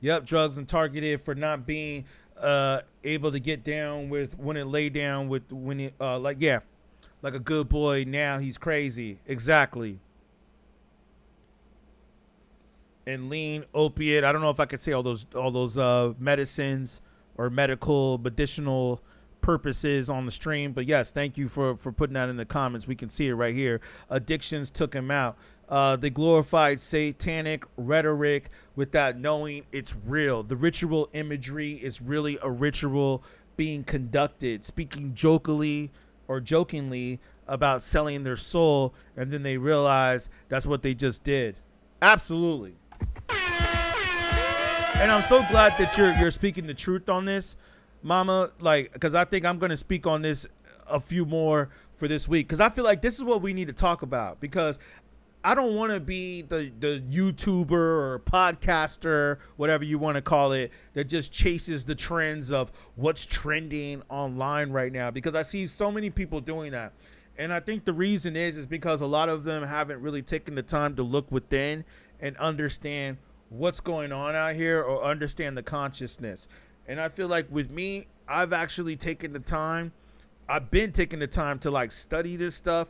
Yep, drugs and targeted for not being able to get down with when it lay down with when it like a good boy. Now he's crazy. Exactly. And lean opiate. I don't know if I could say all those medicines or medicinal purposes on the stream, but yes, thank you for putting that in the comments. We can see it right here. Addictions took him out. They glorified satanic rhetoric without knowing it's real. The ritual imagery is really a ritual being conducted, speaking jokingly about selling their soul, and then they realize that's what they just did. Absolutely. And I'm so glad that you're speaking the truth on this, Mama, like, because I think I'm going to speak on this a few more for this week, because I feel like this is what we need to talk about, because I don't want to be the YouTuber or podcaster, whatever you want to call it, that just chases the trends of what's trending online right now, because I see so many people doing that. And I think the reason is because a lot of them haven't really taken the time to look within and understand what's going on out here or understand the consciousness. And I feel like with me, I've actually taken the time. I've been taking the time to like study this stuff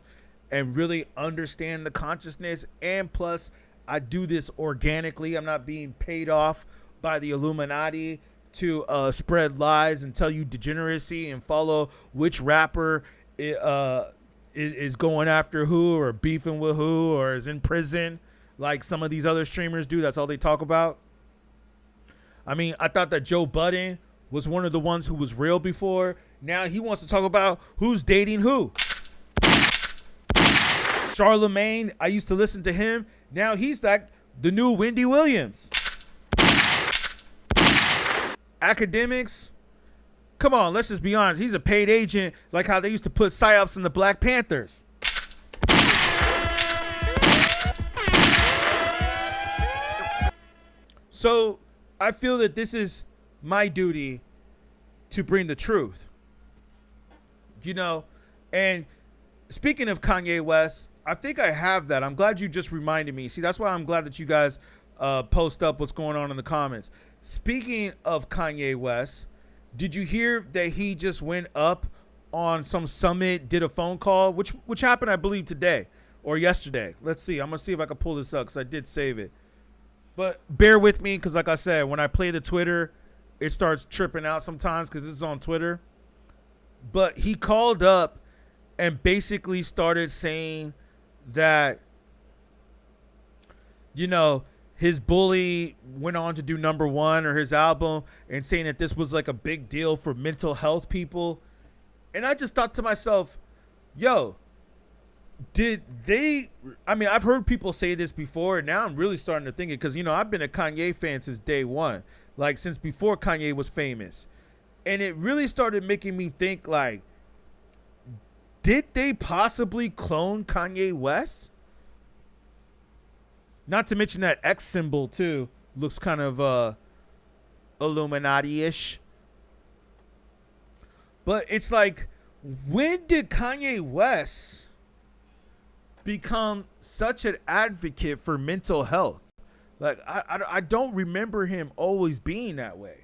and really understand the consciousness. And plus, I do this organically. I'm not being paid off by the Illuminati to spread lies and tell you degeneracy and follow which rapper is going after who or beefing with who or is in prison like some of these other streamers do. That's all they talk about. I mean, I thought that Joe Budden was one of the ones who was real before. Now he wants to talk about who's dating who. Charlemagne, I used to listen to him. Now he's like the new Wendy Williams. Academics, come on, let's just be honest. He's a paid agent, like how they used to put psyops in the Black Panthers. So I feel that this is my duty to bring the truth. You know, and speaking of Kanye West, I think I have that. I'm glad you just reminded me. See, that's why I'm glad that you guys post up what's going on in the comments. Speaking of Kanye West, did you hear that he just went up on some summit, did a phone call, which happened, I believe, today or yesterday. Let's see. I'm going to see if I can pull this up because I did save it. But bear with me because, like I said, when I play the Twitter, it starts tripping out sometimes because this is on Twitter. But he called up and basically started saying that, you know, his bully went on to do #1 or his album and saying that this was like a big deal for mental health people. And I just thought to myself, yo, did they, I mean, I've heard people say this before, and now I'm really starting to think it because, you know, I've been a Kanye fan since day one, like since before Kanye was famous. And it really started making me think, like, did they possibly clone Kanye West? Not to mention that X symbol, too, looks kind of Illuminati-ish. But it's like, when did Kanye West become such an advocate for mental health? Like, I don't remember him always being that way.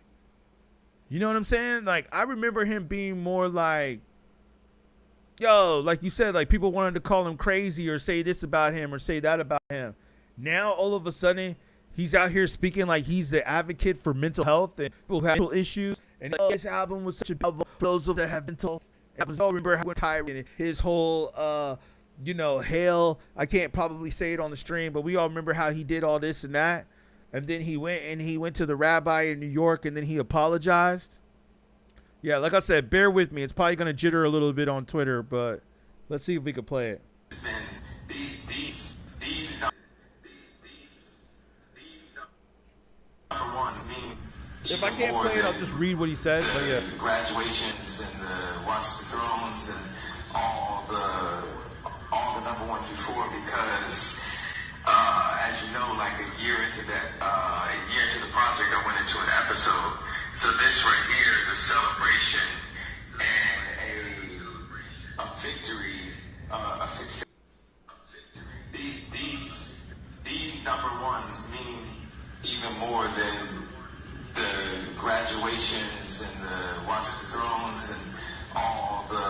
You know what I'm saying? Like, I remember him being more like, yo, like you said, like people wanted to call him crazy or say this about him or say that about him. Now, all of a sudden, he's out here speaking like he's the advocate for mental health and people who have mental issues. And his album was such a bubble for those that have mental. I remember how tired his whole, you know, hail. I can't probably say it on the stream, but we all remember how he did all this and that. And then he went to the rabbi in New York and then he apologized. Yeah, like I said, bear with me. It's probably going to jitter a little bit on Twitter, but let's see if we can play it. These number ones mean. If I can't play it, I'll just read what he said. But yeah. Graduations and the Watch the Thrones and all the number ones before, because as you know, like a year into the project, I went into an episode. So this right here is a celebration and a victory, a success. These number ones mean even more than graduations and the Watch of the Thrones and all the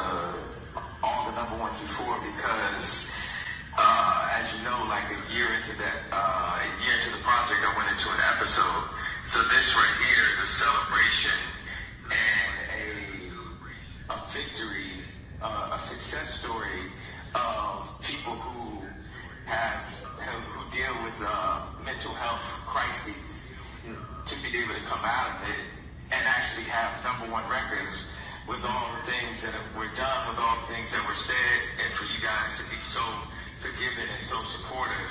number one through four because, as you know, like a year into the project, I went into an episode. So this right here is a celebration and a victory, a success story of people who deal with mental health crises to be able to come out of it and actually have number one records with all the things that were done, with all the things that were said, and for you guys to be so forgiving and so supportive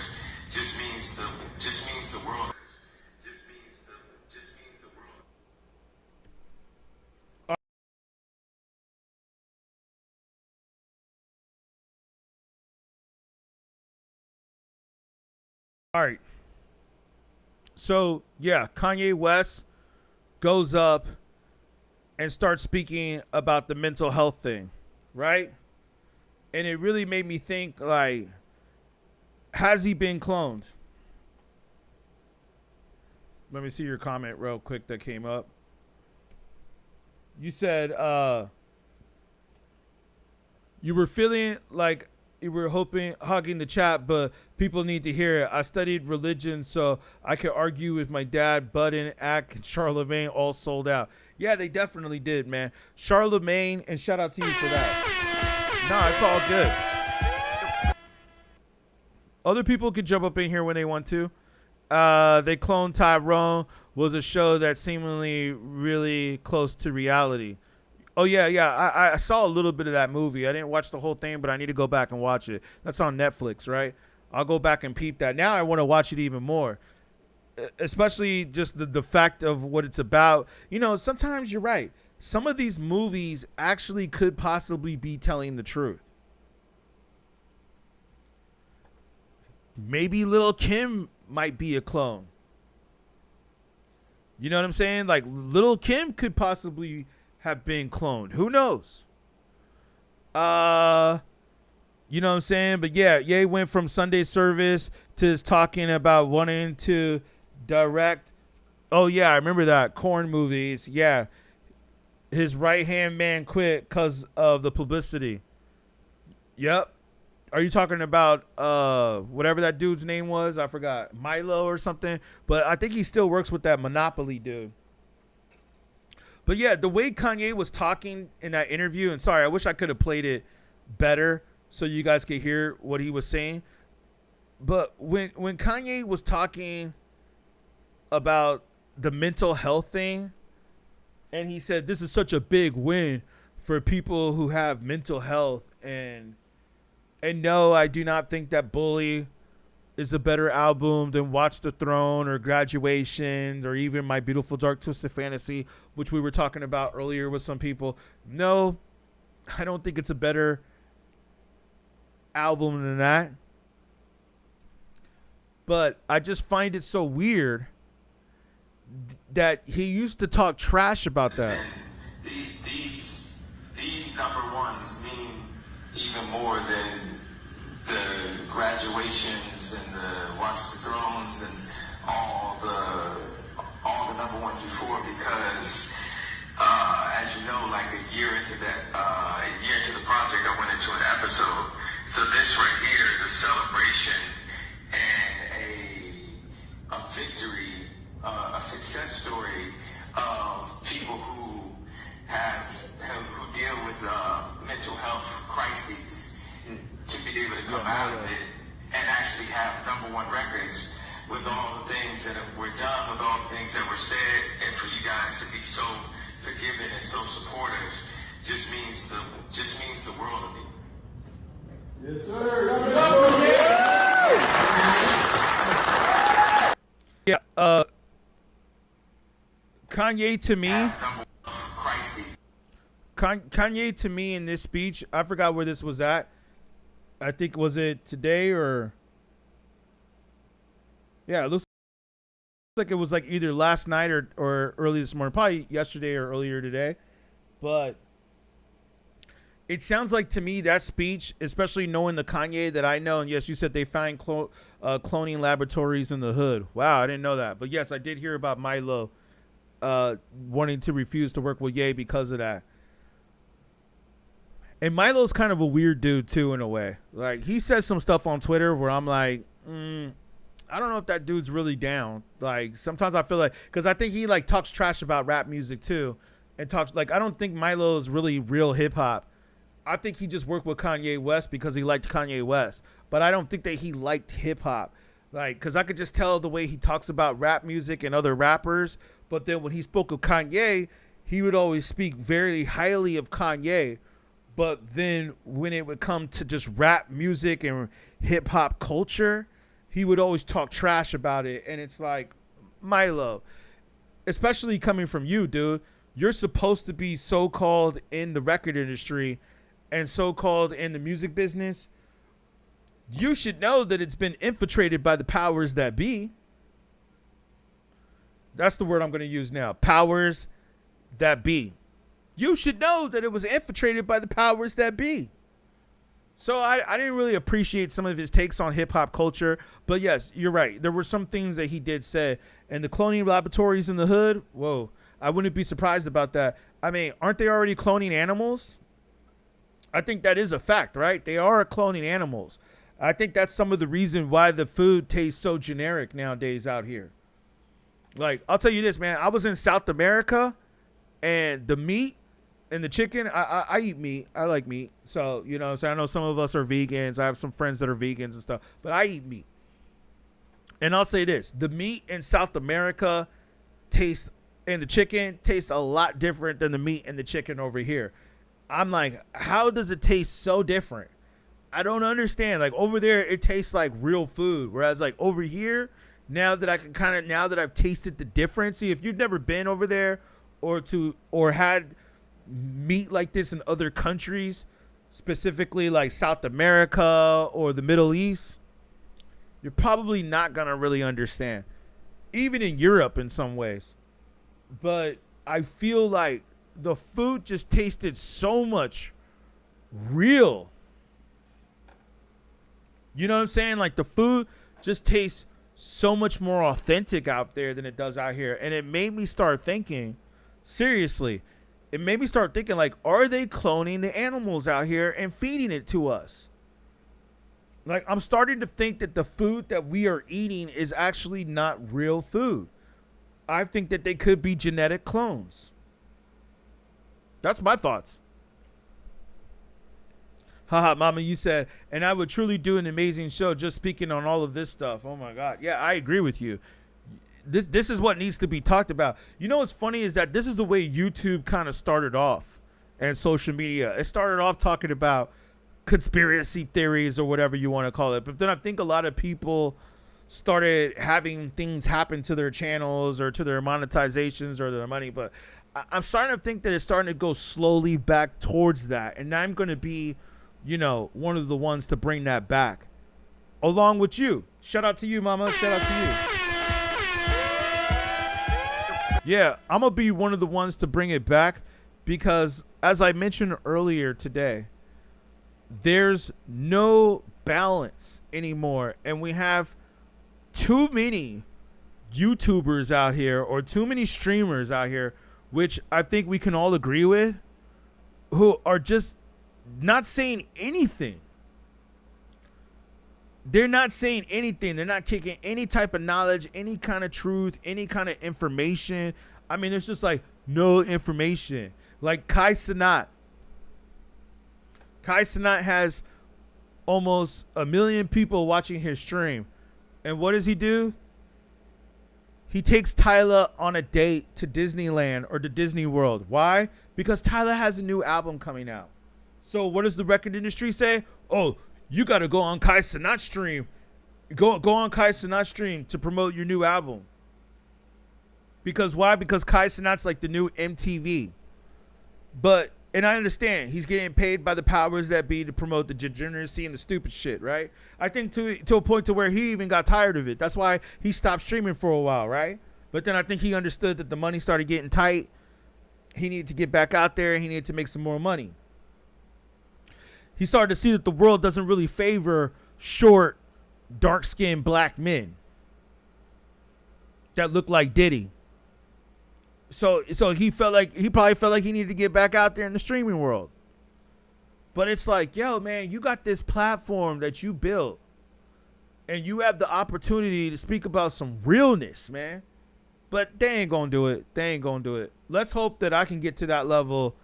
just means the world. Just means the world. All right. So, yeah, Kanye West goes up and starts speaking about the mental health thing, right? And it really made me think, like, has he been cloned? Let me see your comment real quick that came up. You said you were feeling like you were hugging the chat, but people need to hear it. I studied religion, so I could argue with my dad. Budden, Ack, and Charlemagne all sold out. Yeah, they definitely did, man. Charlemagne, and shout out to you for that. Nah, it's all good. Other people could jump up in here when they want to. They cloned Tyrone was a show that seemingly really close to reality. Oh, yeah. I saw a little bit of that movie. I didn't watch the whole thing, but I need to go back and watch it. That's on Netflix, right? I'll go back and peep that. Now I want to watch it even more, especially just the fact of what it's about. You know, sometimes you're right. Some of these movies actually could possibly be telling the truth. Maybe Lil' Kim might be a clone. You know what I'm saying? Like, Lil' Kim could possibly have been cloned. Who knows? You know what I'm saying? But yeah, Ye went from Sunday service to his talking about wanting to direct. Oh yeah, I remember that corn movies. Yeah, his right hand man quit because of the publicity. Yep. Are you talking about whatever that dude's name was? I forgot. Milo or something. But I think he still works with that Monopoly dude. But yeah, the way Kanye was talking in that interview, and sorry, I wish I could have played it better so you guys could hear what he was saying. But when Kanye was talking about the mental health thing, and he said this is such a big win for people who have mental health, and no, I do not think that Bully is a better album than Watch the Throne or Graduation or even My Beautiful Dark Twisted Fantasy, which we were talking about earlier with some people. No, I don't think it's a better album than that. But I just find it so weird that he used to talk trash about that. These number ones mean even more than the graduations and the Watch the Thrones and all the number one through four because, as you know, like a year into the project, I went into an episode. So this right here is a celebration and a victory, a success story of people who deal with mental health crises to be able to come out of it and actually have number one records with all the things that were done, with all the things that were said, and for you guys to be so forgiving and so supportive just means the world to me. Yes, sir. Yeah, Kanye to me. Kanye to me in this speech, I forgot where this was at. I think, was it today or? Yeah, it looks like it was like either last night or early this morning, probably yesterday or earlier today. But it sounds like to me that speech, especially knowing the Kanye that I know, and yes, you said they find cloning laboratories in the hood. Wow, I didn't know that. But yes, I did hear about Milo wanting to refuse to work with Ye because of that. And Milo's kind of a weird dude too, in a way. Like, he says some stuff on Twitter where I'm like, I don't know if that dude's really down. Like, sometimes I feel like, because I think he like talks trash about rap music too, and talks like, I don't think Milo's really real hip hop. I think he just worked with Kanye West because he liked Kanye West, but I don't think that he liked hip hop. Like, because I could just tell the way he talks about rap music and other rappers. But then when he spoke of Kanye, he would always speak very highly of Kanye. But then when it would come to just rap music and hip hop culture, he would always talk trash about it. And it's like, Milo, especially coming from you, dude, you're supposed to be so-called in the record industry and so-called in the music business. You should know that it's been infiltrated by the powers that be. That's the word I'm going to use now. Powers that be. You should know that it was infiltrated by the powers that be. So I didn't really appreciate some of his takes on hip hop culture. But yes, you're right. There were some things that he did say. And the cloning laboratories in the hood, whoa, I wouldn't be surprised about that. I mean, aren't they already cloning animals? I think that is a fact, right? They are cloning animals. I think that's some of the reason why the food tastes so generic nowadays out here. Like, I'll tell you this, man. I was in South America, and the meat and the chicken, I eat meat. I like meat. So, you know, so I know some of us are vegans. I have some friends that are vegans and stuff, but I eat meat. And I'll say this. The meat in South America and the chicken tastes a lot different than the meat and the chicken over here. I'm like, how does it taste so different? I don't understand. Like, over there, it tastes like real food. Whereas, like, over here, now that I've tasted the difference. See, if you've never been over there or had meat like this in other countries, specifically like South America or the Middle East, you're probably not going to really understand. Even in Europe in some ways. But I feel like the food just tasted so much real. You know what I'm saying? Like, the food just tastes so much more authentic out there than it does out here. And it made me start thinking, seriously, like, are they cloning the animals out here and feeding it to us? Like, I'm starting to think that the food that we are eating is actually not real food. I think that they could be genetic clones. That's my thoughts. Haha, Mama, you said, and I would truly do an amazing show just speaking on all of this stuff. Oh, my God. Yeah, I agree with you. This is what needs to be talked about. You know what's funny is that this is the way YouTube kind of started off and social media. It started off talking about conspiracy theories or whatever you want to call it. But then I think a lot of people started having things happen to their channels or to their monetizations or their money. But I'm starting to think that it's starting to go slowly back towards that. And I'm going to be, you know, one of the ones to bring that back along with you. Shout out to you, Mama. Shout out to you. Yeah, I'm going to be one of the ones to bring it back because, as I mentioned earlier today, there's no balance anymore. And we have too many YouTubers out here or too many streamers out here, which I think we can all agree with, who are just not saying anything. They're not saying anything. They're not kicking any type of knowledge, any kind of truth, any kind of information. I mean, it's just like no information. Like Kai Cenat. Kai Cenat has almost 1 million people watching his stream. And what does he do? He takes Tyler on a date to Disneyland or to Disney World. Why? Because Tyler has a new album coming out. So what does the record industry say? Oh, you got to go on Kai Cenat's stream. Go on Kai Cenat's stream to promote your new album. Because why? Because Kai Cenat's like the new MTV. But, and I understand, he's getting paid by the powers that be to promote the degeneracy and the stupid shit, right? I think to a point to where he even got tired of it. That's why he stopped streaming for a while, right? But then I think he understood that the money started getting tight. He needed to get back out there. He needed to make some more money. He started to see that the world doesn't really favor short, dark-skinned black men that look like Diddy. So he probably felt like he needed to get back out there in the streaming world. But it's like, yo, man, you got this platform that you built, and you have the opportunity to speak about some realness, man. But they ain't gonna do it. They ain't gonna do it. Let's hope that I can get to that level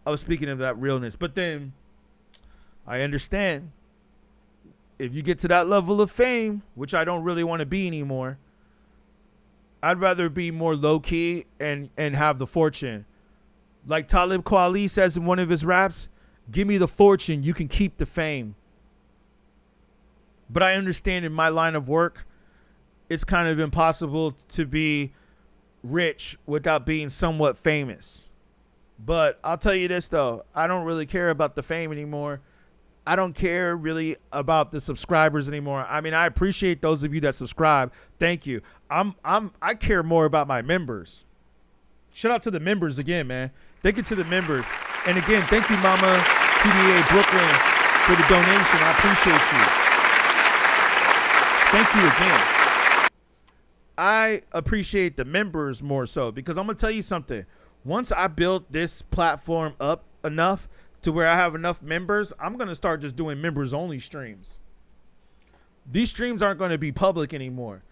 of speaking of that realness. But then I understand if you get to that level of fame, which I don't really want to be anymore, I'd rather be more low key and have the fortune. Like Talib Kweli says in one of his raps, give me the fortune, you can keep the fame. But I understand in my line of work, it's kind of impossible to be rich without being somewhat famous. But I'll tell you this though, I don't really care about the fame anymore. I don't care really about the subscribers anymore. I mean, I appreciate those of you that subscribe. Thank you. I care more about my members. Shout out to the members again, man. Thank you to the members. And again, thank you, Mama TDA Brooklyn, for the donation. I appreciate you. Thank you again. I appreciate the members more so because I'm going to tell you something. Once I build this platform up enough to where I have enough members, I'm going to start just doing members only streams. These streams aren't going to be public anymore.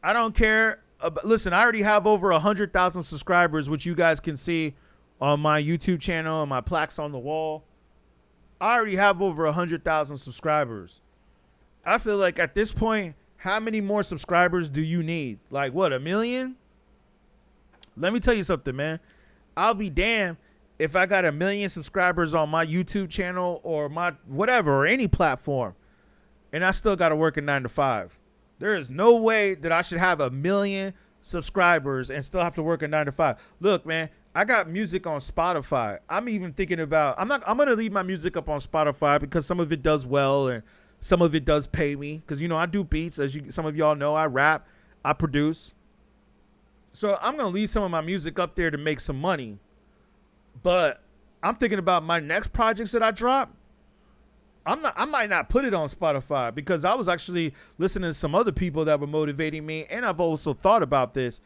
I don't care. Listen, I already have over 100,000 subscribers, which you guys can see on my YouTube channel and my plaques on the wall. I already have over 100,000 subscribers. I feel like at this point, how many more subscribers do you need? Like what, 1 million? Let me tell you something, man. I'll be damned if I got 1 million subscribers on my YouTube channel or my whatever or any platform, and I still got to work a 9 to 5. There is no way that I should have 1 million subscribers and still have to work a 9 to 5. Look, man, I got music on Spotify. I'm even thinking about, I'm going to leave my music up on Spotify because some of it does well and some of it does pay me. Because, you know, I do beats. As some of y'all know, I rap, I produce. So I'm going to leave some of my music up there to make some money. But I'm thinking about my next projects that I drop. I might not put it on Spotify because I was actually listening to some other people that were motivating me. And I've also thought about this.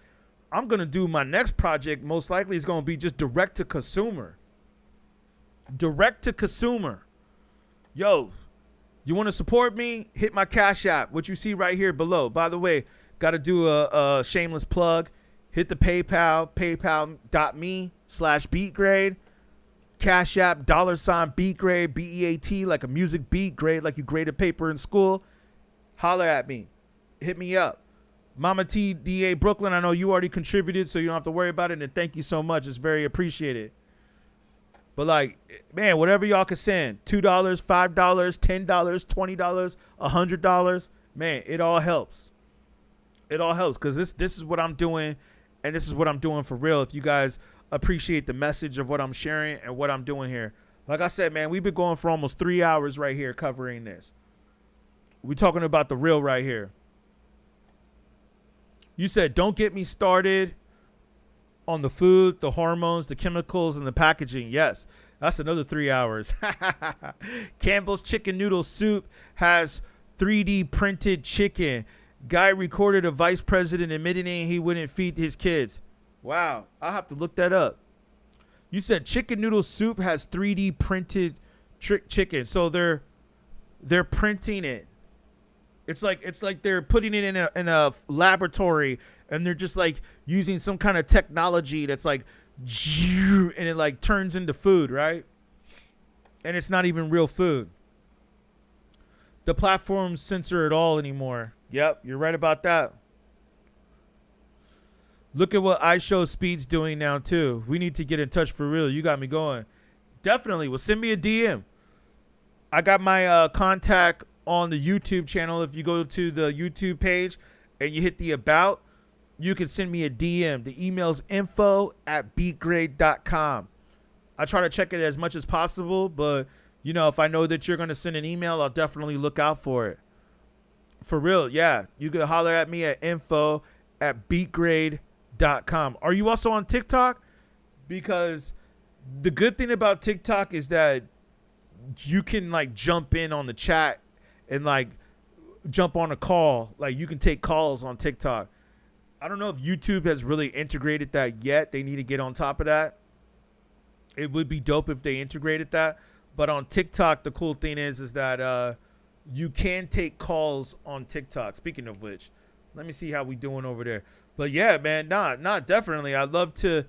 I'm going to do my next project. Most likely is going to be just direct to consumer. Direct to consumer. Yo, you want to support me? Hit my Cash App, which you see right here below. By the way, got to do a shameless plug. Hit the PayPal, paypal.me/beatgrade. Cash App, $beatgrade, BEAT, like a music beat grade, like you graded paper in school. Holler at me. Hit me up. Mama TDA Brooklyn, I know you already contributed, so you don't have to worry about it. And thank you so much. It's very appreciated. But like, man, whatever y'all can send, $2, $5, $10, $20, $100, man, it all helps. It all helps because this is what I'm doing, and this is what I'm doing for real. If you guys appreciate the message of what I'm sharing and what I'm doing here. Like I said, man, we've been going for almost 3 hours right here covering this. We're talking about the real right here. You said, don't get me started on the food, the hormones, the chemicals, and the packaging. Yes, that's another 3 hours. Campbell's Chicken Noodle Soup has 3D printed chicken. Guy recorded a vice president admitting he wouldn't feed his kids. Wow, I'll have to look that up. You said Chicken Noodle Soup has 3D printed chicken. So they're printing it. It's like they're putting it in a laboratory, and they're just like using some kind of technology that's like, and it like turns into food, right? And it's not even real food. The platforms censor it all anymore. Yep, you're right about that. Look at what iShowSpeed's doing now too. We need to get in touch for real. You got me going. Definitely. Well, send me a DM. I got my contact on the YouTube channel. If you go to the YouTube page and you hit the about, you can send me a DM. The email's info@beatgrade.com. I try to check it as much as possible, but you know, if I know that you're going to send an email, I'll definitely look out for it. For real, yeah. You can holler at me at info@beatgrade.com. Are you also on TikTok? Because the good thing about TikTok is that you can like jump in on the chat and like jump on a call. Like you can take calls on TikTok. I don't know if YouTube has really integrated that yet. They need to get on top of that. It would be dope if they integrated that. But on TikTok, the cool thing is that you can take calls on TikTok. Speaking of which, let me see how we doing over there. But yeah, man, not definitely. I'd love to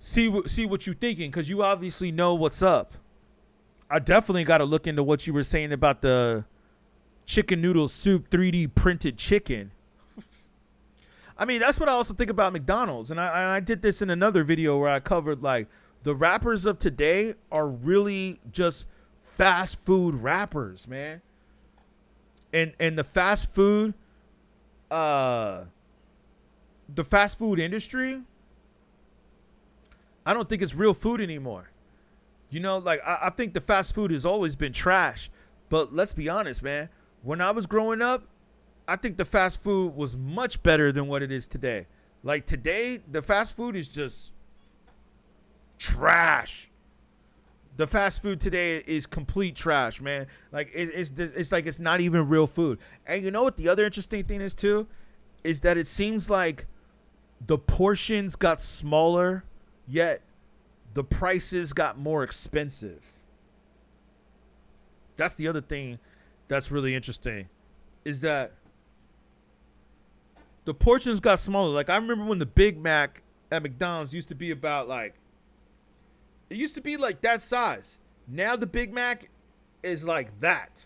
see what you're thinking, because you obviously know what's up. I definitely got to look into what you were saying about the chicken noodle soup 3D printed chicken. I mean, that's what I also think about McDonald's. And I did this in another video where I covered, like, the rappers of today are really just fast food rappers, man. And the fast food industry, I don't think it's real food anymore. You know, like, I think the fast food has always been trash. But let's be honest, man. When I was growing up, I think the fast food was much better than what it is today. Like, today, the fast food is just trash. The fast food today is complete trash, man. Like, it's like it's not even real food. And you know what the other interesting thing is, too? Is that it seems like the portions got smaller, yet the prices got more expensive. That's the other thing that's really interesting, is that the portions got smaller. Like, I remember when the Big Mac at McDonald's used to be about, like, it used to be like that size. Now the Big Mac is like that.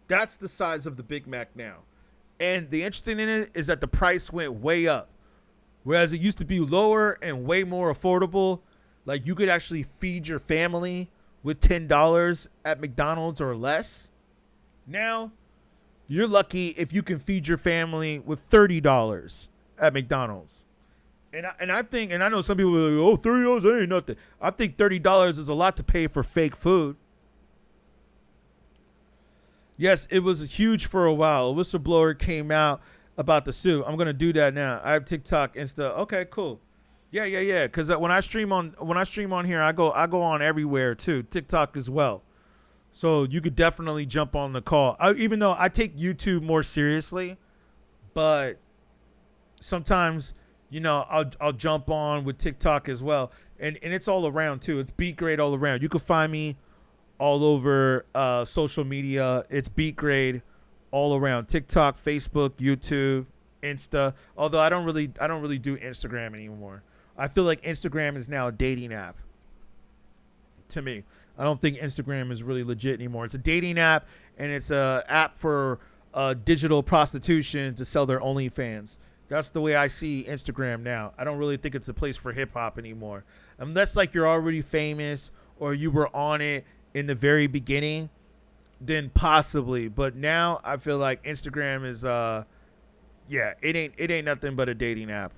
That's the size of the Big Mac now. And the interesting in it is that the price went way up. Whereas it used to be lower and way more affordable. Like, you could actually feed your family with $10 at McDonald's or less. Now, you're lucky if you can feed your family with $30 at McDonald's. And I think, and I know some people are like, oh, $30, that ain't nothing. I think $30 is a lot to pay for fake food. Yes, it was huge for a while. A whistleblower came out about the suit. I'm gonna do that now. I have TikTok, Insta. Okay, cool. Yeah. Because when I stream on here, I go on everywhere too. TikTok as well. So you could definitely jump on the call. Even though I take YouTube more seriously, but sometimes, you know, I'll jump on with TikTok as well. And it's all around too. It's beatGrade all around. You can find me all over social media. It's beatGrade all around. TikTok, Facebook, YouTube, Insta. Although I don't really do Instagram anymore. I feel like Instagram is now a dating app. To me, I don't think Instagram is really legit anymore. It's a dating app, and it's a app for digital prostitution to sell their OnlyFans. That's the way I see Instagram now. I don't really think it's a place for hip hop anymore. Unless, like, you're already famous or you were on it in the very beginning, then possibly. But now I feel like Instagram is it ain't nothing but a dating app.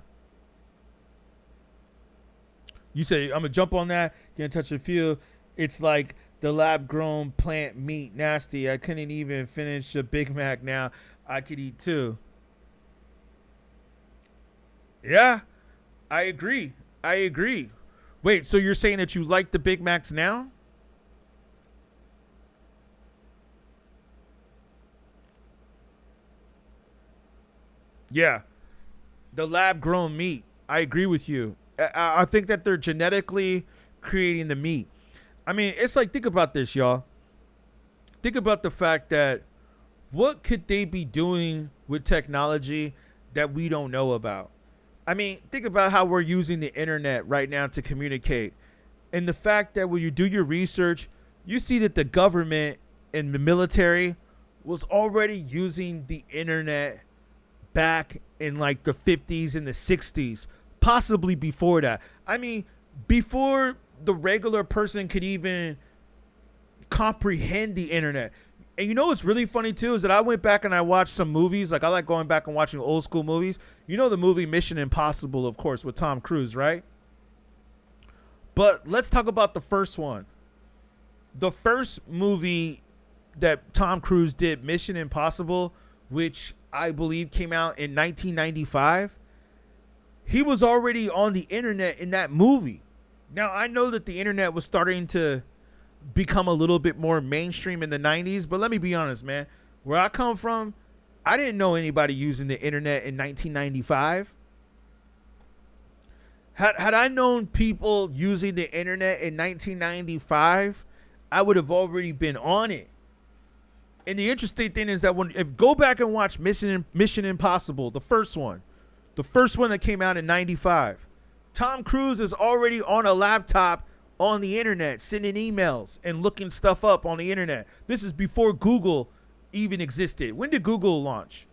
You say, I'm gonna jump on that, get in touch with you. It's like the lab grown plant meat nasty. I couldn't even finish a Big Mac now. I could eat two. Yeah, I agree. Wait, so you're saying that you like the Big Macs now? Yeah. The lab grown meat. I agree with you. I think that they're genetically creating the meat. I mean, it's like, think about this, y'all. Think about the fact that what could they be doing with technology that we don't know about? I mean, think about how we're using the internet right now to communicate. And the fact that when you do your research, you see that the government and the military was already using the internet back in like the 50s and the 60s, possibly before that. I mean, before the regular person could even comprehend the internet. And you know what's really funny too is that I went back and I watched some movies. Like, I like going back and watching old school movies. You know the movie Mission Impossible, of course, with Tom Cruise, right? But let's talk about the first one. The first movie that Tom Cruise did, Mission Impossible, which I believe came out in 1995. He was already on the internet in that movie. Now, I know that the internet was starting to become a little bit more mainstream in the 90s, but let me be honest, man. Where I come from, I didn't know anybody using the internet in 1995. Had I known people using the internet in 1995, I would have already been on it. And the interesting thing is that if go back and watch Mission Impossible, the first one that came out in 95, Tom Cruise is already on a laptop on the internet, sending emails and looking stuff up on the internet. This is before Google even existed. When did Google launch?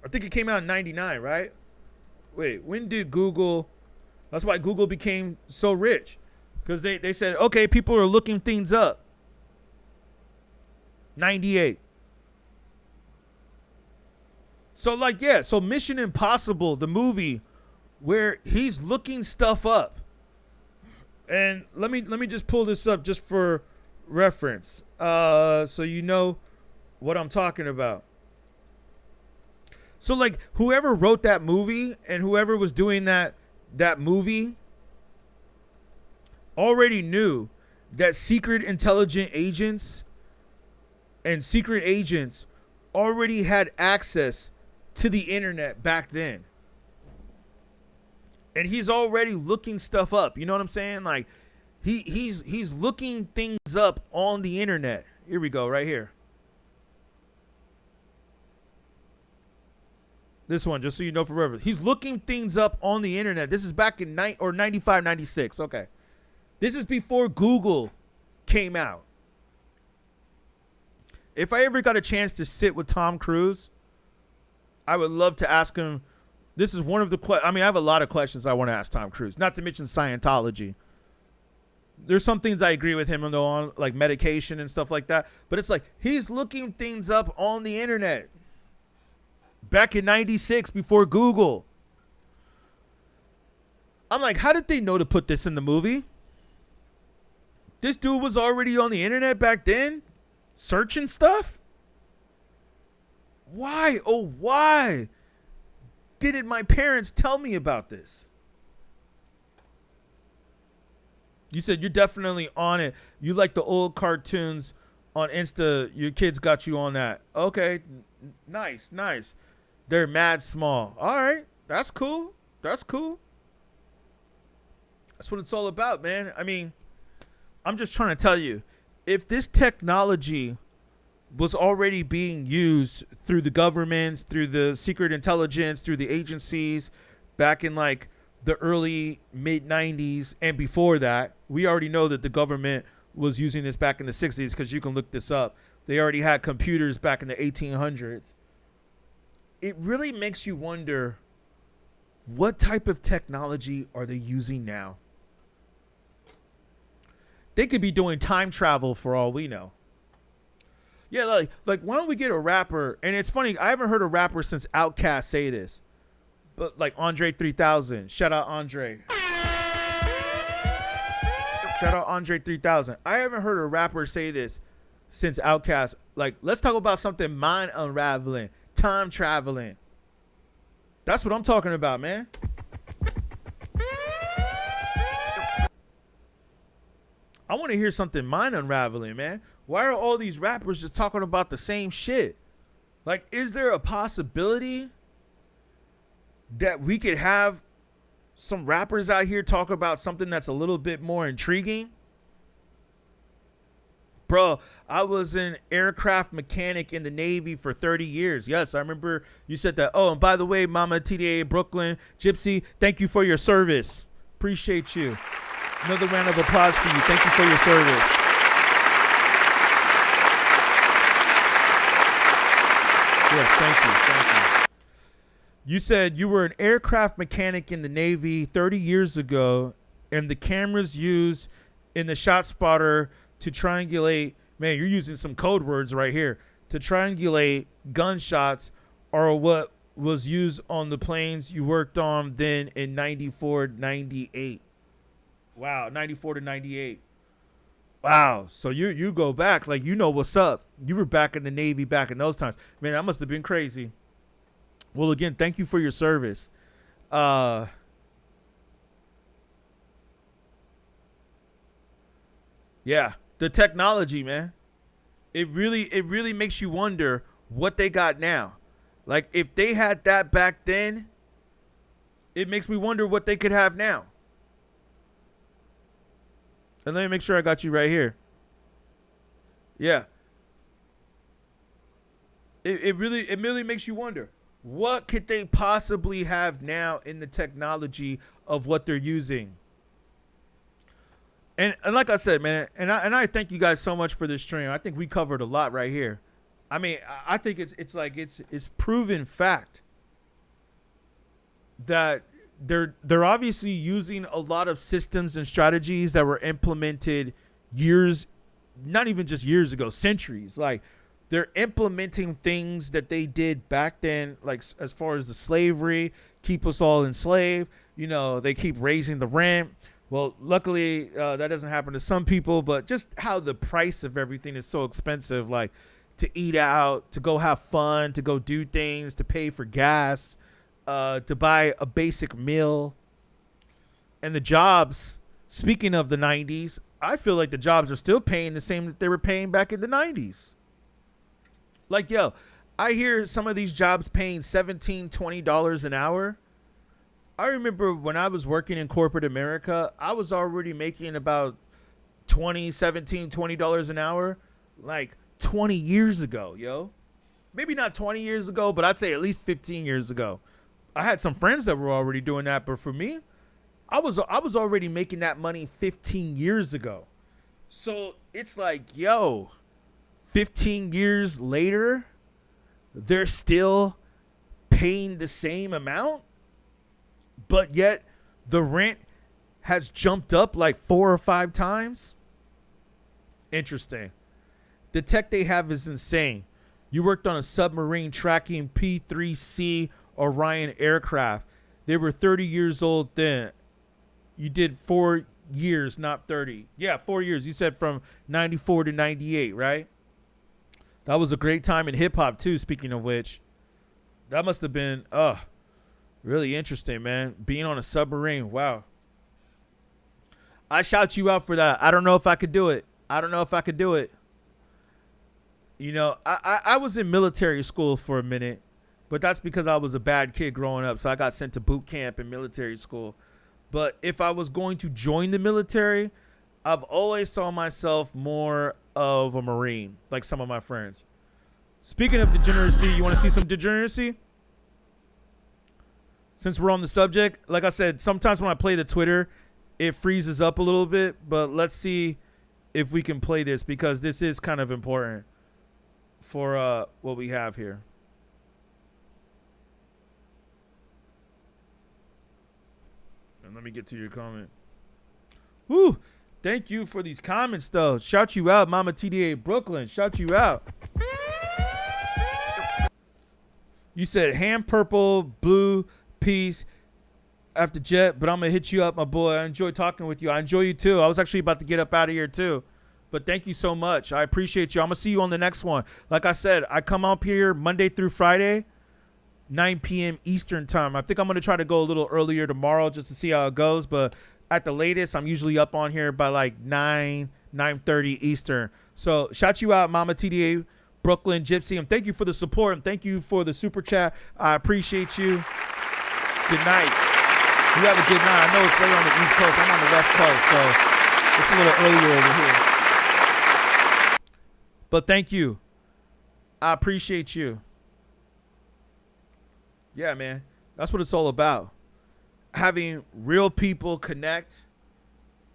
I think it came out in 99, right? Wait, when did Google? That's why Google became so rich. Because they said, okay, people are looking things up. 98. So like, yeah, so Mission Impossible, the movie where he's looking stuff up. And let me just pull this up just for reference. So you know what I'm talking about. So like whoever wrote that movie and whoever was doing that movie already knew that secret intelligent agents and secret agents already had access to the internet back then. And he's already looking stuff up. You know what I'm saying? Like he's looking things up on the internet. Here we go, right here. This one, just so you know forever. He's looking things up on the internet. This is back in 95, 96. Okay. This is before Google came out. If I ever got a chance to sit with Tom Cruise, I would love to ask him. This is one of the I have a lot of questions I want to ask Tom Cruise, not to mention Scientology. There's some things I agree with him on, like medication and stuff like that. But it's like he's looking things up on the internet back in 96 before Google. I'm like, how did they know to put this in the movie? This dude was already on the internet back then, searching stuff? Why? Oh, why didn't my parents tell me about this? You said you're definitely on it. You like the old cartoons on Insta. Your kids got you on that. Okay. Nice. They're mad small. All right. That's cool. That's what it's all about, man. I mean, I'm just trying to tell you, if this technology was already being used through the governments, through the secret intelligence, through the agencies back in like the early mid 90s and before that, we already know that the government was using this back in the 60s because you can look this up. They already had computers back in the 1800s. It really makes you wonder, what type of technology are they using now? They could be doing time travel for all we know. Yeah, like why don't we get a rapper? And it's funny, I haven't heard a rapper since Outkast say this. But like Andre 3000. Shout out Andre. Shout out Andre 3000. I haven't heard a rapper say this since Outkast. Like, let's talk about something mind unraveling, time traveling. That's what I'm talking about, man. I want to hear something mind unraveling, man. Why are all these rappers just talking about the same shit? Like, is there a possibility that we could have some rappers out here talk about something that's a little bit more intriguing? Bro, I was an aircraft mechanic in the Navy for 30 years. Yes, I remember you said that. Oh, and by the way, Mama TDA Brooklyn, Gypsy, thank you for your service. Appreciate you. Another round of applause for you. Thank you for your service. Yes, thank you. You said you were an aircraft mechanic in the Navy 30 years ago, and the cameras used in the shot spotter to triangulate, man, you're using some code words right here, to triangulate gunshots are what was used on the planes you worked on then in 94, 98. Wow, 94 to 98. Wow, so you go back, like, you know what's up. You were back in the Navy back in those times. Man, that must have been crazy. Well, again, thank you for your service. Yeah, the technology, man. It really makes you wonder, what they got now. Like, if they had that back then, it makes me wonder what they could have now. And let me make sure I got you right here. Yeah. It really makes you wonder, what could they possibly have now in the technology of what they're using? And like I said, man, and I thank you guys so much for this stream. I think we covered a lot right here. I mean, I think it's proven fact that they're obviously using a lot of systems and strategies that were implemented years, not even just years ago, centuries. Like, they're implementing things that they did back then, like as far as the slavery, keep us all enslaved. You know, they keep raising the rent. Well, luckily, that doesn't happen to some people, but just how the price of everything is so expensive, like to eat out, to go have fun, to go do things, to pay for gas, to buy a basic meal. And the jobs, speaking of the 90s, I feel like the jobs are still paying the same that they were paying back in the 90s. Like, yo, I hear some of these jobs paying $17, $20 an hour. I remember when I was working in corporate America, I was already making about $20 an hour, like 20 years ago, yo. Maybe not 20 years ago, but I'd say at least 15 years ago. I had some friends that were already doing that, but for me, I was already making that money 15 years ago. So it's like, yo, 15 years later, they're still paying the same amount, but yet the rent has jumped up like 4 or 5 times. Interesting. The tech they have is insane. You worked on a submarine tracking P-3C Orion aircraft. They were 30 years old then. You did 4 years, not 30. Yeah, 4 years. You said from 94 to 98, right? That was a great time in hip hop too, speaking of which. That must have been really interesting, man. Being on a submarine. Wow. I shout you out for that. I don't know if I could do it. You know, I was in military school for a minute, but that's because I was a bad kid growing up. So I got sent to boot camp in military school. But if I was going to join the military, I've always saw myself more of a Marine, like some of my friends. Speaking of degeneracy, you want to see some degeneracy? Since we're on the subject, like I said, sometimes when I play the Twitter, it freezes up a little bit, but let's see if we can play this because this is kind of important for what we have here. And let me get to your comment. Woo! Thank you for these comments, though. Shout you out, Mama TDA Brooklyn. Shout you out. You said ham, purple, blue, peace after Jet, but I'm going to hit you up, my boy. I enjoy talking with you. I enjoy you, too. I was actually about to get up out of here, too. But thank you so much. I appreciate you. I'm going to see you on the next one. Like I said, I come up here Monday through Friday, 9 p.m. Eastern time. I think I'm going to try to go a little earlier tomorrow just to see how it goes, but at the latest, I'm usually up on here by like 9:30 Eastern. So shout you out, Mama TDA, Brooklyn, Gypsy, and thank you for the support and thank you for the super chat. I appreciate you. Good night. You have a good night. I know it's late on the East Coast. I'm on the West Coast, so it's a little earlier over here. But thank you. I appreciate you. Yeah, man. That's what it's all about. Having real people connect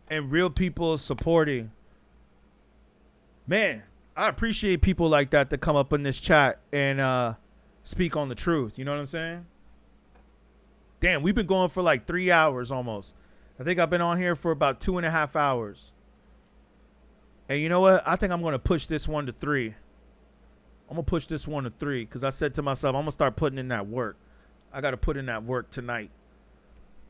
and real people supporting. Man, I appreciate people like that come up in this chat and speak on the truth. You know what I'm saying? Damn, we've been going for like 3 hours almost. I think I've been on here for about 2.5 hours. And you know what? I think I'm going to push this one to 3. I'm going to push this one to 3 because I said to myself, I'm going to start putting in that work. I got to put in that work tonight.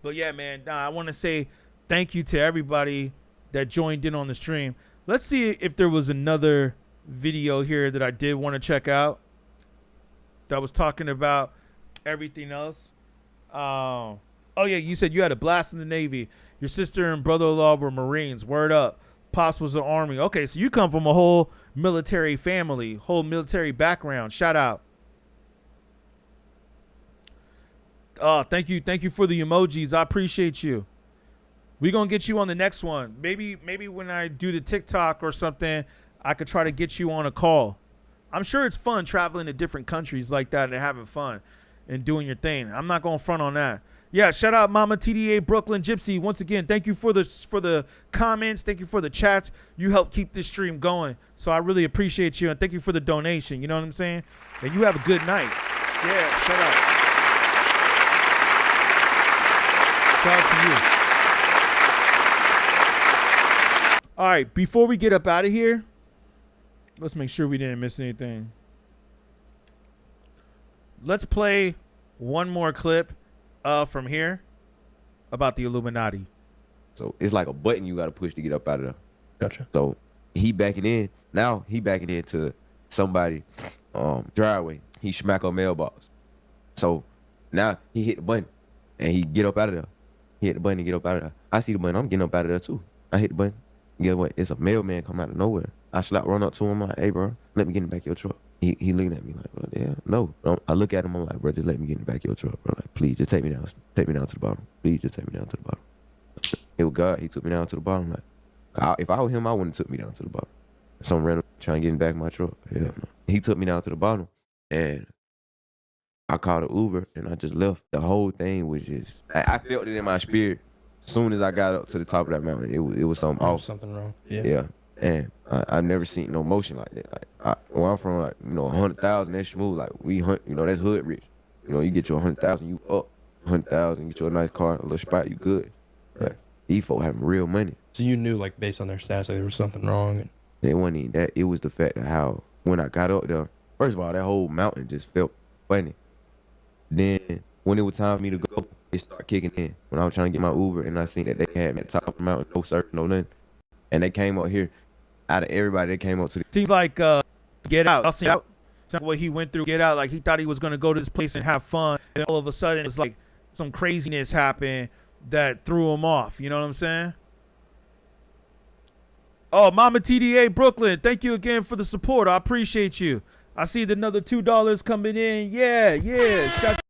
But yeah, man, I want to say thank you to everybody that joined in on the stream. Let's see if there was another video here that I did want to check out that was talking about everything else. Oh, yeah, you said you had a blast in the Navy. Your sister and brother-in-law were Marines. Word up. Pops was the Army. Okay, so you come from a whole military family, whole military background. Shout out. Thank you for the emojis. I appreciate you. We're gonna get you on the next one. Maybe when I do the TikTok or something, I could try to get you on a call. I'm sure it's fun traveling to different countries like that and having fun and doing your thing. I'm not going to front on that. Yeah, shout out Mama TDA Brooklyn Gypsy. Once again, thank you for the comments. Thank you for the chats. You help keep this stream going. So I really appreciate you, and thank you for the donation. You know what I'm saying? And you have a good night. Yeah, shout out. Shout out to you. All right, before we get up out of here, let's make sure we didn't miss anything. Let's play one more clip from here about the Illuminati. So it's like a button you got to push to get up out of there. Gotcha. So he backing in. Now he backing into somebody driveway. He smack a mailbox. So now he hit the button and he get up out of there. He hit the button and get up out of there. I see the button. I'm getting up out of there too. I hit the button. Guess what? It's a mailman come out of nowhere. I run up to him. I'm like, hey, bro, let me get in the back of your truck. He looking at me like, well, yeah, no. I look at him. I'm like, bro, just let me get in the back of your truck, bro. Like, please, just take me down. Take me down to the bottom. Please, just take me down to the bottom. It was God. He took me down to the bottom. Like, if I were him, I wouldn't have took me down to the bottom. Some random trying to get in the back of my truck. Yeah, no. He took me down to the bottom, and I called an Uber, and I just left. The whole thing was just, I felt it in my spirit. As soon as I got up to the top of that mountain, it was something off. Something wrong. Yeah. Yeah. And I've never seen no motion like that. Like, where I'm from, like, 100,000, that's smooth. Like, that's hood rich. You get your 100,000, you up 100,000, get you a nice car, a little spot, you good. Like, these folk having real money. So you knew, like, based on their stats, like there was something wrong. And it wasn't even that. It was the fact of how, when I got up there, first of all, that whole mountain just felt funny. Then, when it was time for me to go, it started kicking in. When I was trying to get my Uber, and I seen that they had me at the top of the mountain, no surf, no nothing. And they came up here. Out of everybody, they came up to the... Seems like Get Out. What he went through, Get Out, like he thought he was going to go to this place and have fun. And all of a sudden, it's like some craziness happened that threw him off. You know what I'm saying? Oh, Mama TDA Brooklyn, thank you again for the support. I appreciate you. I see another $2 coming in. Yeah. Shout out.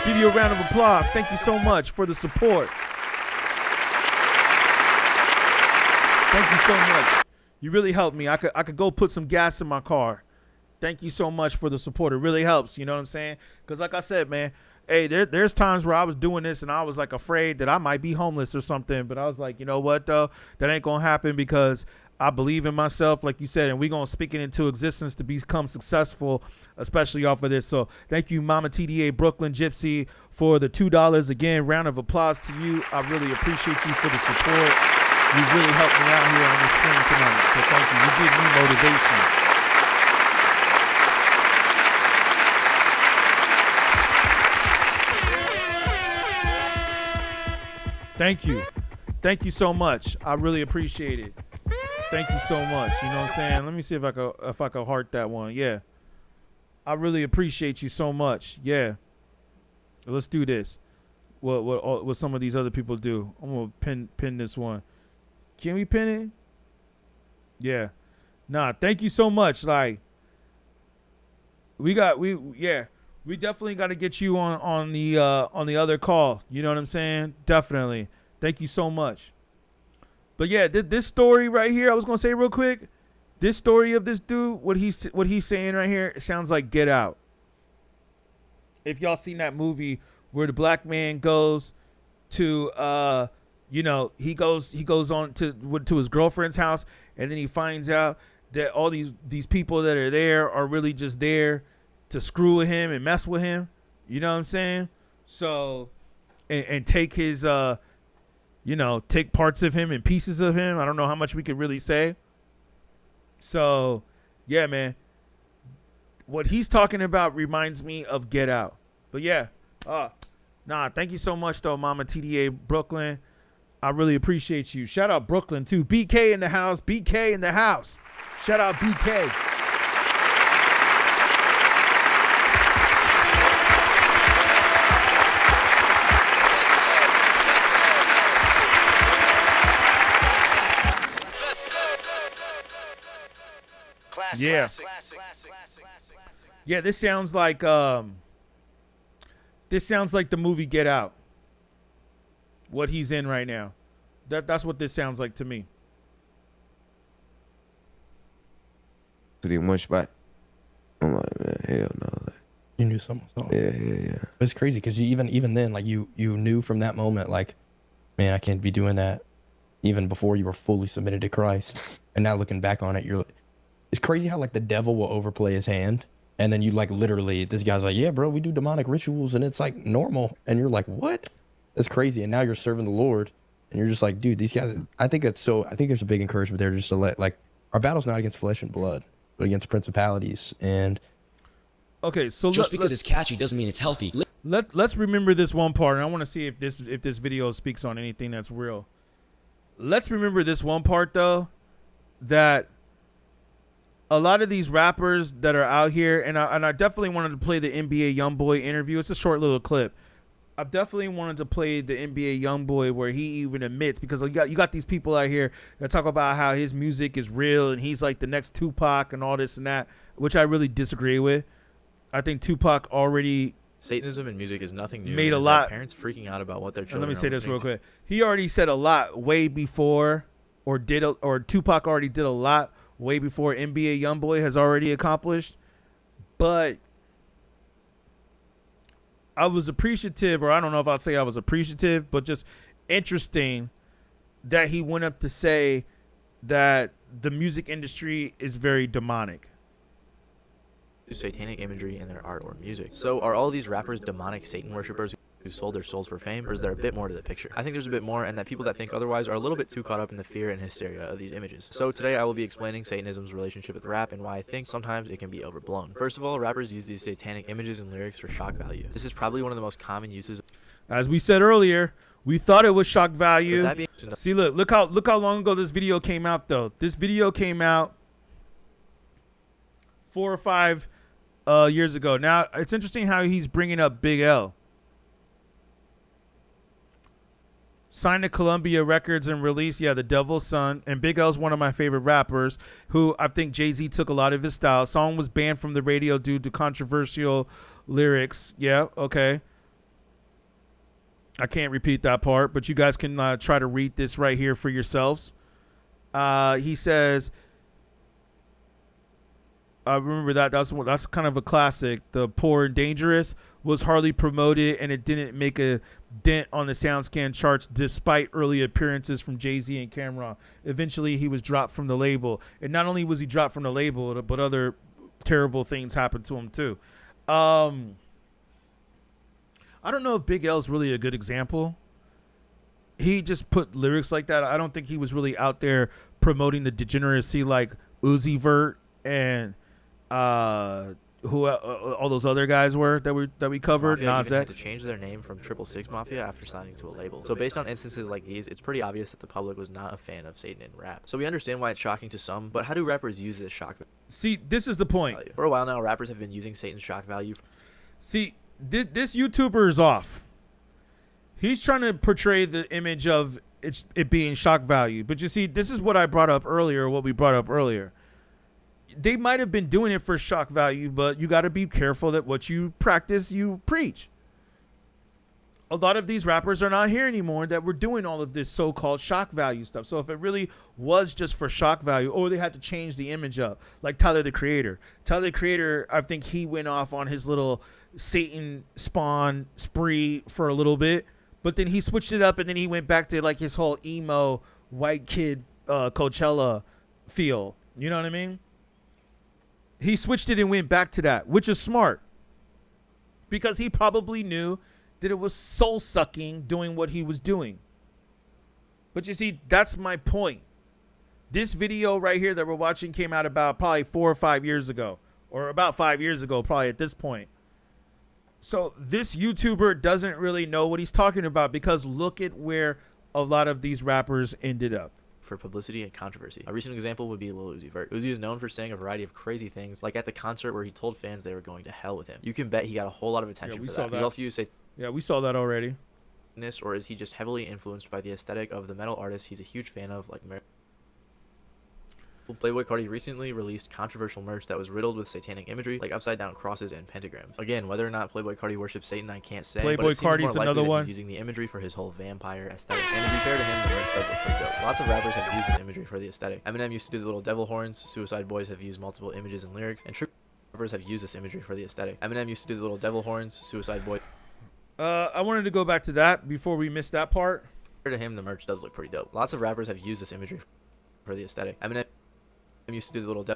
Give you a round of applause. Thank you so much for the support. Thank you so much. You really helped me. I could go put some gas in my car. Thank you so much for the support. It really helps. You know what I'm saying? Because like I said, man, hey, there's times where I was doing this and I was like afraid that I might be homeless or something. But I was like, you know what, though? That ain't going to happen because I believe in myself, like you said, and we're going to speak it into existence to become successful, especially off of this. So thank you, Mama TDA Brooklyn Gypsy, for the $2. Again, round of applause to you. I really appreciate you for the support. You really helped me out here on this stream tonight. So thank you. You give me motivation. Thank you. Thank you so much. I really appreciate it. Thank you so much. You know what I'm saying? Let me see if I could heart that one. Yeah. I really appreciate you so much. Yeah. Let's do this. What some of these other people do. I'm gonna pin this one. Can we pin it? Yeah. Nah, thank you so much. Like we definitely got to get you on the other call. You know what I'm saying? Definitely. Thank you so much. But yeah, this story right here, I was gonna say real quick, this story of this dude, what he's saying right here, it sounds like Get Out. If y'all seen that movie where the black man goes to he goes on to his girlfriend's house, and then he finds out that all these people that are there are really just there to screw with him and mess with him. You know what I'm saying? So and take his take parts of him and pieces of him. I don't know how much we could really say. So, yeah, man. What he's talking about reminds me of Get Out. But, yeah. Thank you so much, though, Mama TDA Brooklyn. I really appreciate you. Shout out Brooklyn, too. BK in the house. BK in the house. Shout out BK. Yeah. Yeah, this sounds like the movie Get Out. What he's in right now. That's what this sounds like to me. To the one spot. I'm like, man, hell no. You knew something was off. Yeah. It's crazy because you even then, like you knew from that moment, like, man, I can't be doing that. Even before you were fully submitted to Christ, and now looking back on it, it's crazy how like the devil will overplay his hand, and then you like literally, this guy's like, yeah, bro, we do demonic rituals, and it's like normal, and you're like, what? That's crazy. And now you're serving the Lord, and you're just like, dude, these guys. I think there's a big encouragement there just to let, like, our battle's not against flesh and blood, but against principalities. And okay, so just because it's catchy doesn't mean it's healthy. Let's remember this one part, and I want to see if this video speaks on anything that's real. Let's remember this one part though, that a lot of these rappers that are out here, and I definitely wanted to play the NBA YoungBoy interview. It's a short little clip. I definitely wanted to play the NBA YoungBoy where he even admits, because you got these people out here that talk about how his music is real and he's like the next Tupac and all this and that, which I really disagree with. I think Tupac already Satanism in music is nothing new. Made a lot. Parents freaking out about what their children. And let me say this real listening quick. He already said a lot way before, or Tupac already did a lot way before NBA YoungBoy has already accomplished. But I was appreciative, or I don't know if I'll say I was appreciative, but just interesting that he went up to say that the music industry is very demonic. Satanic imagery in their art or music. So are all these rappers demonic Satan worshippers who sold their souls for fame, or is there a bit more to the picture? I think there's a bit more, and that people that think otherwise are a little bit too caught up in the fear and hysteria of these images. So today I will be explaining Satanism's relationship with rap and why I think sometimes it can be overblown. First of all, rappers use these satanic images and lyrics for shock value. This is probably one of the most common uses. As we said earlier, we thought it was shock value. See, look how long ago this video came out though. This video came out 4 or 5 years ago. Now it's interesting how he's bringing up Big L. Signed to Columbia Records and released, The Devil's Son. And Big L's one of my favorite rappers, who I think Jay-Z took a lot of his style. Song was banned from the radio due to controversial lyrics. Yeah, okay. I can't repeat that part, but you guys can try to read this right here for yourselves. He says, I remember that's kind of a classic. The Poor and Dangerous was hardly promoted, and it didn't make a dent on the SoundScan charts despite early appearances from Jay-Z and Cameron. Eventually, he was dropped from the label. And not only was he dropped from the label, but other terrible things happened to him too. I don't know if Big L's really a good example. He just put lyrics like that. I don't think he was really out there promoting the degeneracy like Uzi Vert and who all those other guys were that we covered. Mafia Nas even had X. to change their name from 666 Mafia after signing to a label. So based on instances like these, it's pretty obvious that the public was not a fan of Satan in rap. So we understand why it's shocking to some, but how do rappers use this shock value? See, this is the point. For a while now, rappers have been using Satan's shock value. See, this YouTuber is off. He's trying to portray the image of it being shock value. But you see, this is what I brought up earlier, what we brought up earlier. They might have been doing it for shock value, but you got to be careful that what you practice, you preach. A lot of these rappers are not here anymore that were doing all of this so-called shock value stuff. So if it really was just for shock value, or they had to change the image up, like Tyler, the Creator. Tyler, the Creator, I think he went off on his little Satan spawn spree for a little bit, but then he switched it up, and then he went back to like his whole emo white kid Coachella feel. You know what I mean? He switched it and went back to that, which is smart, because he probably knew that it was soul sucking doing what he was doing. But you see, that's my point. This video right here that we're watching came out about probably 4 or 5 years ago, or about 5 years ago, probably at this point. So this YouTuber doesn't really know what he's talking about, because look at where a lot of these rappers ended up. For publicity and controversy. A recent example would be Lil Uzi Vert. Uzi is known for saying a variety of crazy things, like at the concert where he told fans they were going to hell with him. You can bet he got a whole lot of attention for that. He's also used we saw that already. Or is he just heavily influenced by the aesthetic of the metal artists he's a huge fan of, like Playboi Carti recently released controversial merch that was riddled with satanic imagery, like upside-down crosses and pentagrams. Again, whether or not Playboi Carti worships Satan, I can't say, but it seems more likely that he's using the imagery for his whole vampire aesthetic. And to be fair to him, the merch does look pretty dope. Lots of rappers have used this imagery for the aesthetic. Eminem used to do the little devil horns, Suicide Boys have used multiple images and lyrics, and rappers have used this imagery for the aesthetic. Eminem used to do the little devil horns, Suicide Boys. I wanted to go back to that before we missed that part. To him, the merch does look pretty dope. Lots of rappers have used this imagery for the aesthetic. Eminem used to do the little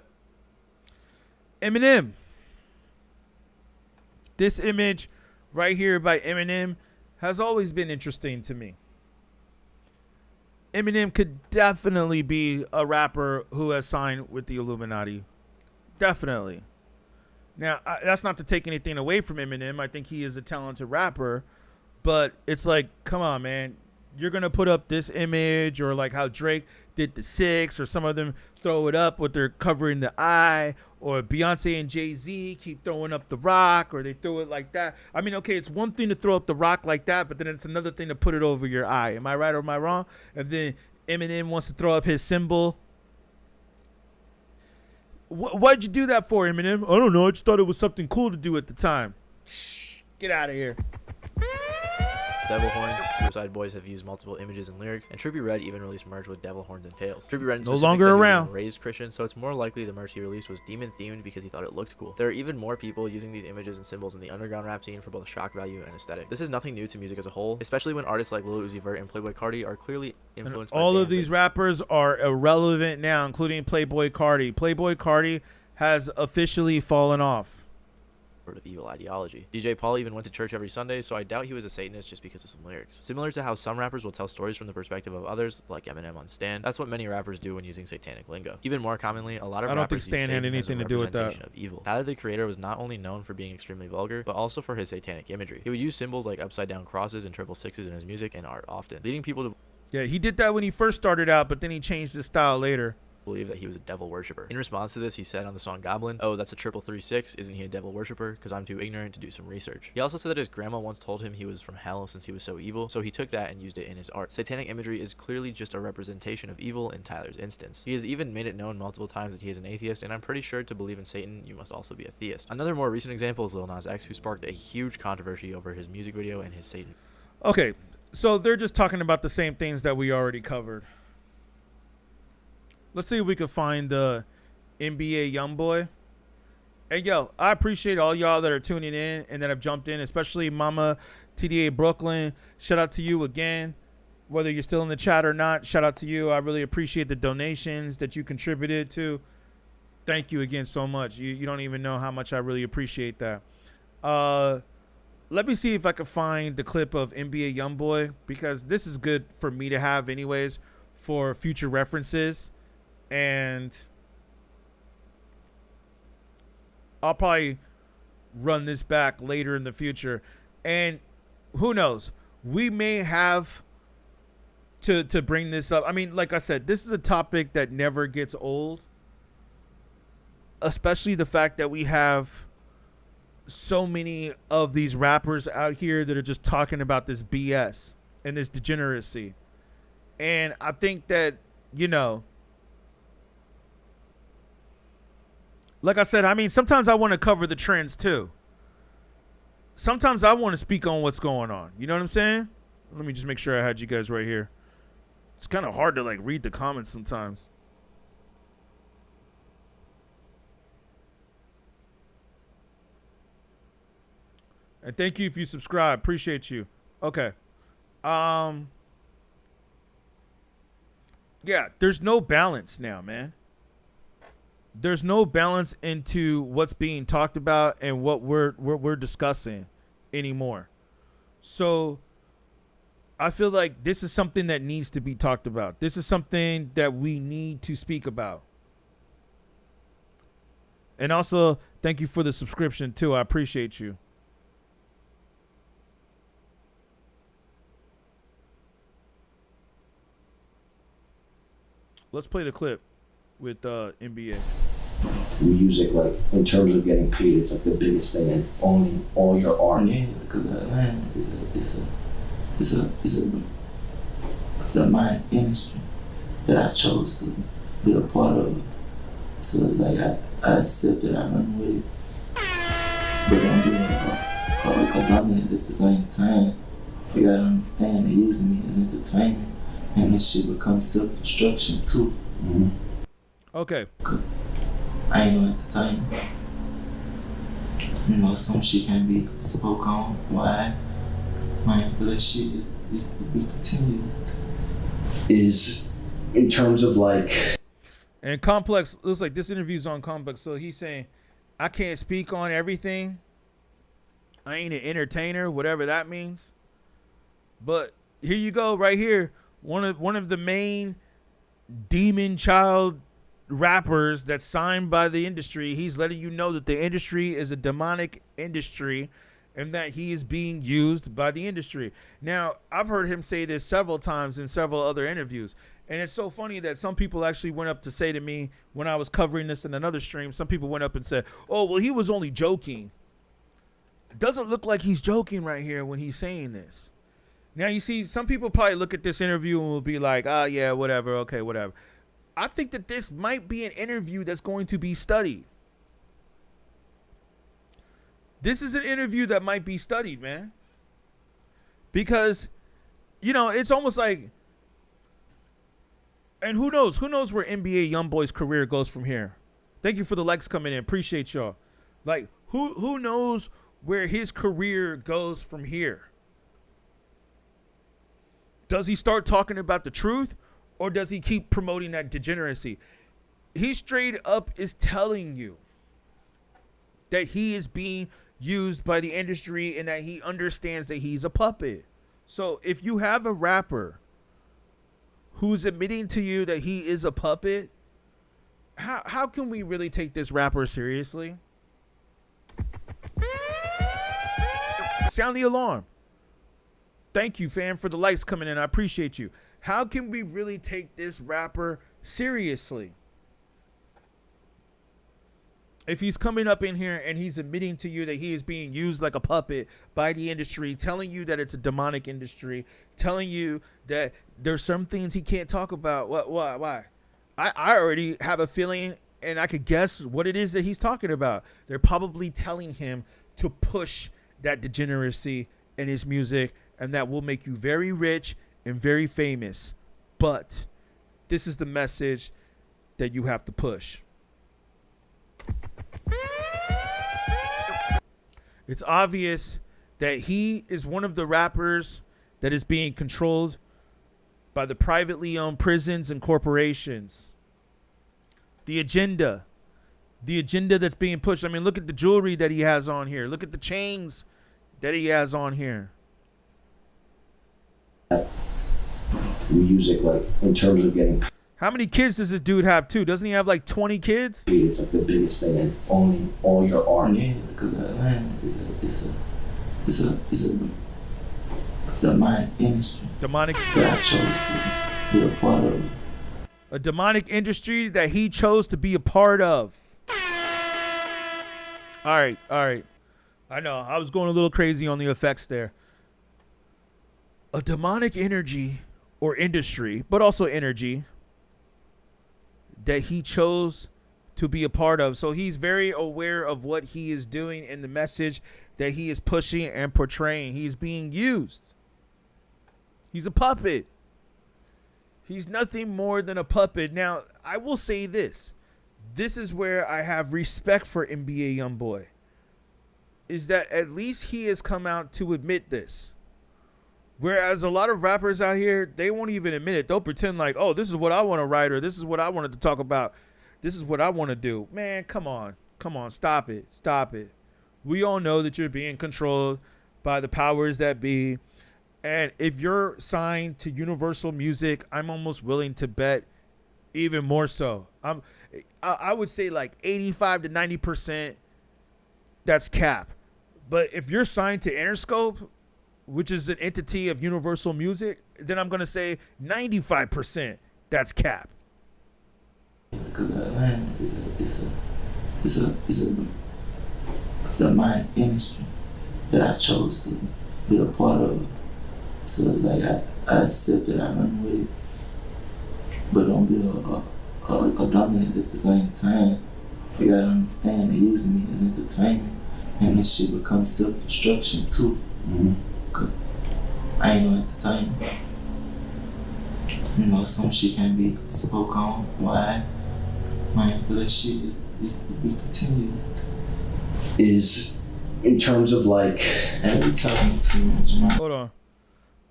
Eminem. This image right here by Eminem has always been interesting to me. Eminem could definitely be a rapper who has signed with the Illuminati. Definitely. Now, that's not to take anything away from Eminem. I think he is a talented rapper. But it's like, come on, man. You're going to put up this image, or like how Drake did the 6, or some of them throw it up with their covering the eye, or Beyonce and Jay-Z keep throwing up the rock, or they throw it like that. I mean, okay, it's one thing to throw up the rock like that, but then it's another thing to put it over your eye. Am I right or am I wrong? And then Eminem wants to throw up his symbol. Why'd you do that for, Eminem? I don't know. I just thought it was something cool to do at the time. Shh, get out of here. devil horns. Suicide Boys have used multiple images and lyrics, and Trippie Redd even released merch with devil horns and tails. Trippie Redd no longer around. Raised Christian, so it's more likely the merch he released was demon themed because he thought it looked cool. There are even more people using these images and symbols in the underground rap scene for both shock value and aesthetic. This is nothing new to music as a whole, especially when artists like Lil Uzi Vert and Playboi Carti are clearly influenced by all of these rappers are irrelevant now, including Playboi Carti. Playboi Carti has officially fallen off of evil ideology. DJ Paul even went to church every Sunday, so I doubt he was a Satanist just because of some lyrics. Similar to how some rappers will tell stories from the perspective of others, like Eminem on Stan, that's what many rappers do when using satanic lingo. Even more commonly, a lot of rappers use Satan had anything to do with that. Of evil. Tyler, the Creator, was not only known for being extremely vulgar, but also for his satanic imagery. He would use symbols like upside down crosses and triple sixes in his music and art often, leading people to he did that when he first started out, but then he changed his style later. Believe that he was a devil worshiper. In response to this, he said on the song Goblin, "Oh, that's a 336. Isn't he a devil worshiper? Because I'm too ignorant to do some research." He also said that his grandma once told him he was from hell since he was so evil, so he took that and used it in his art. Satanic imagery is clearly just a representation of evil in Tyler's instance. He has even made it known multiple times that he is an atheist, and I'm pretty sure to believe in Satan, you must also be a theist. Another more recent example is Lil Nas X, who sparked a huge controversy over his music video and his Satan. Okay, so they're just talking about the same things that we already covered. Let's see if we can find the NBA Youngboy. Hey, yo, I appreciate all y'all that are tuning in and that have jumped in, especially Mama TDA Brooklyn. Shout out to you again. Whether you're still in the chat or not, shout out to you. I really appreciate the donations that you contributed to. Thank you again so much. You don't even know how much I really appreciate that. Let me see if I can find the clip of NBA Youngboy, because this is good for me to have anyways for future references. And I'll probably run this back later in the future. And who knows? We may have to bring this up. I mean, like I said, this is a topic that never gets old. Especially the fact that we have so many of these rappers out here that are just talking about this BS and this degeneracy. And I think that, you know, like I said, I mean, sometimes I want to cover the trends too. Sometimes I want to speak on what's going on. You know what I'm saying? Let me just make sure I had you guys right here. It's kind of hard to like read the comments sometimes. And thank you if you subscribe. Appreciate you. Okay. Yeah, there's no balance now, man. There's no balance into what's being talked about and what we're discussing anymore. So I feel like this is something that needs to be talked about. This is something that we need to speak about. And also, thank you for the subscription too. I appreciate you. Let's play the clip with NBA. Music, like in terms of getting paid, it's like the biggest thing, and owning all your art. Yeah, because it's the mind industry that I chose to be a part of. So it's like I accept it, I run with it. But don't be a dumbass at the same time. You gotta understand they're using me as entertainment. And this shit becomes self-destruction too. Mm-hmm. Okay. Cause I ain't no entertainer. You know, some shit can't be spoke on. Why? Man, but that shit is to be continued. Is in terms of like. And Complex, looks like this interview's on Complex, so he's saying, I can't speak on everything. I ain't an entertainer, whatever that means. But here you go, right here. One of the main demon child rappers that's signed by the industry. He's letting you know that the industry is a demonic industry and that he is being used by the industry. Now, I've heard him say this several times in several other interviews. And it's so funny that some people actually went up to say to me when I was covering this in another stream, some people went up and said, oh, well, he was only joking. It doesn't look like he's joking right here when he's saying this. Now, you see, some people probably look at this interview and will be like, ah, yeah, whatever, okay, whatever. I think that this might be an interview that's going to be studied. This is an interview that might be studied, man. Because, you know, it's almost like, and who knows where NBA Youngboy's career goes from here. Thank you for the likes coming in. Appreciate y'all. Like, who knows where his career goes from here? Does he start talking about the truth, or does he keep promoting that degeneracy? He straight up is telling you that he is being used by the industry and that he understands that he's a puppet. So if you have a rapper who's admitting to you that he is a puppet, how can we really take this rapper seriously? Sound the alarm. Thank you, fam, for the likes coming in. I appreciate you. How can we really take this rapper seriously? If he's coming up in here and he's admitting to you that he is being used like a puppet by the industry, telling you that it's a demonic industry, telling you that there's some things he can't talk about. Why? I already have a feeling, and I could guess what it is that he's talking about. They're probably telling him to push that degeneracy in his music, and that will make you very rich and very famous. But this is the message that you have to push. It's obvious that he is one of the rappers that is being controlled by the privately owned prisons and corporations. The agenda that's being pushed. I mean, look at the jewelry that he has on here. Look at the chains that he has on here. Music, like in terms of getting. How many kids does this dude have too? Doesn't he have like 20 kids? It's like the biggest thing in only all your art. Yeah, because it's a demonic industry. Demonic. That I chose to be a part of. A demonic industry that he chose to be a part of. All right. I know I was going a little crazy on the effects there. A demonic energy or industry, but also energy that he chose to be a part of. So he's very aware of what he is doing and the message that he is pushing and portraying. He's being used. He's a puppet. He's nothing more than a puppet. Now, I will say this. This is where I have respect for NBA Youngboy. Is that at least he has come out to admit this. Whereas a lot of rappers out here, they won't even admit it. They'll pretend like, oh, this is what I want to write, or this is what I wanted to talk about. This is what I want to do. Man, come on. Stop it. We all know that you're being controlled by the powers that be. And if you're signed to Universal Music, I'm almost willing to bet even more so. I would say like 85 to 90%, that's cap. But if you're signed to Interscope, which is an entity of Universal Music, then I'm going to say 95% that's cap. Because it's a demonic industry that I chose to be a part of. So it's like I accept it, I run with it. But don't be a dumbass at the same time. You gotta understand they're using me as entertainment, and this shit becomes self-destruction too. Cause I ain't no entertainer. You know, some shit can't be spoke on. Why? Man, for that shit is to be continued. Is in terms of like. I be talking too much, man. Hold on.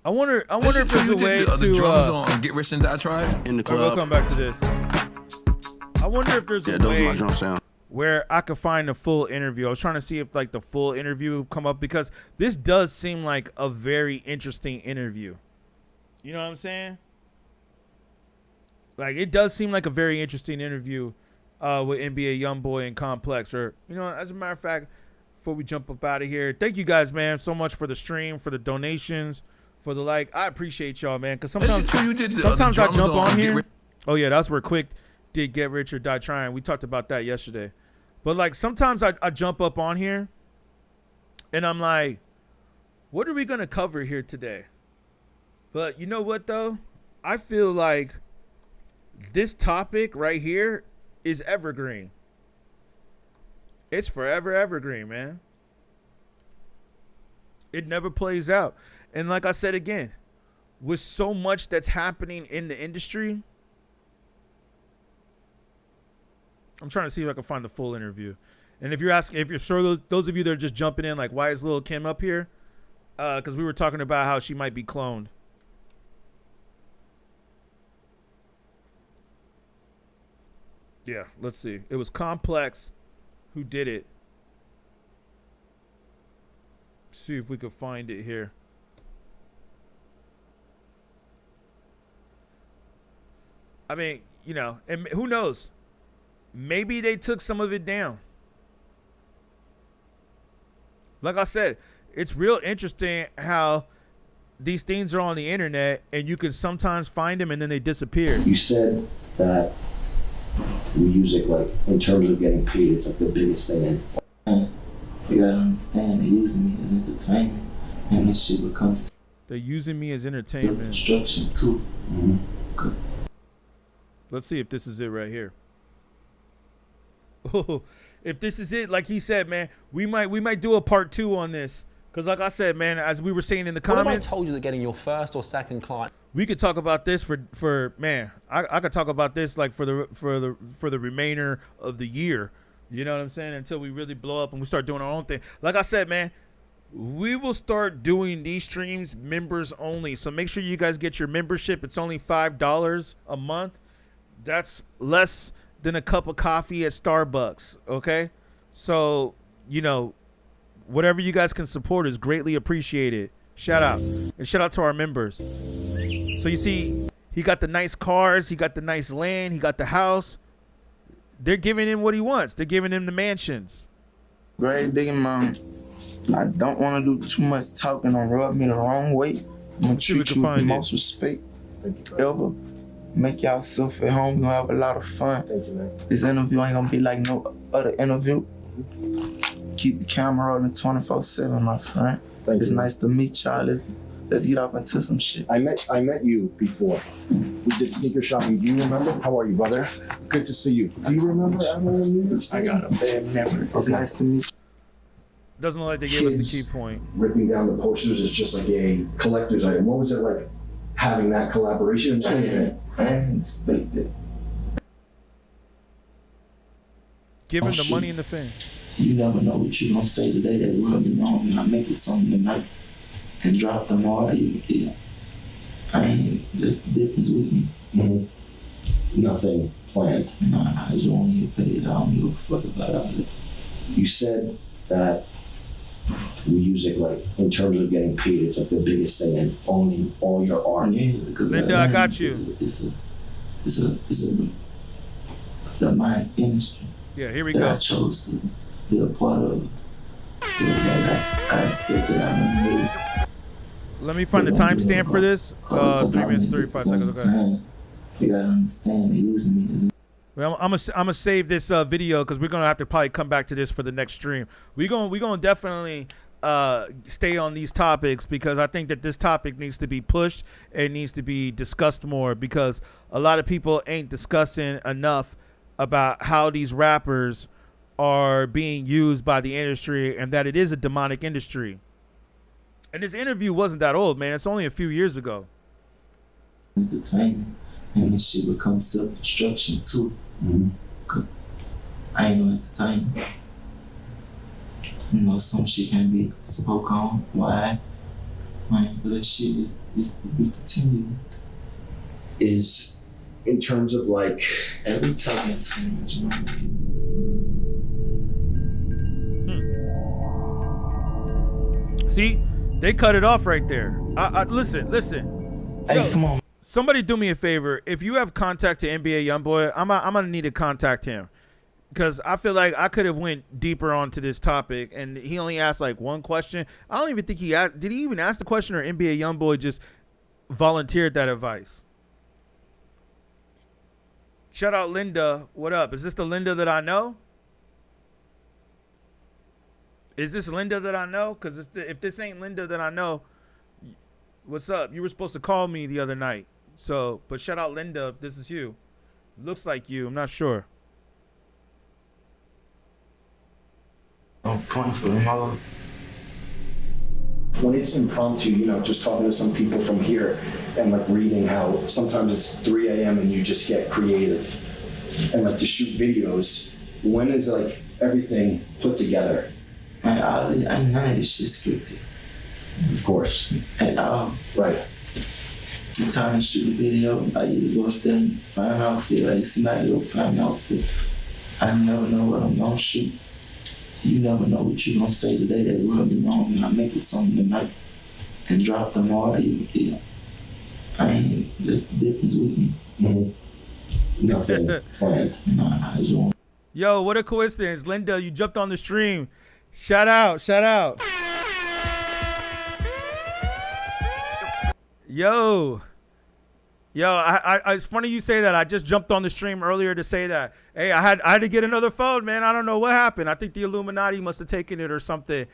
I wonder if there's a way the to drums on Get Rich and Die Trying in the All right, club. we'll come back to this. I wonder if there's a those are way my drum sound. where I could find a full interview. I was trying to see if like the full interview would come up because this does seem like a very interesting interview. You know what I'm saying? Like it does seem like a very interesting interview with NBA YoungBoy and Complex. Or you know, as a matter of fact, before we jump up out of here, thank you guys, man, so much for the stream, for the donations, for the like. I appreciate y'all, man, because sometimes I jump on here. Oh yeah, that's where Quick did Get Rich or Die Trying. We talked about that yesterday. But like sometimes I jump up on here and I'm like, what are we gonna cover here today? But you know what though? I feel like this topic right here is evergreen. It's forever evergreen, man. It never plays out. And like I said again, with so much that's happening in the industry, I'm trying to see if I can find the full interview. And if you're asking, if you're sure those of you that are just jumping in, like, why is Lil Kim up here? Because we were talking about how she might be cloned. Yeah, let's see. It was Complex who did it. See if we could find it here. I mean, you know, and who knows? Maybe they took some of it down. Like I said, it's real interesting how these things are on the internet and you can sometimes find them and then they disappear. You said that music, like in terms of getting paid, it's like the biggest thing. And you gotta understand they're using me as entertainment, and this shit becomes. They're using me as entertainment. Destruction too. Cause let's see if this is it right here. Oh, if this is it, like he said, man, we might do a part 2 on this. Because like I said, man, as we were saying in the comments. What if I told you that getting your first or second client? We could talk about this for man. I could talk about this like for the remainder of the year. You know what I'm saying? Until we really blow up and we start doing our own thing. Like I said, man, we will start doing these streams members only. So make sure you guys get your membership. It's only $5 a month. That's less than a cup of coffee at Starbucks. Okay, so you know, whatever you guys can support is greatly appreciated. Shout out and shout out to our members. So you see, he got the nice cars, he got the nice land, he got the house. They're giving him what he wants. They're giving him the mansions. Grade digging mom. I don't want to do too much talking or rub me the wrong way. I'm gonna treat you with the most respect ever. Make y'all self at home. You'll have a lot of fun. Thank you, man. This interview ain't gonna be like no other interview. Keep the camera rolling 24/7, my friend. It's nice to meet y'all. Let's get off into some shit. I met you before. We did sneaker shopping. Do you remember? How are you, brother? Good to see you. Do you remember everyone in New York City? I got a bad memory. It's nice to meet you. Doesn't look like they gave us the key point. Ripping down the posters is just like a collector's item. What was it like having that collaboration? I didn't expect it. Give him the money and the fame. You never know what you gonna say today that rub me wrong, and I make it something tonight and drop them all. Yeah. That's the difference with me. Nothing planned. Nah, I just want to get paid. I don't give a fuck about all that. You said that music, like in terms of getting paid, it's like the biggest thing in owning all your art. Yeah, because Linda, I got you. It's my industry. Yeah, here we that go. I chose to be a part of. So like I accept that I'm in it. Let me find the timestamp for this. 3 minutes, 35 seconds. Okay. You gotta understand they're using me. Well, I'm gonna save this video because we're gonna have to probably come back to this for the next stream. We gonna definitely stay on these topics because I think that this topic needs to be pushed. It needs to be discussed more because a lot of people ain't discussing enough about how these rappers are being used by the industry and that it is a demonic industry. And this interview wasn't that old, man. It's only a few years ago. Entertainment, and this shit becomes self-destruction too. Cause I ain't no entertainment. You know, some shit can be spoke on. Why? Man, but that shit is to be continued. Is in terms of like every time it's too much money. See, they cut it off right there. Listen. Hey, Yo, come on. Somebody do me a favor. If you have contact to NBA YoungBoy, I'm gonna need to contact him because I feel like I could have went deeper onto this topic, and he only asked like one question. I don't even think he asked. Did he even ask the question, or NBA YoungBoy just volunteered that advice? Shout out Linda. What up? Is this the Linda that I know? Is this Linda that I know? Because if this ain't Linda that I know, what's up? You were supposed to call me the other night. So, but shout out Linda if this is you. Looks like you. I'm not sure. I'm praying for them all. when it's impromptu, you know, just talking to some people from here and like reading how sometimes it's 3 a.m. and you just get creative and like to shoot videos. When is like everything put together? Man, none of this shit's scripted. Of course. At all. Right. It's time to shoot a video. I either go up there and find an outfit, like somebody go find an outfit. I never know what I'm gonna shoot. You never know what you're gonna say today that rub me wrong, and I make it something tonight and drop tomorrow. Yeah. That's the difference with me. Mm-hmm. Nothing planned. Nah, I just want. Yo, what a coincidence. Linda, you jumped on the stream. Shout out. Yo, it's funny you say that. I just jumped on the stream earlier to say that. Hey, I had to get another phone, man. I don't know what happened. I think the Illuminati must have taken it or something.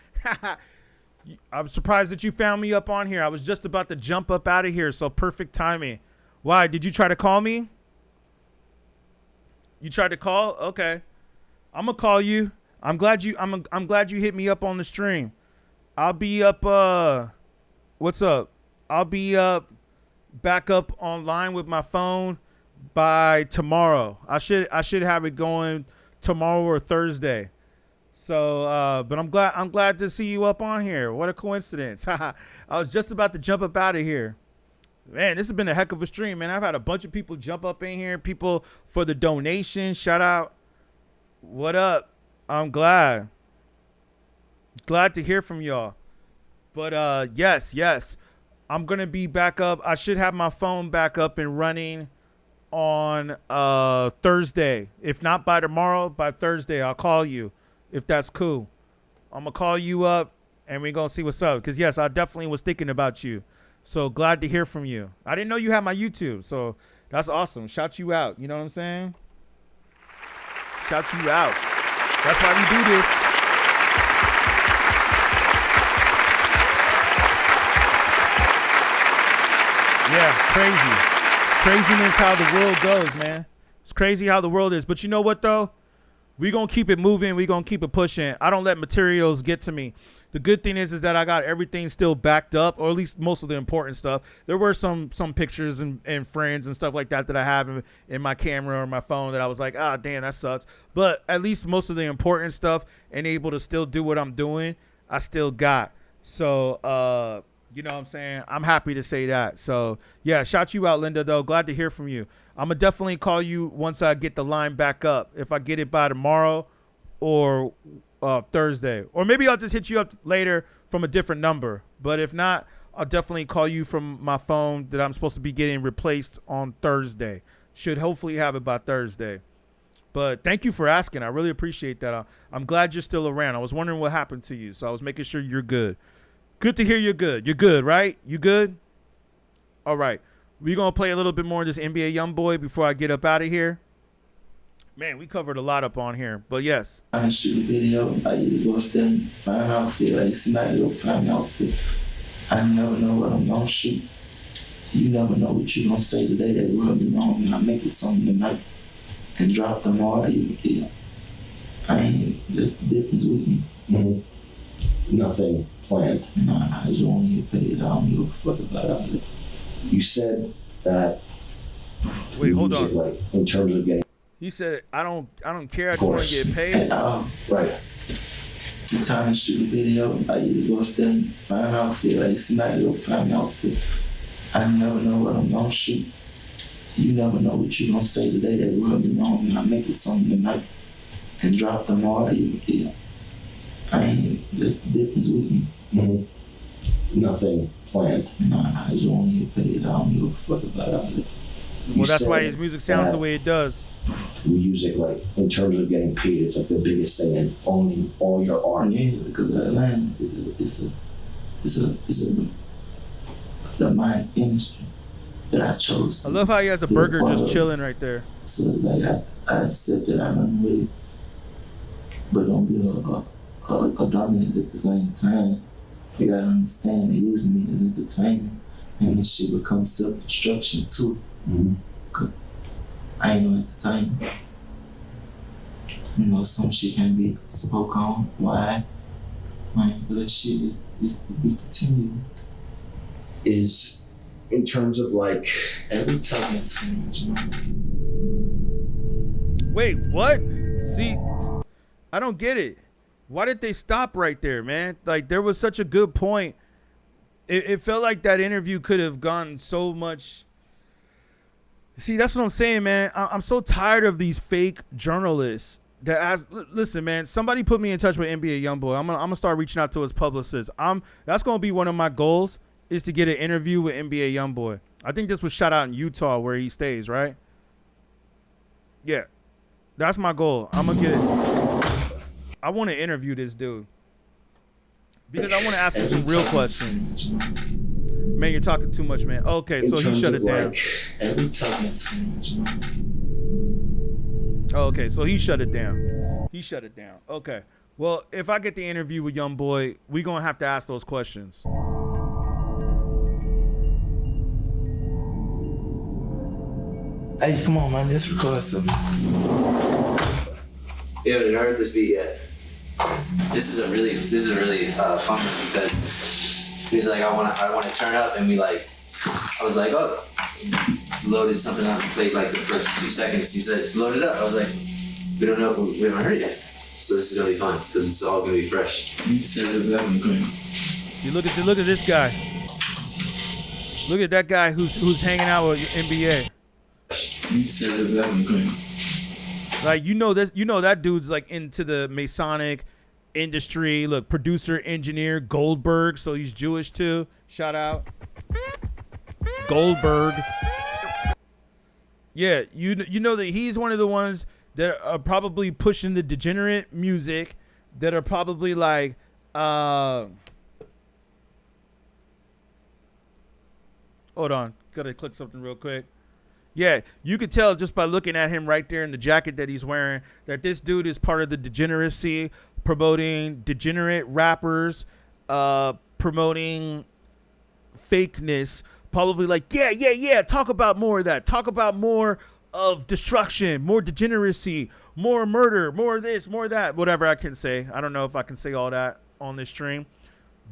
I'm surprised that you found me up on here. I was just about to jump up out of here, so perfect timing. Why? Did you try to call me? You tried to call? Okay. I'm gonna call you. I'm glad you hit me up on the stream. I'll be up what's up? I'll be back up online with my phone by tomorrow. I should have it going tomorrow or Thursday. So but I'm glad to see you up on here. What a coincidence. I was just about to jump up out of here. Man, this has been a heck of a stream, man. I've had a bunch of people jump up in here, people for the donation. Shout out. What up? I'm glad to hear from y'all. But yes. I'm going to be back up. I should have my phone back up and running on Thursday. If not by tomorrow, by Thursday, I'll call you if that's cool. I'm going to call you up and we're going to see what's up. Because, yes, I definitely was thinking about you. So glad to hear from you. I didn't know you had my YouTube. So that's awesome. Shout you out. You know what I'm saying? Shout you out. That's why we do this. Yeah, craziness how the world goes, man. It's crazy how the world is. But you know what, though? We're going to keep it moving. We're going to keep it pushing. I don't let materials get to me. The good thing is that I got everything still backed up, or at least most of the important stuff. There were some pictures and friends and stuff like that I have in my camera or my phone that I was like, damn, that sucks. But at least most of the important stuff and able to still do what I'm doing, I still got. So, you know what I'm saying? I'm happy to say that. So, yeah, shout you out, Linda, though. Glad to hear from you. I'm going to definitely call you once I get the line back up. If I get it by tomorrow or Thursday. Or maybe I'll just hit you up later from a different number. But if not, I'll definitely call you from my phone that I'm supposed to be getting replaced on Thursday. Should hopefully have it by Thursday. But thank you for asking. I really appreciate that. I'm glad you're still around. I was wondering what happened to you. So I was making sure you're good. Good to hear you're good. You're good, right? You good? All right. We're going to play a little bit more of this NBA YoungBoy before I get up out of here. Man, we covered a lot up on here, but yes. I shoot a video. I either go up there and find an outfit, like somebody go find an outfit. I never know what I'm gonna shoot. You never know what you gonna say today that rub me wrong, and I make it something tonight and drop them all. That's the difference with me. Nothing planned. Nah, I just want to get paid. I don't give a fuck about all that. You said that. Wait, hold on. Like in terms of getting. He said, "I don't care. I just want to get paid." Right. It's time to shoot a video. I either go up there and find an outfit, like somebody go find an outfit. I never know what I'm gonna shoot. You never know what you gonna say today that rub me wrong, and I make it something tonight and drop them all. That's the difference with me. Nothing planned. Nah, I just want to get paid. I don't give a fuck about all that. Well, that's why his music sounds the way it does. Music, like in terms of getting paid, it's like the biggest thing in owning all your art. Yeah, because Atlanta is the mind industry that I chose. I love how he has a burger just chilling right there. So it's like I accept that I run with it, but don't be a dominant at the same time. You gotta understand they're using me as entertainment, and this shit becomes self-destruction too. Cause I ain't no entertainer. You know, some shit can be spoke on. Why? Man, that shit is to be continued. Is in terms of like every time it's Wait, what? See, I don't get it. Why did they stop right there, man? Like, there was such a good point. It felt like that interview could have gone so much. See, that's what I'm saying, man. I'm so tired of these fake journalists that listen, man, somebody put me in touch with NBA Youngboy. I'm gonna start reaching out to his publicist. That's gonna be one of my goals, is to get an interview with NBA Youngboy. I think this was shot out in Utah where he stays, right? Yeah. That's my goal. I want to interview this dude because I want to ask him some real questions. Man, you're talking too much, man. Okay, so he shut it down. Every time it's okay, so he shut it down. Okay. Well, if I get the interview with Youngboy, we're going to have to ask those questions. Hey, come on, man. Let's record something. You haven't heard this beat yet. This is a really fun one because he's like, I want to turn up, and I was like, oh, loaded something up and played like the first 2 seconds. He said, it's loaded up. I was like, we don't know, we haven't heard it yet. So this is gonna be fun because it's all gonna be fresh. You said it, I'm going. You look at this guy. Look at that guy who's hanging out with NBA. You said it, I'm going. Like, that dude's like into the Masonic industry. Look, producer, engineer, Goldberg. So he's Jewish too. Shout out. Goldberg. Yeah, you know that he's one of the ones that are probably pushing the Degenerate music, that are probably like, hold on, gotta click something real quick. Yeah, you could tell just by looking at him right there in the jacket that he's wearing that this dude is part of the degeneracy, promoting degenerate rappers, promoting fakeness, probably like, yeah, talk about more of that. Talk about more of destruction, more degeneracy, more murder, more of this, more of that, whatever I can say. I don't know if I can say all that on this stream.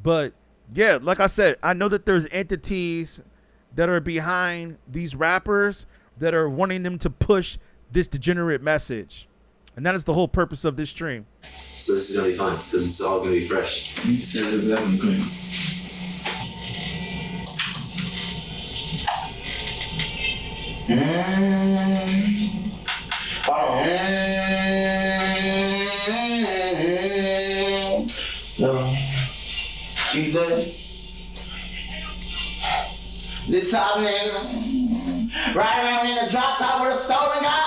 But yeah, like I said, I know that there's entities that are behind these rappers that are wanting them to push this degenerate message. And that is the whole purpose of this stream. So this is gonna be fun because it's all gonna be fresh. You said it, I'm going. You good? This top nigga, right around in the drop top with a stolen car.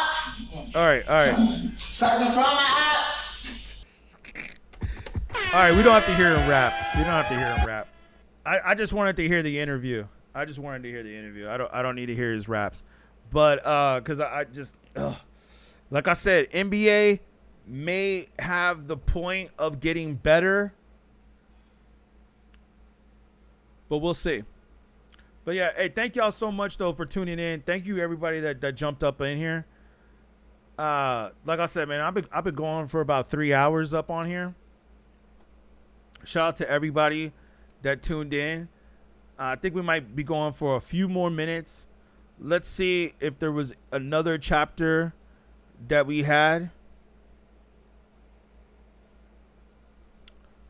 All right. Searching from my house. All right, we don't have to hear him rap. I just wanted to hear the interview. I don't need to hear his raps. But because I just Like I said, NBA may have the point of getting better, but we'll see. But yeah, hey, thank y'all so much though for tuning in. Thank you everybody that jumped up in here. Like I said, man, I've been going for about 3 hours up on here. Shout out to everybody that tuned in. I think we might be going for a few more minutes. Let's see if there was another chapter that we had.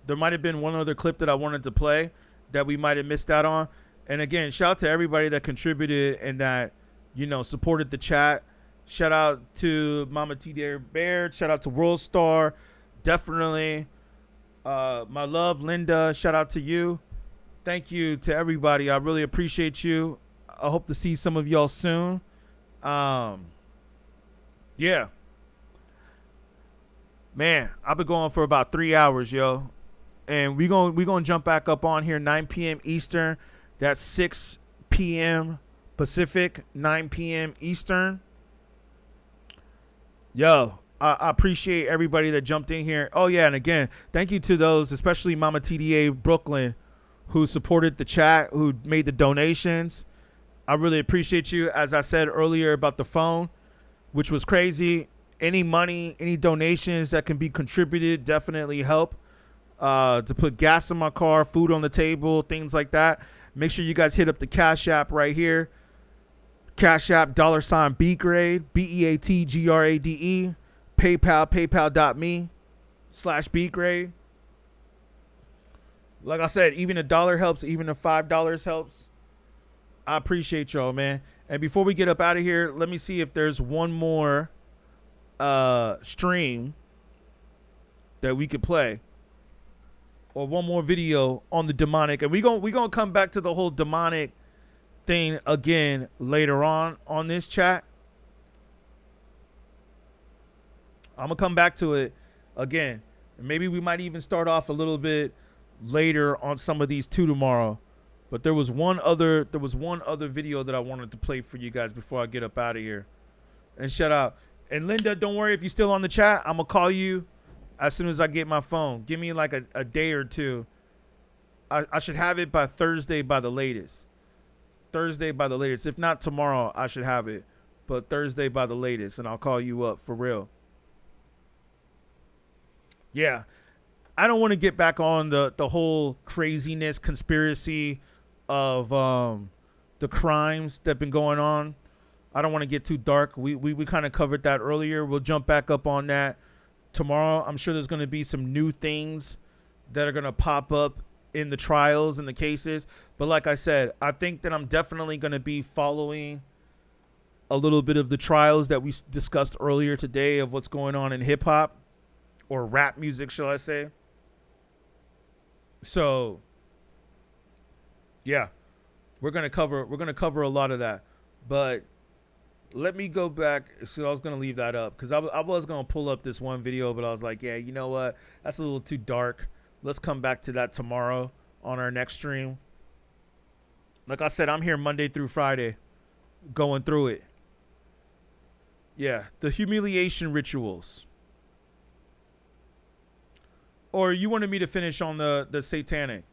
There might have been one other clip that I wanted to play that we might have missed out on. And again, shout out to everybody that contributed and that, you know, supported the chat. Shout out to Mama T. Dare Bear. Shout out to World Star. Definitely. My love, Linda. Shout out to you. Thank you to everybody. I really appreciate you. I hope to see some of y'all soon. Yeah. Man, I've been going for about 3 hours, yo. And we gonna jump back up on here 9 p.m. Eastern. That's 6 p.m. Pacific, 9 p.m. Eastern. Yo, I appreciate everybody that jumped in here. Oh, yeah, and again, thank you to those, especially Mama TDA Brooklyn, who supported the chat, who made the donations. I really appreciate you. As I said earlier about the phone, which was crazy, any money, any donations that can be contributed definitely help to put gas in my car, food on the table, things like that. Make sure you guys hit up the Cash App right here. Cash App, $beatGrade, BEATGRADE, PayPal, paypal.me/beatgrade. Like I said, even $1 helps, even the $5 helps. I appreciate y'all, man. And before we get up out of here, let me see if there's one more stream that we could play, or one more video on the demonic. And we gonna come back to the whole demonic thing again later on this chat. I'm gonna come back to it again. Maybe we might even start off a little bit later on some of these too tomorrow. But there was one other video that I wanted to play for you guys before I get up out of here. And shout out. And Linda, don't worry if you're still on the chat. I'm gonna call you as soon as I get my phone. Give me like a day or two. I should have it by Thursday by the latest. Thursday by the latest. If not tomorrow, I should have it. But Thursday by the latest, and I'll call you up for real. Yeah. I don't want to get back on the whole craziness, conspiracy of the crimes that have been going on. I don't want to get too dark. We kind of covered that earlier. We'll jump back up on that tomorrow. I'm sure there's going to be some new things that are going to pop up in the trials and the cases. But like I said, I think that I'm definitely going to be following a little bit of the trials that we discussed earlier today of what's going on in hip hop or rap music, shall I say. So yeah, we're going to cover a lot of that. But let me go back. So I was going to leave that up because I was going to pull up this one video, but I was like, yeah, you know what? That's a little too dark. Let's come back to that tomorrow on our next stream. Like I said, I'm here Monday through Friday going through it. Yeah, the humiliation rituals. Or you wanted me to finish on the satanic.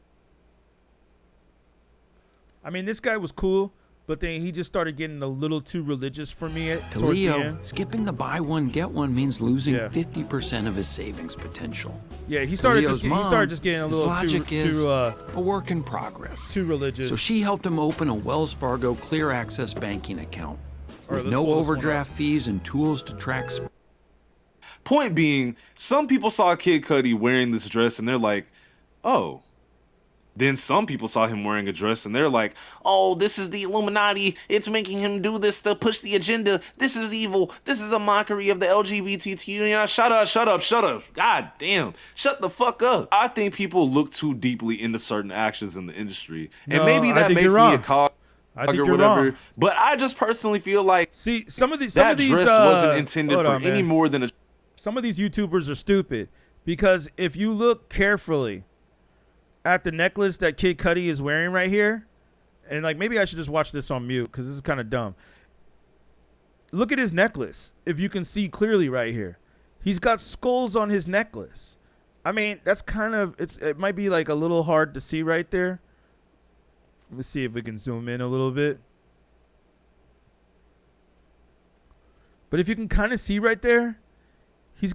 I mean, this guy was cool, but then he just started getting a little too religious for me To Leo, skipping the buy one, get one means losing 50% of his savings potential. Yeah, he started just getting a little too a work in progress. Too religious. So she helped him open a Wells Fargo Clear Access banking account with let's no pull this one overdraft fees and tools to track. Point being, some people saw Kid Cudi wearing this dress and they're like, oh. Then some people saw him wearing a dress and they're like, oh, this is the Illuminati. It's making him do this to push the agenda. This is evil. This is a mockery of the LGBTQ. Shut up. God damn. Shut the fuck up. I think people look too deeply into certain actions in the industry. And maybe that makes me a cog or whatever. Wrong. But I just personally feel like some of these dress wasn't intended for any more than a... Some of these YouTubers are stupid because if you look carefully at the necklace that Kid Cudi is wearing right here, and like maybe I should just watch this on mute because this is kind of dumb. look at his necklace. If you can see clearly right here, he's got skulls on his necklace. I mean, that's kind of, it might be like a little hard to see right there. Let me see if we can zoom in a little bit. But if you can kind of see right there, he's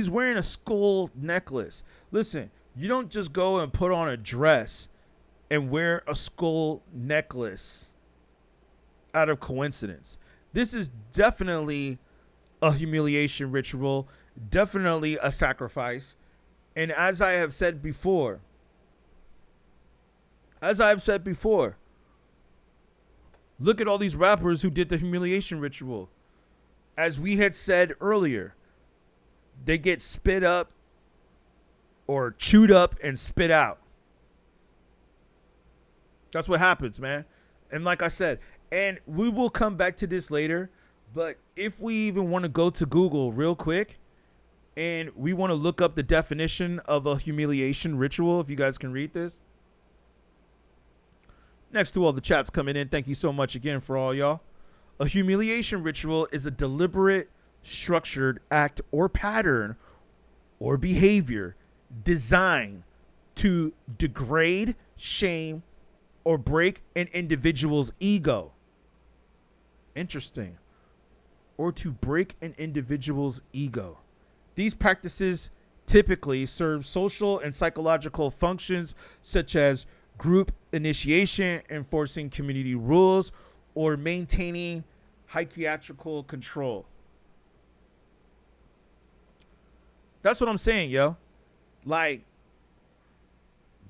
wearing a skull necklace. Listen, you don't just go and put on a dress and wear a skull necklace out of coincidence. This is definitely a humiliation ritual, definitely a sacrifice. And as I have said before, look at all these rappers who did the humiliation ritual. As we had said earlier, they get spit up or chewed up and spit out. That's what happens, man. And like I said, and we will come back to this later, but if we even want to go to Google real quick and we want to look up the definition of a humiliation ritual, if you guys can read this. Next to all the chats coming in, thank you so much again for all y'all. A humiliation ritual is a deliberate, structured act or pattern or behavior designed to degrade, shame, or break an individual's ego. Interesting. Or to break an individual's ego. These practices typically serve social and psychological functions such as group initiation, enforcing community rules, or maintaining hierarchical control. That's what I'm saying, yo. Like,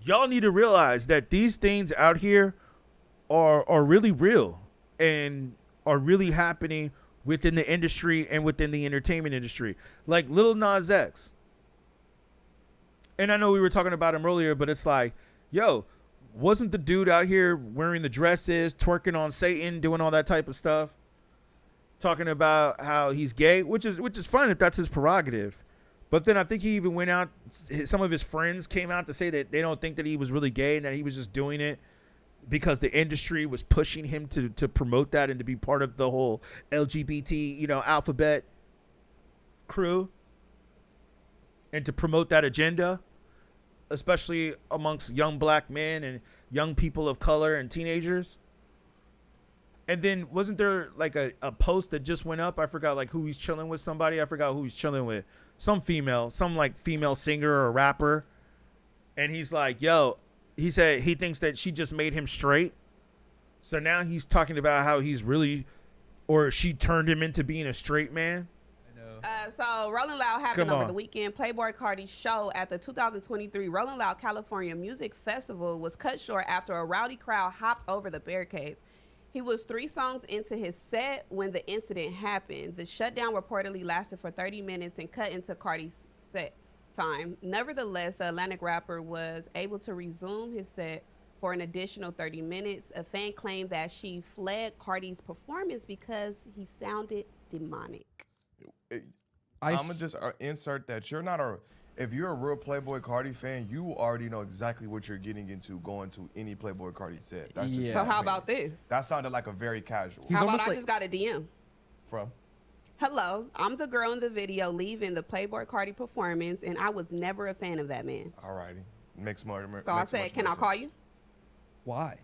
y'all need to realize that these things out here are really real and are really happening within the industry and within the entertainment industry. Like Lil Nas X. And I know we were talking about him earlier, but it's like, yo, wasn't the dude out here wearing the dresses, twerking on Satan, doing all that type of stuff? Talking about how he's gay, which is fine if that's his prerogative. But then I think he even went out, some of his friends came out to say that they don't think that he was really gay and that he was just doing it because the industry was pushing him to promote that and to be part of the whole LGBT, alphabet crew and to promote that agenda, especially amongst young black men and young people of color and teenagers. And then wasn't there like a post that just went up? I forgot like who he's chilling with somebody. I forgot who he's chilling with. Some female singer or rapper. And he's like, yo, he said he thinks that she just made him straight. So now he's talking about how he's really, or she turned him into being a straight man. So Rolling Loud happened over the weekend. Playboy Cardi's show at the 2023 Rolling Loud California Music Festival was cut short after a rowdy crowd hopped over the barricades. He was 3 songs into his set when the incident happened. The shutdown reportedly lasted for 30 minutes and cut into Cardi's set time. Nevertheless, the Atlantic rapper was able to resume his set for an additional 30 minutes. A fan claimed that she fled Cardi's performance because he sounded demonic. I'm gonna just insert that if you're a real Playboy Cardi fan, you already know exactly what you're getting into going to any Playboy Cardi set. That's just So how about this? That sounded like a very casual. How about I just got a DM? From? Hello, I'm the girl in the video leaving the Playboy Cardi performance, and I was never a fan of that man. Alrighty, makes more. So I said, can I call you? Why?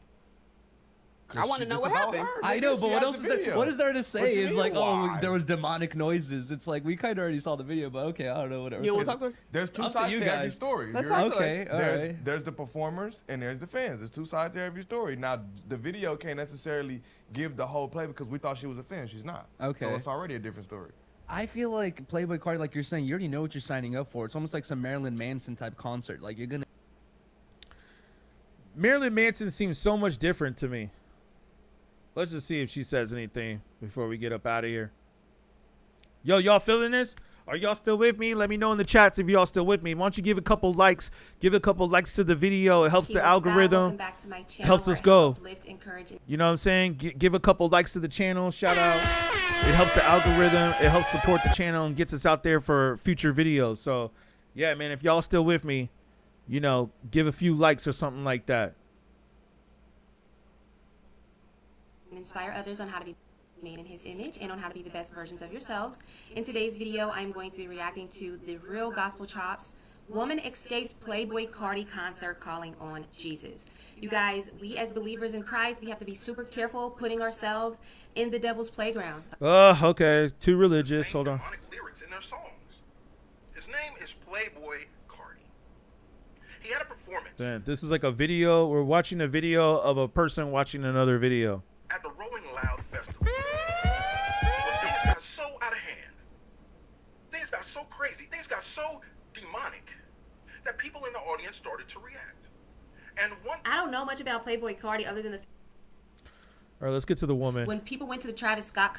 I want to know what happened. I know, but what else is there? What is there to say? It's like, there was demonic noises. It's like we kind of already saw the video, but okay, I don't know, whatever. You want to talk to her? There's two sides to every story. Let's talk to her. Okay, all right. There's the performers and there's the fans. There's two sides to every story. Now, the video can't necessarily give the whole play because we thought she was a fan. She's not. Okay. So it's already a different story. I feel like Playboy Cardi, like you're saying, you already know what you're signing up for. It's almost like some Marilyn Manson type concert. Like you're gonna. Marilyn Manson seems so much different to me. Let's just see if she says anything before we get up out of here. Yo, y'all feeling this? Are y'all still with me? Let me know in the chats if y'all still with me. Why don't you give a couple likes? Give a couple likes to the video. It helps the algorithm. Back to my channel helps us go. Uplift, encourage, you know what I'm saying? Give a couple likes to the channel. Shout out. It helps the algorithm. It helps support the channel and gets us out there for future videos. So, yeah, man, if y'all still with me, give a few likes or something like that. inspire others on how to be made in his image and on how to be the best versions of yourselves. In today's video, I'm going to be reacting to the Real Gospel Chops Woman Escapes Playboy Cardi Concert Calling on Jesus. You guys, we as believers in Christ, we have to be super careful putting ourselves in the devil's playground. Okay, too religious. Hold on. Lyrics in their songs. His name is Playboy Cardi. He had a performance Man, this is like a video. We're watching a video of a person watching another video. at the Rolling Loud Festival. But things got so out of hand. Things got so crazy. Things got so demonic that people in the audience started to react. And I don't know much about Playboy Cardi other than All right, let's get to the woman. when people went to the Travis Scott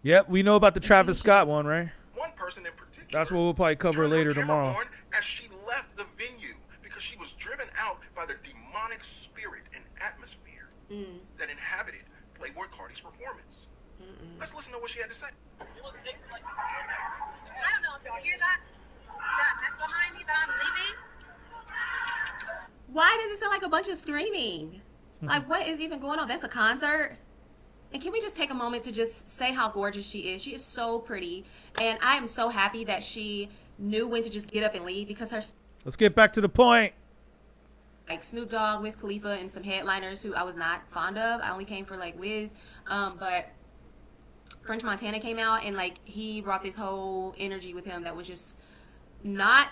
Yep, we know about the Travis Scott one, right? one person in particular That's what we'll probably cover later tomorrow. on as she left the venue because she was driven out by the demonic spirit and atmosphere that inhabited Playboy Cardi's performance. Let's listen to what she had to say. I don't know if y'all hear that. That mess behind me that I'm leaving. Why does it sound like a bunch of screaming? Like, what is even going on? That's a concert? And can we just take a moment to just say how gorgeous she is? She is so pretty. And I am so happy that she knew when to just get up and leave because her... Let's get back to the point. Like Snoop Dogg, Wiz Khalifa, and some headliners who I was not fond of. I only came for like Wiz. But French Montana came out and like he brought this whole energy with him that was just not...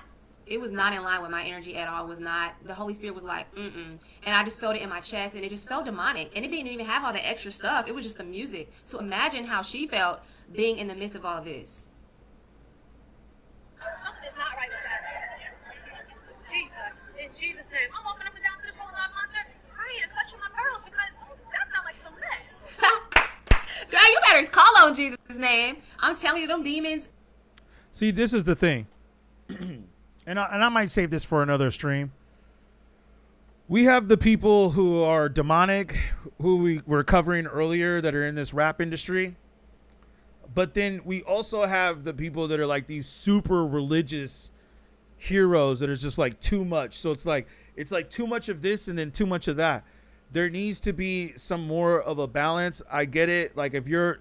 It was not in line with my energy at all. It was not. The Holy Spirit was like, And I just felt it in my chest, and it just felt demonic. And it didn't even have all the extra stuff. It was just the music. So imagine how she felt being in the midst of all of this. Something is not right with that. Jesus, in Jesus' name. I'm walking up and down through this whole live concert. I need to clutch my pearls because that sounds like some mess. Girl, you better call on Jesus' name. I'm telling you, them demons. See, this is the thing. And I might save this for another stream. We have the people who are demonic, who we were covering earlier, that are in this rap industry. But then we also have the people that are like these super religious heroes that are just like too much. So it's like too much of this and then too much of that. There needs to be some more of a balance. I get it. Like if you're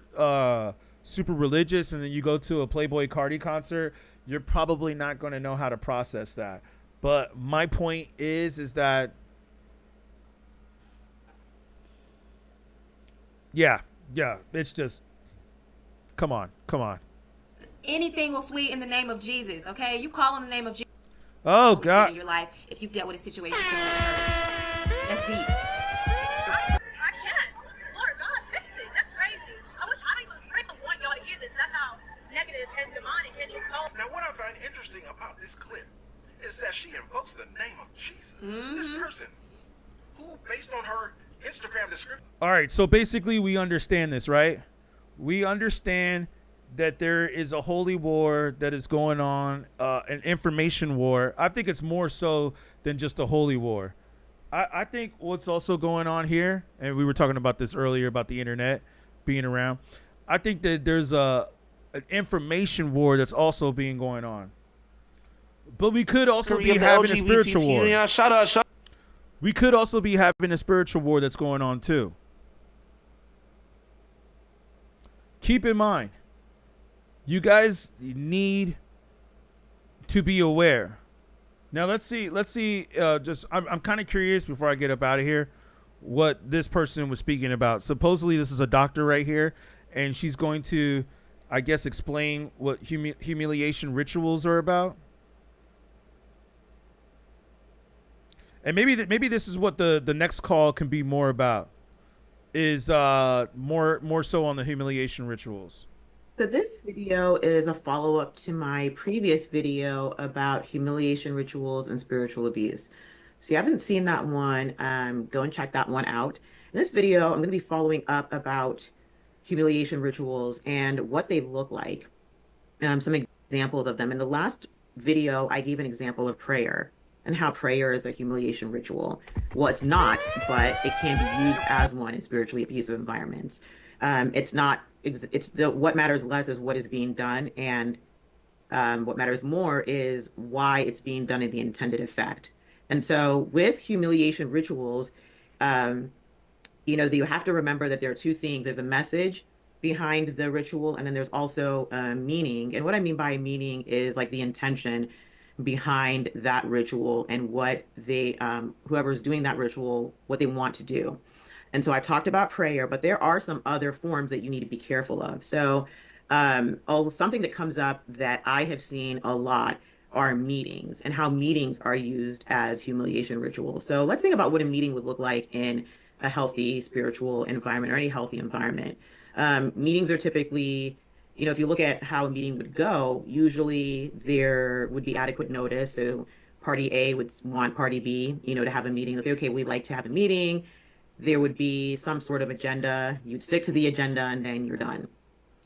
super religious and then you go to a Playboy Cardi concert, you're probably not going to know how to process that. But my point is that, yeah, it's just, come on. Anything will flee in the name of Jesus, okay? You call on the name of Jesus. Oh, God. In your life, if you've dealt with a situation similar to hers. That's deep. I can't. Lord God, fix it. That's crazy. I don't want y'all to hear this. That's how negative and demonic and his soul. Now, what I find interesting about this clip is that she invokes the name of Jesus. This person, who, based on her Instagram description. All right, so basically we understand this, right? We understand that there is a holy war that is going on, an information war. I think it's more so than just a holy war. I think what's also going on here, and we were talking about this earlier about the internet being around. I think that there's an information war that's also being going on. But we could also be having a spiritual war. Yeah, shut up. We could also be having a spiritual war that's going on too. Keep in mind, you guys need to be aware. Now let's see. I'm kind of curious before I get up out of here, what this person was speaking about. Supposedly this is a doctor right here, and she's going to, I guess, explain what humiliation rituals are about. And maybe this is what the next call can be more about, is more so on the humiliation rituals. So this video is a follow-up to my previous video about humiliation rituals and spiritual abuse. So you haven't seen that one, go and check that one out. In this video, I'm going to be following up about humiliation rituals and what they look like, some examples of them. In the last video, I gave an example of prayer and how prayer is a humiliation ritual. Well, it's not, but it can be used as one in spiritually abusive environments. What matters less is what is being done, and what matters more is why it's being done and the intended effect. And so with humiliation rituals, you have to remember that there are two things. There's a message behind the ritual, and then there's also a meaning. And what I mean by meaning is like the intention behind that ritual and what they, whoever's doing that ritual, what they want to do. And so I talked about prayer, but there are some other forms that you need to be careful of. So, something that comes up that I have seen a lot are meetings and how meetings are used as humiliation rituals. So let's think about what a meeting would look like in a healthy spiritual environment or any healthy environment. Meetings are typically, if you look at how a meeting would go, usually there would be adequate notice. So party A would want party B, to have a meeting. They'll say, okay, we'd like to have a meeting. There would be some sort of agenda. You'd stick to the agenda and then you're done.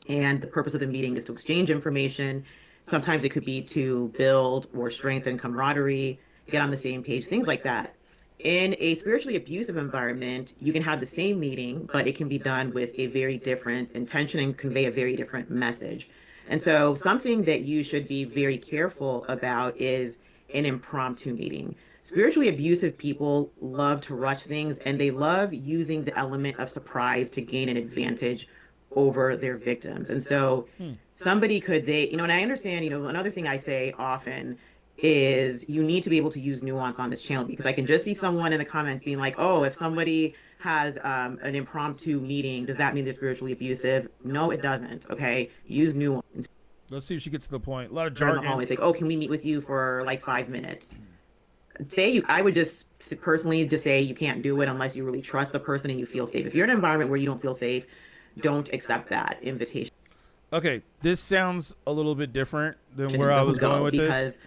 And the purpose of the meeting is to exchange information. Sometimes it could be to build or strengthen camaraderie, get on the same page, things like that. In a spiritually abusive environment, you can have the same meeting, but it can be done with a very different intention and convey a very different message. And so something that you should be very careful about is an impromptu meeting. Spiritually abusive people love to rush things, and they love using the element of surprise to gain an advantage over their victims. And so somebody could, and I understand, another thing I say often is you need to be able to use nuance on this channel, because I can just see someone in the comments being like, oh, if somebody has an impromptu meeting, does that mean they're spiritually abusive? No, it doesn't. Okay. Use nuance. Let's see if she gets to the point. A lot of Jargon. jargon. It's like, oh, can we meet with you for like 5 minutes? I would just personally just say you can't do it unless you really trust the person and you feel safe. If you're in an environment where you don't feel safe, don't accept that invitation. Okay, this sounds a little bit different than where I was going with this.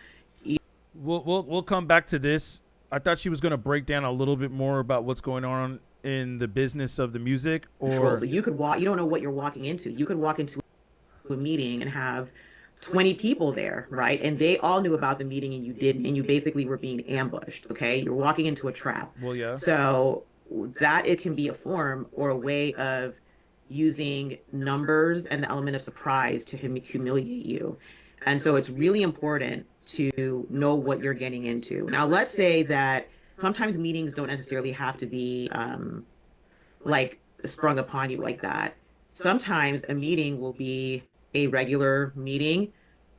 We'll come back to this. I thought she was going to break down a little bit more about what's going on in the business of the music. Or so you could walk. You don't know what you're walking into. You could walk into a meeting and have 20 people there, right? And they all knew about the meeting and you didn't, and you basically were being ambushed. Okay, you're walking into a trap. Well, yeah. So that it can be a form or a way of using numbers and the element of surprise to humiliate you. And so it's really important to know what you're getting into. Now, let's say that sometimes meetings don't necessarily have to be like sprung upon you like that. Sometimes a meeting will be a regular meeting,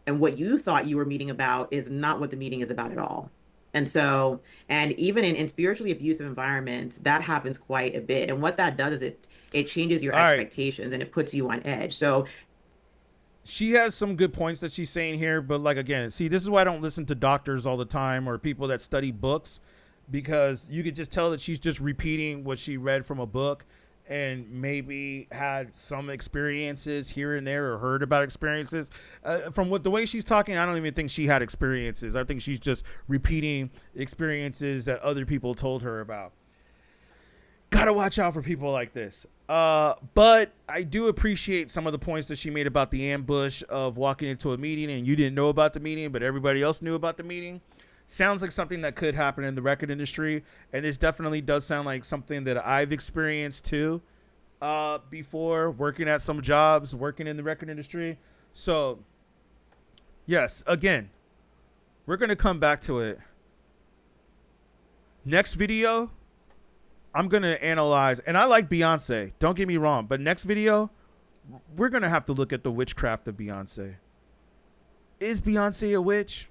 and what you thought you were meeting about is not what the meeting is about at all. And so, and even in spiritually abusive environments, that happens quite a bit. And what that does is it changes your expectations and it puts you on edge. So she has some good points that she's saying here, but like, again, see, this is why I don't listen to doctors all the time or people that study books, because you could just tell that she's just repeating what she read from a book and maybe had some experiences here and there or heard about experiences. From the way she's talking, I don't even think she had experiences. I think she's just repeating experiences that other people told her about. Gotta watch out for people like this. But I do appreciate some of the points that she made about the ambush of walking into a meeting and you didn't know about the meeting, but everybody else knew about the meeting. Sounds like something that could happen in the record industry. And this definitely does sound like something that I've experienced too, before, working at some jobs, working in the record industry. So yes, again, we're going to come back to it. Next video, I'm going to analyze, and I like Beyonce, don't get me wrong, but next video, we're going to have to look at the witchcraft of Beyonce. Is Beyonce a witch?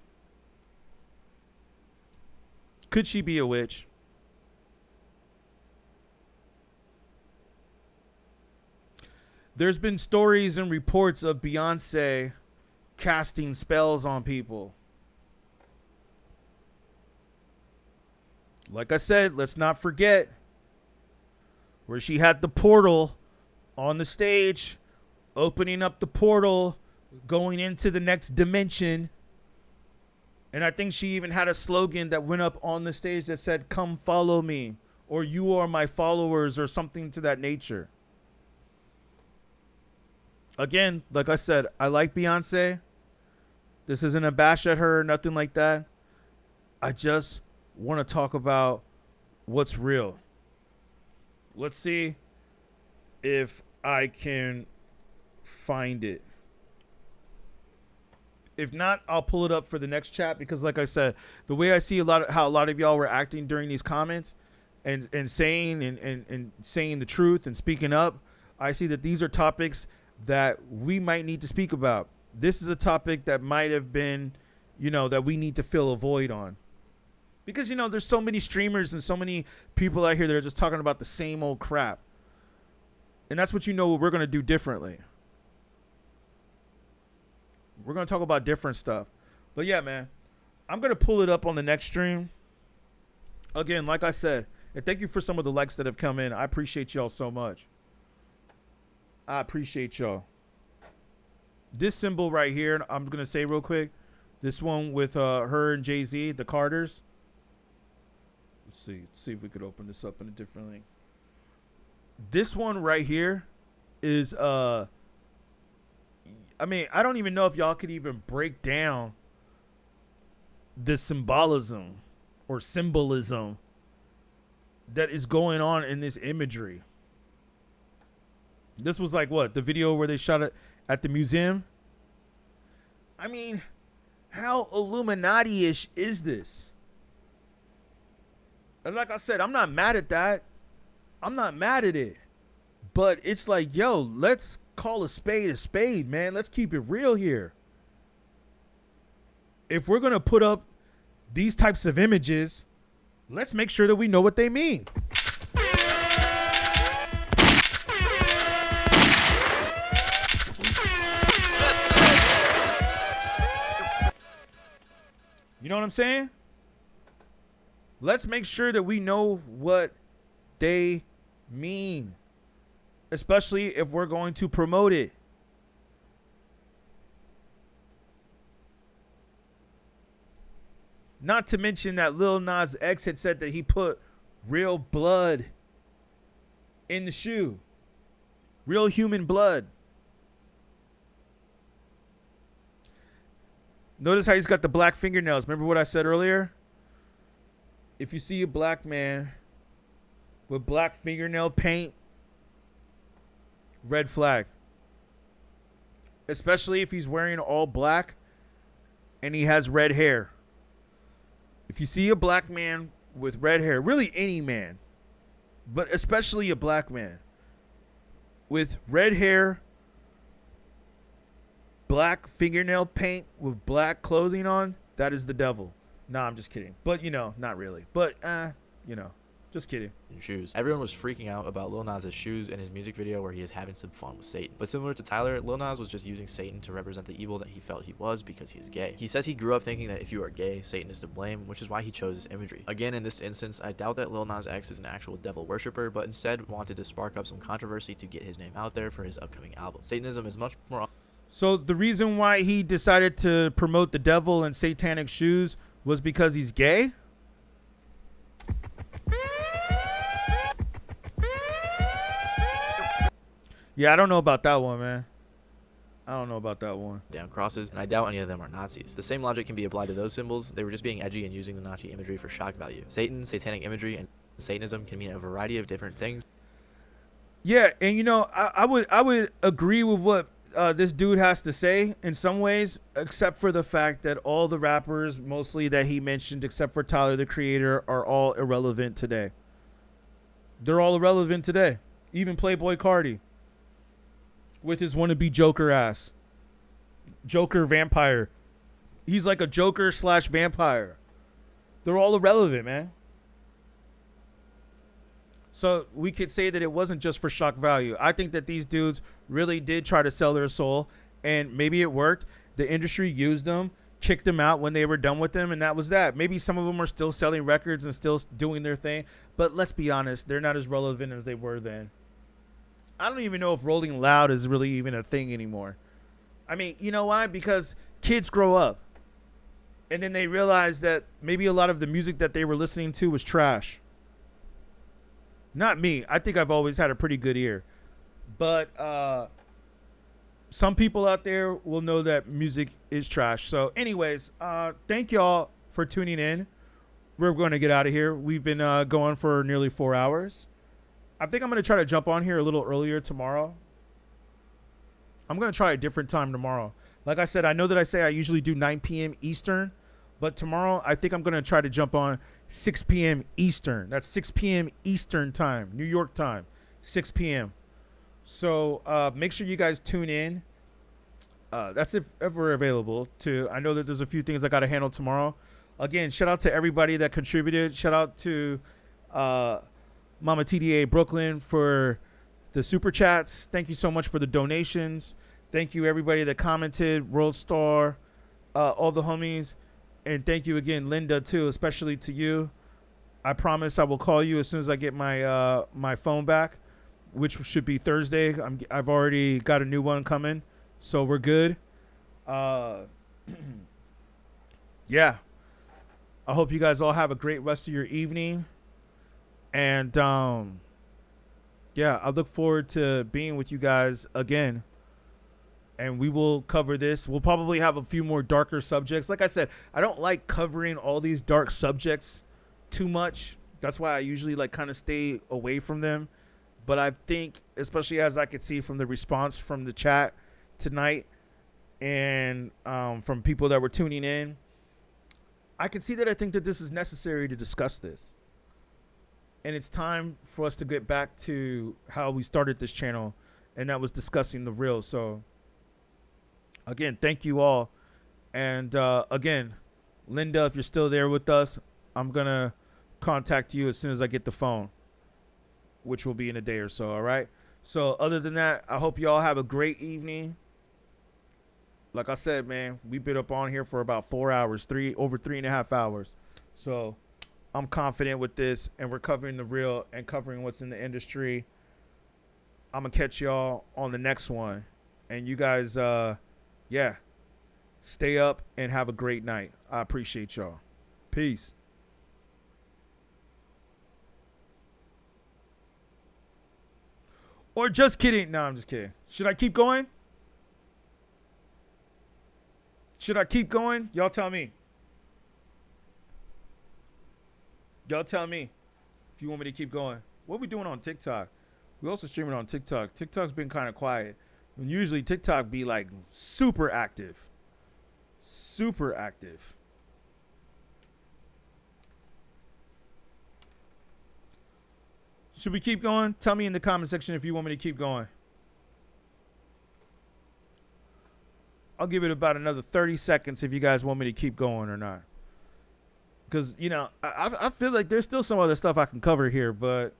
Could she be a witch? There's been stories and reports of Beyonce casting spells on people. Like I said, let's not forget where she had the portal on the stage, opening up the portal, going into the next dimension. And I think she even had a slogan that went up on the stage that said, "Come follow me," or "You are my followers," or something to that nature. Again, like I said, I like Beyonce. This isn't a bash at her, nothing like that. I just want to talk about what's real. Let's see if I can find it. If not, I'll pull it up for the next chat, because like I said, the way I see how a lot of y'all were acting during these comments, and saying and saying the truth and speaking up, I see that these are topics that we might need to speak about. This is a topic that might have been, that we need to fill a void on. Because, there's so many streamers and so many people out here that are just talking about the same old crap. And that's what we're going to do differently. We're going to talk about different stuff. But yeah, man, I'm going to pull it up on the next stream. Again, like I said, and thank you for some of the likes that have come in. I appreciate y'all so much. I appreciate y'all. This symbol right here, I'm going to say real quick. This one with her and Jay-Z, the Carters. Let's see if we could open this up in a different link. This one right here is I don't even know if y'all could even break down the symbolism that is going on in this imagery. This was like what? The video where they shot it at the museum? I mean, how Illuminati-ish is this? And like I said, I'm not mad at that. I'm not mad at it. But it's like, yo, let's call a spade, man. Let's keep it real here. If we're going to put up these types of images, let's make sure that we know what they mean. You know what I'm saying? Let's make sure that we know what they mean, especially if we're going to promote it. Not to mention that Lil Nas X had said that he put real blood in the shoe. Real human blood. Notice how he's got the black fingernails. Remember what I said earlier? If you see a black man with black fingernail paint, red flag. Especially if he's wearing all black and he has red hair. If you see a black man with red hair, really any man, but especially a black man with red hair, black fingernail paint with black clothing on, that is the devil. Nah, I'm just kidding. But, not really. But, just kidding. Shoes. Everyone was freaking out about Lil Nas' shoes in his music video where he is having some fun with Satan. But similar to Tyler, Lil Nas was just using Satan to represent the evil that he felt he was because he is gay. He says he grew up thinking that if you are gay, Satan is to blame, which is why he chose this imagery. Again, in this instance, I doubt that Lil Nas X is an actual devil worshipper, but instead wanted to spark up some controversy to get his name out there for his upcoming album. Satanism is much more... So the reason why he decided to promote the devil and satanic shoes was because he's gay? Yeah, I don't know about that one, man. I don't know about that one. Down crosses, and I doubt any of them are Nazis. The same logic can be applied to those symbols. They were just being edgy and using the Nazi imagery for shock value. Satan, satanic imagery, and Satanism can mean a variety of different things. Yeah, and I would agree with what this dude has to say in some ways, except for the fact that all the rappers, mostly that he mentioned, except for Tyler, the Creator, are all irrelevant today. They're all irrelevant today. Even Playboi Carti. With his wannabe Joker ass. Joker vampire. He's like a Joker / vampire. They're all irrelevant, man. So we could say that it wasn't just for shock value. I think that these dudes really did try to sell their soul, and maybe it worked. The industry used them, kicked them out when they were done with them, and that was that. Maybe some of them are still selling records and still doing their thing, but let's be honest, they're not as relevant as they were then. I don't even know if Rolling Loud is really even a thing anymore. I mean, you know why? Because kids grow up, and then they realize that maybe a lot of the music that they were listening to was trash. Not me. I think I've always had a pretty good ear. But some people out there will know that music is trash. So anyways, thank y'all for tuning in. We're going to get out of here. We've been going for nearly 4 hours. I think I'm going to try to jump on here a little earlier tomorrow. I'm going to try a different time tomorrow. Like I said, I know that I say I usually do 9 p.m. Eastern, But tomorrow, I think I'm going to try to jump on 6 p.m. Eastern. That's 6 p.m. Eastern time, New York time, 6 p.m. So make sure you guys tune in. That's if ever available. I know that there's a few things I got to handle tomorrow. Again, shout out to everybody that contributed. Shout out to Mama TDA Brooklyn for the super chats. Thank you so much for the donations. Thank you everybody that commented, World Star, all the homies. And thank you again, Linda, too, especially to you. I promise I will call you as soon as I get my my phone back, which should be Thursday. I've already got a new one coming, so we're good. Yeah. I hope you guys all have a great rest of your evening. And, yeah, I look forward to being with you guys again. And we will cover this. We'll probably have a few more darker subjects. Like I said, I don't like covering all these dark subjects too much. That's why I usually like kind of stay away from them. But I think, especially as I could see from the response from the chat tonight and from people that were tuning in, I can see that I think that this is necessary to discuss this. And it's time for us to get back to how we started this channel, and that was discussing the real. So again, thank you all. And again, Linda, if you're still there with us, I'm going to contact you as soon as I get the phone, which will be in a day or so, all right? So other than that, I hope you all have a great evening. Like I said, man, we've been up on here for about 4 hours, over 3.5 hours. So I'm confident with this, and we're covering the real and covering what's in the industry. I'm going to catch y'all on the next one. And you guys, yeah, stay up and have a great night. I appreciate y'all. Peace. Or just kidding. No, I'm just kidding. Should I keep going? Should I keep going? Y'all tell me. Y'all tell me if you want me to keep going. What are we doing on TikTok? We also streaming on TikTok. TikTok's been kind of quiet. And usually TikTok be like super active. Super active. Should we keep going? Tell me in the comment section if you want me to keep going. I'll give it about another 30 seconds if you guys want me to keep going or not. Because, you know, I feel like there's still some other stuff I can cover here, but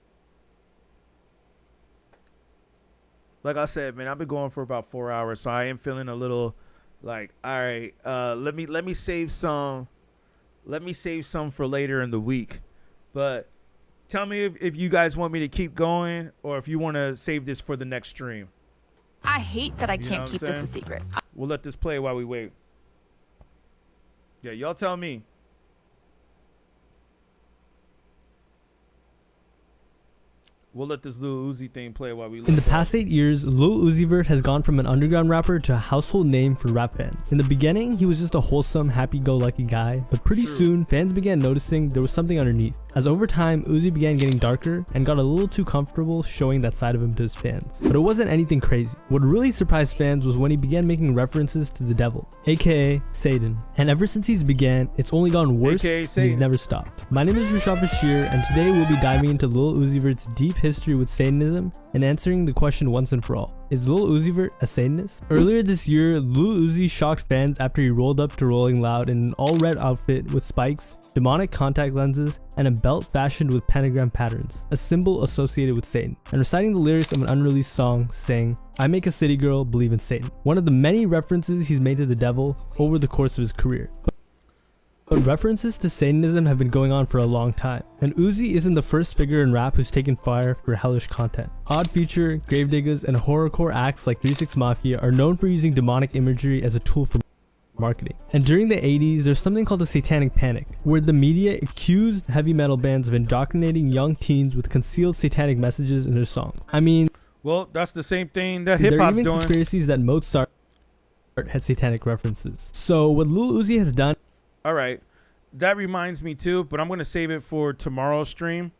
like I said, man, I've been going for about 4 hours, so I am feeling a little like, all right, let me save some for later in the week. But tell me if you guys want me to keep going or if you want to save this for the next stream. I hate that I can't keep this a secret. We'll let this play while we wait. Yeah, y'all tell me. We'll let this Lil Uzi thing play while we. In the past 8 years, Lil Uzi Vert has gone from an underground rapper to a household name for rap fans. In the beginning, he was just a wholesome, happy-go-lucky guy, but pretty soon, fans began noticing there was something underneath. As over time, Uzi began getting darker and got a little too comfortable showing that side of him to his fans. But it wasn't anything crazy. What really surprised fans was when he began making references to the devil, aka Satan. And ever since he's began, it's only gone worse and he's never stopped. My name is Rashad Bashir, and today we'll be diving into Lil Uzi Vert's deep history with Satanism and answering the question once and for all. Is Lil Uzi Vert a Satanist? Earlier this year, Lil Uzi shocked fans after he rolled up to Rolling Loud in an all-red outfit with spikes, demonic contact lenses, and a belt fashioned with pentagram patterns, a symbol associated with Satan, and reciting the lyrics of an unreleased song saying, "I make a city girl believe in Satan," one of the many references he's made to the devil over the course of his career. But references to Satanism have been going on for a long time, and Uzi isn't the first figure in rap who's taken fire for hellish content. Odd Future, Gravediggers, and horrorcore acts like 3 6 Mafia are known for using demonic imagery as a tool for marketing. And during the 80s, there's something called the Satanic Panic, where the media accused heavy metal bands of indoctrinating young teens with concealed satanic messages in their songs. I mean, well, that's the same thing that hip hop's doing. There are even conspiracies that Mozart had satanic references. So what Lil Uzi has done. All right, that reminds me too, but I'm gonna save it for tomorrow's stream.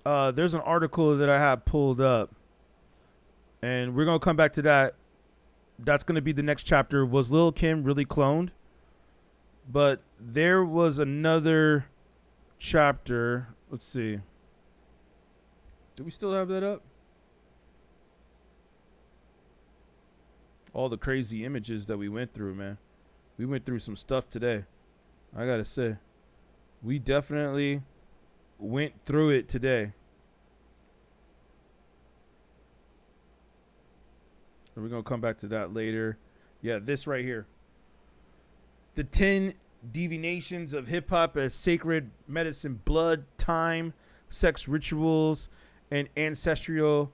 There's an article that I have pulled up, and we're gonna come back to that. That's gonna be the next chapter. Was Lil Kim really cloned? But there was another chapter. Let's see. Do we still have that up? All the crazy images that we went through, man. We went through some stuff today. I gotta say, we definitely went through it today. And we're gonna come back to that later. Yeah, this right here. The 10 deviations of hip hop as sacred medicine, blood, time, sex rituals, and ancestral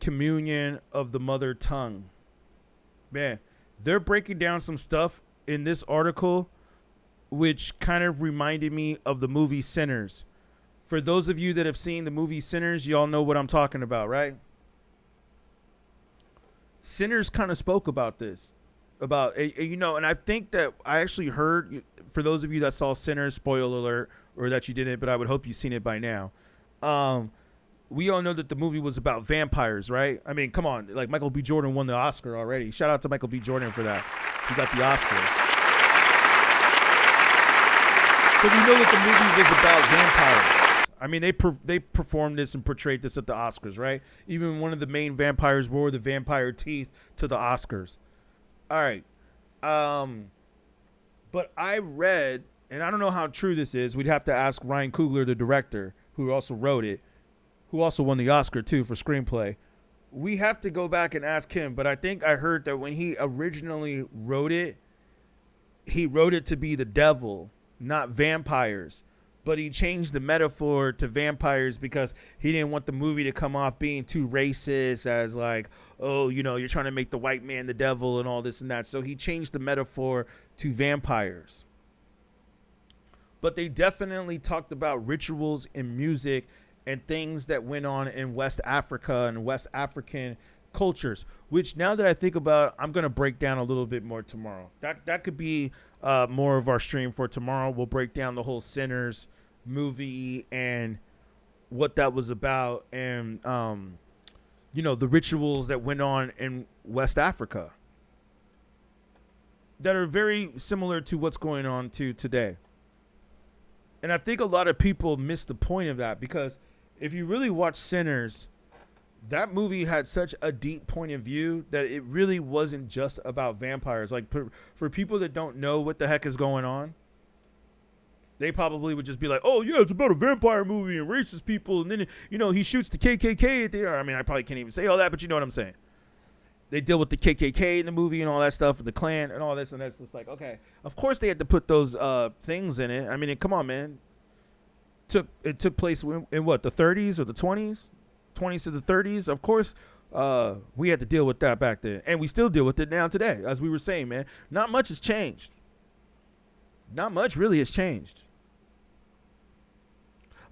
communion of the mother tongue. Man, they're breaking down some stuff in this article which kind of reminded me of the movie Sinners. For those of you that have seen the movie Sinners, y'all know what I'm talking about, right? Sinners kind of spoke about this. About, you know, and I think that I actually heard, for those of you that saw Sinners, spoiler alert, or that you didn't, but I would hope you've seen it by now. We all know that the movie was about vampires, right? I mean, come on. Like, Michael B. Jordan won the Oscar already. Shout out to Michael B. Jordan for that. He got the Oscar. So we know that the movie was about vampires. I mean, they performed this and portrayed this at the Oscars, right? Even one of the main vampires wore the vampire teeth to the Oscars. All right. But I read, and I don't know how true this is. We'd have to ask Ryan Coogler, the director, who also wrote it, who also won the Oscar, too, for screenplay. We have to go back and ask him, but I think I heard that when he originally wrote it, he wrote it to be the devil, not vampires. But he changed the metaphor to vampires because he didn't want the movie to come off being too racist as like, oh, you know, you're trying to make the white man the devil and all this and that. So he changed the metaphor to vampires. But they definitely talked about rituals in music and things that went on in West Africa and West African cultures, which now that I think about, I'm going to break down a little bit more tomorrow. That could be more of our stream for tomorrow. We'll break down the whole Sinners movie and what that was about and, you know, the rituals that went on in West Africa that are very similar to what's going on today. And I think a lot of people miss the point of that because if you really watch Sinners, that movie had such a deep point of view that it really wasn't just about vampires. Like, for people that don't know what the heck is going on, they probably would just be like, oh, yeah, it's about a vampire movie and racist people. And then, you know, he shoots the KKK there. I mean, I probably can't even say all that, but you know what I'm saying. They deal with the KKK in the movie and all that stuff, and the Klan and all this, and that's just like, okay. Of course they had to put those things in it. I mean, come on, man. It took place in what, the 30s or the 20s? 20s to the 30s. Of course, we had to deal with that back then. And we still deal with it now today. As we were saying, man, not much has changed. Not much really has changed.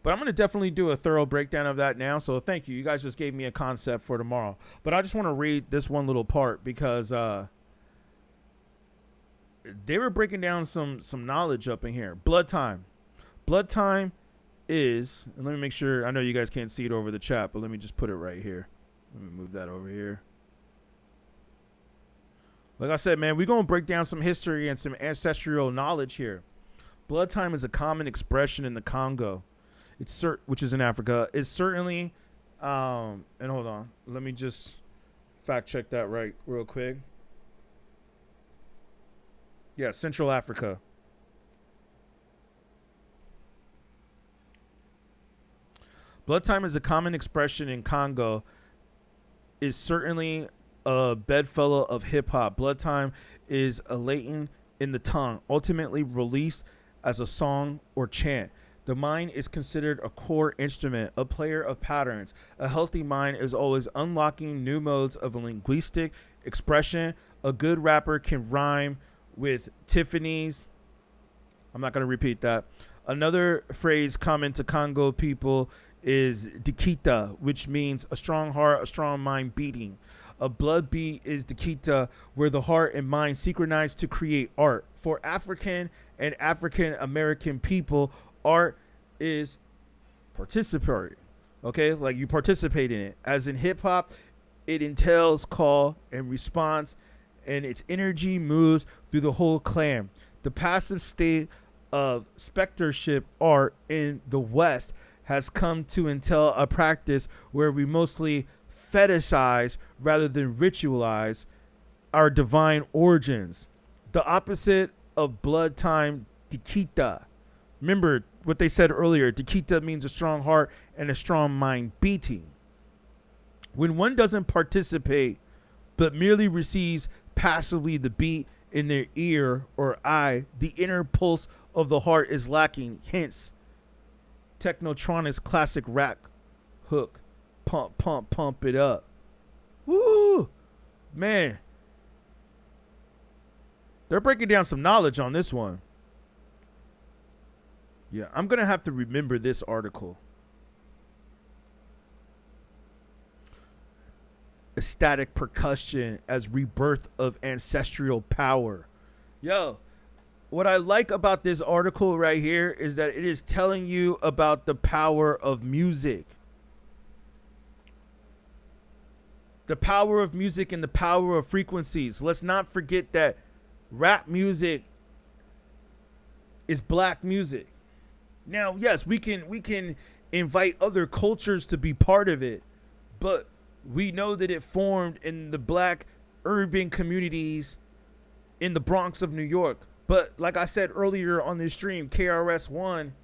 But I'm going to definitely do a thorough breakdown of that now. So thank you. You guys just gave me a concept for tomorrow. But I just want to read this one little part because they were breaking down some knowledge up in here. Blood time. Blood time is, and let me make sure, I know you guys can't see it over the chat, but let me just put it right here. Let me move that over here. Like I said, man, we're going to break down some history and some ancestral knowledge here. Blood time is a common expression in the Congo, which is in Africa. It's certainly, and hold on, let me just fact check that right real quick. Yeah, Central Africa. Blood time is a common expression in Congo. Is certainly a bedfellow of hip hop. Blood time is a latent in the tongue, ultimately released as a song or chant. The mind is considered a core instrument, a player of patterns. A healthy mind is always unlocking new modes of linguistic expression. A good rapper can rhyme with Tiffany's. I'm not going to repeat that. Another phrase common to Congo people is Dikita, which means a strong heart, a strong mind beating. A blood beat is Dikita, where the heart and mind synchronize to create art. For African and African American people, art is participatory. Okay, like you participate in it. As in hip hop, it entails call and response, and its energy moves through the whole clan. The passive state of spectership art in the West has come to entail a practice where we mostly fetishize rather than ritualize our divine origins. The opposite of blood time, Dikita. Remember what they said earlier, Dikita means a strong heart and a strong mind beating. When one doesn't participate but merely receives passively the beat in their ear or eye, the inner pulse of the heart is lacking. Hence, Technotronic's classic rap hook, pump, pump, pump it up. Woo! Man. They're breaking down some knowledge on this one. Yeah, I'm going to have to remember this article. Ecstatic percussion as rebirth of ancestral power. Yo, what I like about this article right here is that it is telling you about the power of music. The power of music and the power of frequencies. Let's not forget that rap music is black music. Now, yes, we can invite other cultures to be part of it, but we know that it formed in the black urban communities in the Bronx of New York. But like I said earlier on this stream, KRS-One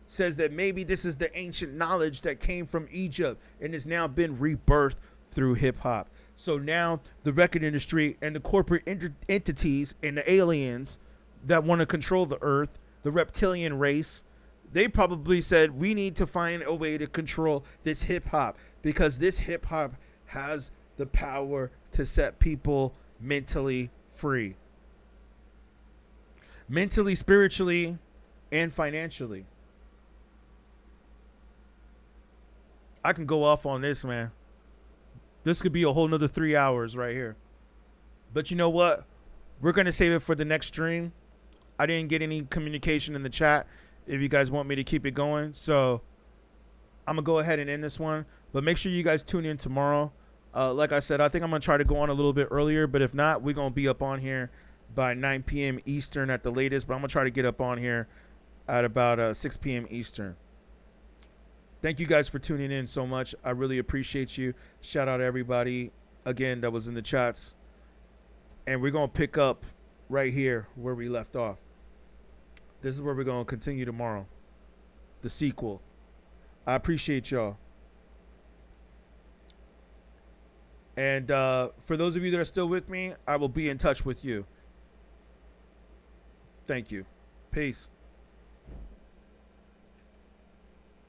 says that maybe this is the ancient knowledge that came from Egypt and has now been rebirthed through hip hop. So now the record industry and the corporate entities and the aliens that want to control the earth, the reptilian race, they probably said, we need to find a way to control this hip hop because this hip hop has the power to set people mentally free. Mentally, spiritually, and financially. I can go off on this, man. This could be a whole nother 3 hours right here. But you know what? We're going to save it for the next stream. I didn't get any communication in the chat if you guys want me to keep it going. So I'm going to go ahead and end this one. But make sure you guys tune in tomorrow. Like I said, I think I'm going to try to go on a little bit earlier. But if not, we're going to be up on here by 9 p.m. Eastern at the latest. But I'm going to try to get up on here at about 6 p.m. Eastern. Thank you guys for tuning in so much. I really appreciate you. Shout out to everybody, again, that was in the chats. And we're going to pick up right here where we left off. This is where we're going to continue tomorrow. The sequel. I appreciate y'all. And for those of you that are still with me, I will be in touch with you. Thank you. Peace.